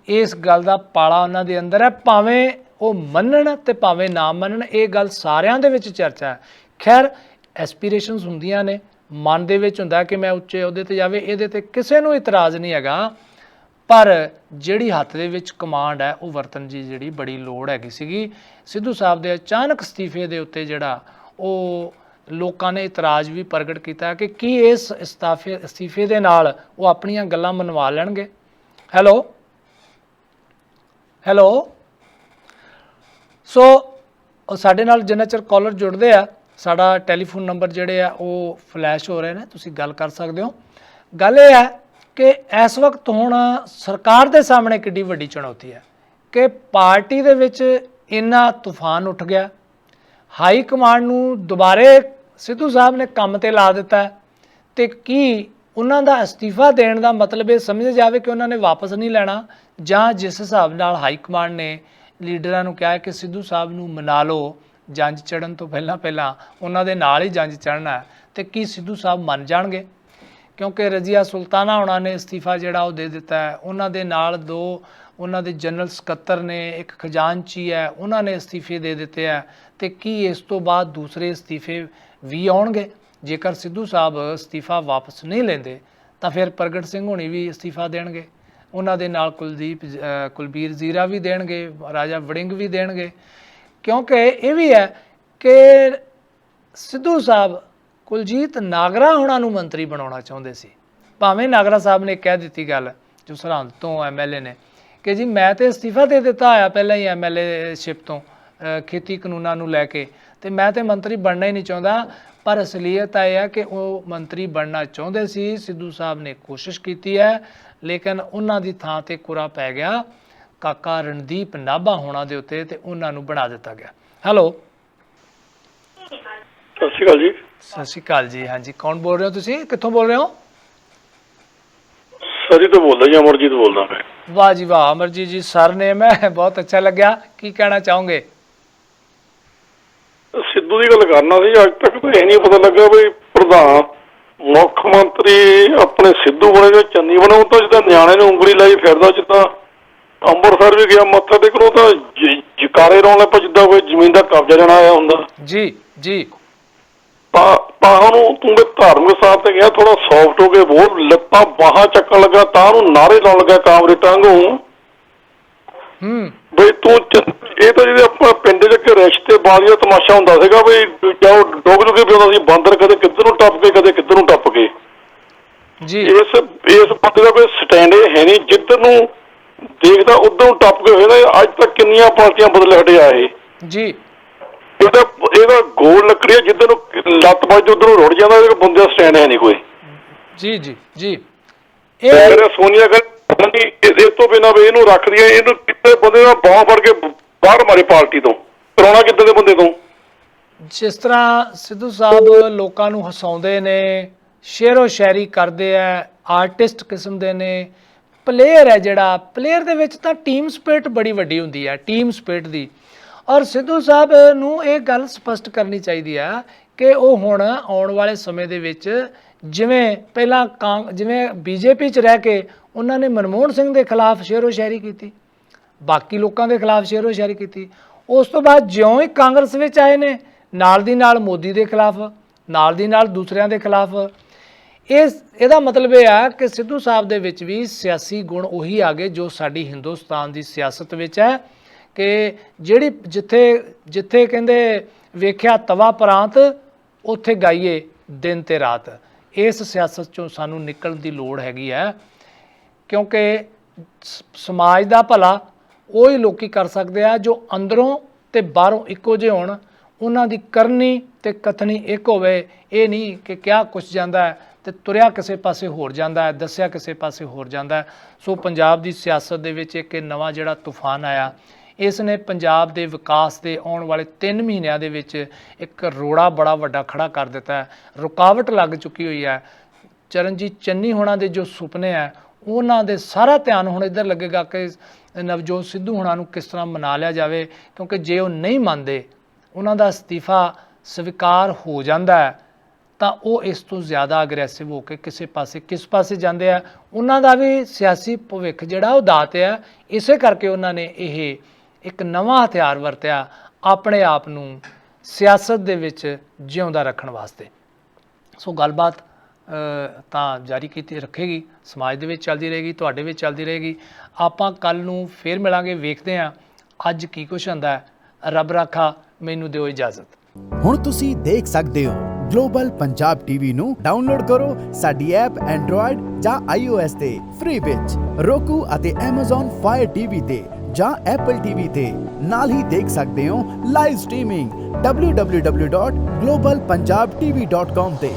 ਇਸ ਗੱਲ ਦਾ ਪਾਲਾ ਉਹਨਾਂ ਦੇ ਅੰਦਰ ਹੈ, ਭਾਵੇਂ ਉਹ ਮੰਨਣ ਤੇ ਭਾਵੇਂ ਨਾ ਮੰਨਣ। ਇਹ ਗੱਲ ਸਾਰਿਆਂ ਦੇ ਵਿੱਚ ਚਰਚਾ ਹੈ। ਖੈਰ, ਐਸਪੀਰੇਸ਼ਨਸ ਹੁੰਦੀਆਂ ਨੇ, ਮਨ ਦੇ ਵਿੱਚ ਹੁੰਦਾ ਕਿ ਮੈਂ ਉੱਚੇ ਅਹੁਦੇ ਤੇ ਜਾਵੇ, ਇਹਦੇ ਤੇ ਕਿਸੇ ਨੂੰ ਇਤਰਾਜ਼ ਨਹੀਂ ਹੈਗਾ। ਪਰ ਜਿਹੜੀ ਹੱਥ ਦੇ ਵਿੱਚ ਕਮਾਂਡ ਹੈ ਉਹ ਵਰਤਨ ਦੀ ਜਿਹੜੀ ਬੜੀ ਲੋੜ ਹੈਗੀ ਸੀਗੀ। ਸਿੱਧੂ ਸਾਹਿਬ ਦੇ ਅਚਾਨਕ ਅਸਤੀਫੇ ਦੇ ਉੱਤੇ ਜਿਹੜਾ ਉਹ ਲੋਕਾਂ ਨੇ ਇਤਰਾਜ਼ ਵੀ ਪ੍ਰਗਟ ਕੀਤਾ ਕਿ ਕੀ ਇਸ ਅਸਤੀਫੇ ਦੇ ਨਾਲ ਉਹ ਆਪਣੀਆਂ ਗੱਲਾਂ ਮਨਵਾ ਲੈਣਗੇ। ਹੈਲੋ, ਸੋ ਸਾਡੇ ਨਾਲ ਜਿੰਨਾ ਚਿਰ ਕਾਲਰ ਜੁੜਦੇ ਆ, ਸਾਡਾ ਟੈਲੀਫੋਨ ਨੰਬਰ ਜਿਹੜੇ ਆ ਉਹ ਫਲੈਸ਼ ਹੋ ਰਹੇ ਨੇ, ਤੁਸੀਂ ਗੱਲ ਕਰ ਸਕਦੇ ਹੋ। ਗੱਲ ਇਹ ਹੈ ਕਿ ਇਸ ਵਕਤ ਹੁਣ ਸਰਕਾਰ ਦੇ ਸਾਹਮਣੇ ਕਿੱਡੀ ਵੱਡੀ ਚੁਣੌਤੀ ਹੈ ਕਿ ਪਾਰਟੀ ਦੇ ਵਿੱਚ ਇੰਨਾ ਤੂਫਾਨ ਉੱਠ ਗਿਆ। ਹਾਈ ਕਮਾਂਡ ਨੂੰ ਦੁਬਾਰੇ ਸਿੱਧੂ ਸਾਹਿਬ ਨੇ ਕੰਮ ਤੇ ਲਾ ਦਿੱਤਾ ਤੇ ਕੀ ਉਹਨਾਂ ਦਾ ਅਸਤੀਫਾ ਦੇਣ ਦਾ ਮਤਲਬ ਇਹ ਸਮਝਿਆ ਜਾਵੇ ਕਿ ਉਹਨਾਂ ਨੇ ਵਾਪਸ ਨਹੀਂ ਲੈਣਾ, ਜਾਂ ਜਿਸ ਹਿਸਾਬ ਨਾਲ ਹਾਈ ਕਮਾਂਡ ਨੇ ਲੀਡਰਾਂ ਨੂੰ ਕਿਹਾ ਕਿ ਸਿੱਧੂ ਸਾਹਿਬ ਨੂੰ ਮਨਾ ਲਓ, ਜੰਜ ਚੜਨ ਤੋਂ ਪਹਿਲਾਂ ਉਹਨਾਂ ਦੇ ਨਾਲ ਹੀ ਜੰਜ ਚੜ੍ਹਨਾ, ਤੇ ਕੀ ਸਿੱਧੂ ਸਾਹਿਬ ਮੰਨ ਜਾਣਗੇ? ਕਿਉਂਕਿ ਰਜ਼ੀਆ ਸੁਲਤਾਨਾ ਹੋਣਾ ਨੇ ਅਸਤੀਫਾ ਜਿਹੜਾ ਉਹ ਦੇ ਦਿੱਤਾ ਹੈ, ਉਹਨਾਂ ਦੇ ਨਾਲ 2 ਉਹਨਾਂ ਦੇ ਜਨਰਲ ਸਕੱਤਰ ਨੇ, ਇੱਕ ਖਜ਼ਾਨਚੀ ਹੈ, ਉਹਨਾਂ ਨੇ ਅਸਤੀਫੇ ਦੇ ਦਿੱਤੇ ਹੈ। ਤੇ ਕੀ ਇਸ ਤੋਂ ਬਾਅਦ ਦੂਸਰੇ ਅਸਤੀਫੇ ਵੀ ਆਉਣਗੇ? ਜੇਕਰ ਸਿੱਧੂ ਸਾਹਿਬ ਅਸਤੀਫਾ ਵਾਪਸ ਨਹੀਂ ਲੈਂਦੇ ਤਾਂ ਫਿਰ ਪ੍ਰਗਟ ਸਿੰਘ ਹੋਣੀ ਵੀ ਅਸਤੀਫਾ ਦੇਣਗੇ, ਉਹਨਾਂ ਦੇ ਨਾਲ ਕੁਲਬੀਰ ਜ਼ੀਰਾ ਵੀ ਦੇਣਗੇ, ਰਾਜਾ ਵੜਿੰਗ ਵੀ ਦੇਣਗੇ। ਕਿਉਂਕਿ ਇਹ ਵੀ ਹੈ ਕਿ ਸਿੱਧੂ ਸਾਹਿਬ ਕੁਲਜੀਤ ਨਾਗਰਾ ਹੋਣਾ ਨੂੰ ਮੰਤਰੀ ਬਣਾਉਣਾ ਚਾਹੁੰਦੇ ਸੀ। ਭਾਵੇਂ ਨਾਗਰਾ ਸਾਹਿਬ ਨੇ ਕਹਿ ਦਿੱਤੀ ਗੱਲ, ਜੋ ਸਰਹੰਦ ਤੋਂ MLA ਨੇ, ਕਿ ਜੀ ਮੈਂ ਤੇ ਅਸਤੀਫਾ ਦੇ ਦਿੱਤਾ ਹੋਇਆ ਪਹਿਲਾਂ ਹੀ MLA-ਸ਼ਿਪ ਤੋਂ ਖੇਤੀ ਕਾਨੂੰਨਾਂ ਨੂੰ ਲੈ ਕੇ, ਤੇ ਮੈਂ ਤੇ ਮੰਤਰੀ ਬਣਨਾ ਹੀ ਨਹੀਂ ਚਾਹੁੰਦਾ। ਪਰ ਅਸਲੀਅਤ ਇਹ ਹੈ ਕਿ ਉਹ ਮੰਤਰੀ ਬਣਨਾ ਚਾਹੁੰਦੇ ਸੀ। ਸਿੱਧੂ ਸਾਹਿਬ ਨੇ ਕੋਸ਼ਿਸ਼ ਕੀਤੀ ਹੈ, ਲੇਕਿਨ ਉਹਨਾਂ ਦੀ ਥਾਂ ਤੇ ਕੁਰਾ ਪੈ ਗਿਆ ਕਾਕਾ ਰਣਦੀਪ ਨਾਭਾ ਹੋਣਾ ਦੇ ਉੱਤੇ, ਤੇ ਉਹਨਾਂ ਨੂੰ ਬਣਾ ਦਿੱਤਾ ਗਿਆ। ਹੈਲੋ, ਸਤਿ ਸ਼੍ਰੀ ਅਕਾਲ ਜੀ। ਸਤਿ ਸ਼੍ਰੀ ਅਕਾਲ ਜੀ। ਹਾਂਜੀ, ਕੌਣ ਬੋਲ ਰਹੇ ਹੋ ਤੁਸੀਂ? ਕਿੱਥੋਂ ਬੋਲ ਰਹੇ ਹੋ? ਸਰੀ ਤੋਂ ਬੋਲਦਾ ਜੀ, ਅਮਰਜੀਤ ਬੋਲਦਾ ਮੈਂ। ਵਾਹ ਜੀ ਵਾਹ, ਅਮਰਜੀਤ ਜੀ ਸਰ ਨੇ, ਮੈਂ ਬਹੁਤ ਅੱਛਾ ਲੱਗਿਆ। ਕੀ ਕਹਿਣਾ ਚਾਹੋਗੇ? ਸਿੱਧੂ ਦੀ ਗੱਲ ਕਰਨਾ ਸੀ। ਅੱਜ ਤੱਕ ਤਾਂ ਇਹ ਨਹੀਂ ਪਤਾ ਲੱਗਾ ਵੀ ਪ੍ਰਧਾਨ ਮੁੱਖ ਮੰਤਰੀ ਆਪਣੇ ਸਿੱਧੂ ਬਣੇ ਜਾਂ ਚੰਨੀ ਬਣੇ, ਉਹ ਤਾਂ ਜਿੱਦਾਂ ਨਿਆਣੇ ਨੂੰ ਉਂਗਲੀ ਲਾਈ ਫਿਰਦਾ, ਜਿੱਦਾਂ ਅੰਮ੍ਰਿਤਸਰ ਵੀ ਗਿਆ ਮੱਥਾ ਟੇਕਣ, ਉਹ ਤਾਂ ਜਕਾਰੇ ਲਾਉਣ ਲੱਗ ਪਿਆ ਜਿੱਦਾਂ ਕੋਈ ਜ਼ਮੀਨ ਦਾ ਕਬਜ਼ਾ ਲੈਣਾ ਆਇਆ ਹੁੰਦਾ। ਜੀ ਜੀ। ਤਾਂ ਉਹਨੂੰ ਤੂੰ ਧਾਰਮਿਕ ਸਥਾਨ ਤੇ ਗਿਆ, ਥੋੜਾ ਸੌਫਟ ਹੋ ਕੇ ਬਹੁਤ ਲੱਤਾਂ ਬਾਹਾਂ ਚੱਕਣ ਲੱਗਾ, ਤਾਂ ਉਹਨੂੰ ਨਾਅਰੇ ਲਾਉਣ ਲੱਗਾ ਕਾਮਰੇ ਟਾਂਗੂ ਬਈ ਤੂੰ ਇਹ ਤਾਂ ਜਿਹੜੇ ਆਪਾਂ ਪਿੰਡ ਚ ਰਿਸ਼ਤੇ ਬਾਜ਼ੀ ਦਾ ਤਮਾਸ਼ਾ ਹੁੰਦਾ ਸੀਗਾ ਬਈ ਜਾਓ ਡੁੱਬ ਜੁਗੇ ਵੀ ਹੁੰਦਾ ਸੀ ਬਾਂਦਰ, ਕਦੇ ਕਿੱਧਰ ਨੂੰ ਟੱਪ ਕੇ ਕਦੇ ਕਿੱਧਰ ਨੂੰ ਟੱਪ ਕੇ। ਇਸ ਬੰਦੇ ਦਾ ਕੋਈ ਸਟੈਂਡ ਹੈ ਨਹੀਂ, ਜਿੱਧਰ ਨੂੰ ਦੇਖਦਾ ਉਧਰ ਨੂੰ ਟੱਪ ਕੇ ਹੋਏਗਾ। ਅੱਜ ਤੱਕ ਕਿੰਨੀਆਂ ਪਾਰਟੀਆਂ ਬਦਲ ਹਟਿਆ ਇਹ ਜੀ। ਇਹਦਾ ਗੋਲ ਲੱਕੜੀ, ਜਿੱਧਰ ਨੂੰ ਲੱਤ ਵੱਜਦੀ ਉਧਰ ਨੂੰ ਰੁੜ ਜਾਂਦਾ, ਬੰਦੇ ਦਾ ਸਟੈਂਡ ਹੈ ਨਹੀਂ ਕੋਈ। ਜੀ ਜੀ ਜੀ। ਇਹ ਸੋਨੀਆ ਗਾਂਧੀ ਇਸ ਤੋਂ ਬਿਨਾਂ ਵੀ ਇਹਨੂੰ ਰੱਖਦੀਆਂ, ਇਹਨੂੰ ਕਿਤੇ ਬੰਦੇ ਦਾ ਬਾਂਹ ਫੜ ਕੇ ਬਾਹਰ ਮਾਰੇ ਪਾਰਟੀ ਤੋਂ, ਕਰਾਉਣਾ ਕਿੱਦਾਂ ਦੇ ਬੰਦੇ ਤੋਂ। ਜਿਸ ਤਰ੍ਹਾਂ ਸਿੱਧੂ ਸਾਹਿਬ ਲੋਕਾਂ ਨੂੰ ਹਸਾਉਂਦੇ ਨੇ, ਸ਼ੇਰੋ ਸ਼ਾਇਰੀ ਕਰਦੇ ਆ, ਆਰਟਿਸਟ ਕਿਸਮ ਦੇ ਨੇ, ਪਲੇਅਰ ਹੈ ਜਿਹੜਾ, ਪਲੇਅਰ ਦੇ ਵਿੱਚ ਤਾਂ ਟੀਮ ਸਪਿਰਿਟ ਬੜੀ ਵੱਡੀ ਹੁੰਦੀ ਹੈ, ਟੀਮ ਸਪਿਰਿਟ ਦੀ। ਔਰ ਸਿੱਧੂ ਸਾਹਿਬ ਨੂੰ ਇਹ ਗੱਲ ਸਪਸ਼ਟ ਕਰਨੀ ਚਾਹੀਦੀ ਆ ਕਿ ਉਹ ਹੁਣ ਆਉਣ ਵਾਲੇ ਸਮੇਂ ਦੇ ਵਿੱਚ ਜਿਵੇਂ ਪਹਿਲਾਂ ਜਿਵੇਂ ਬੀਜੇਪੀ 'ਚ ਰਹਿ ਕੇ ਉਹਨਾਂ ਨੇ ਮਨਮੋਹਨ ਸਿੰਘ ਦੇ ਖਿਲਾਫ ਸ਼ੇਰੋ ਸ਼ਾਇਰੀ ਕੀਤੀ, ਬਾਕੀ ਲੋਕਾਂ ਦੇ ਖਿਲਾਫ ਸ਼ੇਰੋ ਸ਼ਾਇਰੀ ਕੀਤੀ, ਉਸ ਤੋਂ ਬਾਅਦ ਜਿਉਂ ਹੀ ਕਾਂਗਰਸ ਵਿੱਚ ਆਏ ਨੇ ਨਾਲ ਦੀ ਨਾਲ ਮੋਦੀ ਦੇ ਖਿਲਾਫ, ਨਾਲ ਦੀ ਨਾਲ ਦੂਸਰਿਆਂ ਦੇ ਖਿਲਾਫ। ਇਹਦਾ ਮਤਲਬ ਇਹ ਆ ਕਿ ਸਿੱਧੂ ਸਾਹਿਬ ਦੇ ਵਿੱਚ ਵੀ ਸਿਆਸੀ ਗੁਣ ਉਹੀ ਆ ਗਏ ਜੋ ਸਾਡੀ ਹਿੰਦੁਸਤਾਨ ਦੀ ਸਿਆਸਤ ਵਿੱਚ ਹੈ ਕਿ ਜਿਹੜੀ ਜਿੱਥੇ ਕਹਿੰਦੇ ਵੇਖਿਆ ਤਵਾ ਪ੍ਰਾਂਤ, ਉੱਥੇ ਗਾਈਏ ਦਿਨ ਤੇ ਰਾਤ। ਇਸ ਸਿਆਸਤ 'ਚੋਂ ਸਾਨੂੰ ਨਿਕਲਣ ਦੀ ਲੋੜ ਹੈਗੀ ਹੈ, ਕਿਉਂਕਿ ਸਮਾਜ ਦਾ ਭਲਾ ਉਹੀ ਲੋਕੀ ਕਰ ਸਕਦੇ ਆ ਜੋ ਅੰਦਰੋਂ ਤੇ ਬਾਹਰੋਂ ਇੱਕੋ ਜਿਹੇ ਹੋਣ, ਉਹਨਾਂ ਦੀ ਕਰਨੀ ਤੇ ਕਥਨੀ ਇੱਕ ਹੋਵੇ। ਇਹ ਨਹੀਂ ਕਿ ਕਿਹਾ ਕੁਛ ਜਾਂਦਾ ਹੈ ਤੇ ਤੁਰਿਆ ਕਿਸੇ ਪਾਸੇ ਹੋਰ ਜਾਂਦਾ ਹੈ, ਦੱਸਿਆ ਕਿਸੇ ਪਾਸੇ ਹੋਰ ਜਾਂਦਾ ਹੈ। ਸੋ ਪੰਜਾਬ ਦੀ ਸਿਆਸਤ ਦੇ ਵਿੱਚ ਇੱਕ ਨਵਾਂ ਜਿਹੜਾ ਤੂਫਾਨ ਆਇਆ, ਇਸ ਨੇ ਪੰਜਾਬ ਦੇ ਵਿਕਾਸ ਦੇ ਆਉਣ ਵਾਲੇ 3 ਮਹੀਨਿਆਂ ਦੇ ਵਿੱਚ ਇੱਕ ਰੋੜਾ ਬੜਾ ਵੱਡਾ ਖੜਾ ਕਰ ਦਿੱਤਾ ਹੈ, ਰੁਕਾਵਟ ਲੱਗ ਚੁੱਕੀ ਹੋਈ ਹੈ। ਚਰਨਜੀਤ ਚੰਨੀ ਹੋਣਾ ਦੇ ਜੋ ਸੁਪਨੇ ਹੈ, ਉਹਨਾਂ ਦੇ ਸਾਰਾ ਧਿਆਨ ਹੁਣ ਇੱਧਰ ਲੱਗੇਗਾ ਕਿ ਨਵਜੋਤ ਸਿੱਧੂ ਹੋਣਾ ਨੂੰ ਕਿਸ ਤਰ੍ਹਾਂ ਮਨਾ ਲਿਆ ਜਾਵੇ, ਕਿਉਂਕਿ ਜੇ ਉਹ ਨਹੀਂ ਮੰਨਦੇ, ਉਹਨਾਂ ਦਾ ਅਸਤੀਫਾ ਸਵੀਕਾਰ ਹੋ ਜਾਂਦਾ ਹੈ, ਤਾਂ ਉਹ ਇਸ ਤੋਂ ਜ਼ਿਆਦਾ ਅਗਰੈਸਿਵ ਹੋ ਕੇ ਕਿਸ ਪਾਸੇ ਜਾਂਦੇ ਆ। ਉਹਨਾਂ ਦਾ ਵੀ ਸਿਆਸੀ ਭਵਿੱਖ ਜਿਹੜਾ ਉਹ ਦਾਤ ਹੈ। ਇਸੇ ਕਰਕੇ ਉਹਨਾਂ ਨੇ ਇਹ ਇੱਕ ਨਵਾਂ ਹਥਿਆਰ ਵਰਤਿਆ ਆਪਣੇ ਆਪ ਨੂੰ ਸਿਆਸਤ ਦੇ ਵਿੱਚ ਜਿਉਂਦਾ ਰੱਖਣ ਵਾਸਤੇ। ਸੋ ਗੱਲਬਾਤ ਤਾਂ ਜਾਰੀ ਕੀਤੀ ਰੱਖੇਗੀ, ਸਮਾਜ ਦੇ ਵਿੱਚ ਚੱਲਦੀ ਰਹੇਗੀ, ਤੁਹਾਡੇ ਵਿੱਚ ਚੱਲਦੀ ਰਹੇਗੀ। ਆਪਾਂ ਕੱਲ ਨੂੰ ਫੇਰ ਮਿਲਾਂਗੇ, ਵੇਖਦੇ ਹਾਂ ਅੱਜ ਕੀ ਕੁਛ ਹੁੰਦਾ ਹੈ। ਰੱਬ ਰਾਖਾ, ਮੈਨੂੰ ਦਿਓ ਇਜਾਜ਼ਤ। ਹੁਣ ਤੁਸੀਂ ਦੇਖ ਸਕਦੇ ਹੋ ਗਲੋਬਲ ਪੰਜਾਬ ਟੀਵੀ ਨੂੰ ਡਾਊਨਲੋਡ ਕਰੋ ਸਾਡੀ ਐਪ ਐਂਡਰੋਇਡ ਜਾਂ iOS ਤੇ ਫ੍ਰੀ ਵਿੱਚ, roku ਅਤੇ Amazon Fire TV ਤੇ ਜਾਂ Apple TV ਤੇ। ਨਾਲ ਹੀ ਦੇਖ ਸਕਦੇ ਹੋ ਲਾਈਵ ਸਟ੍ਰੀਮਿੰਗ www.globalpunjabtv.com ਤੇ।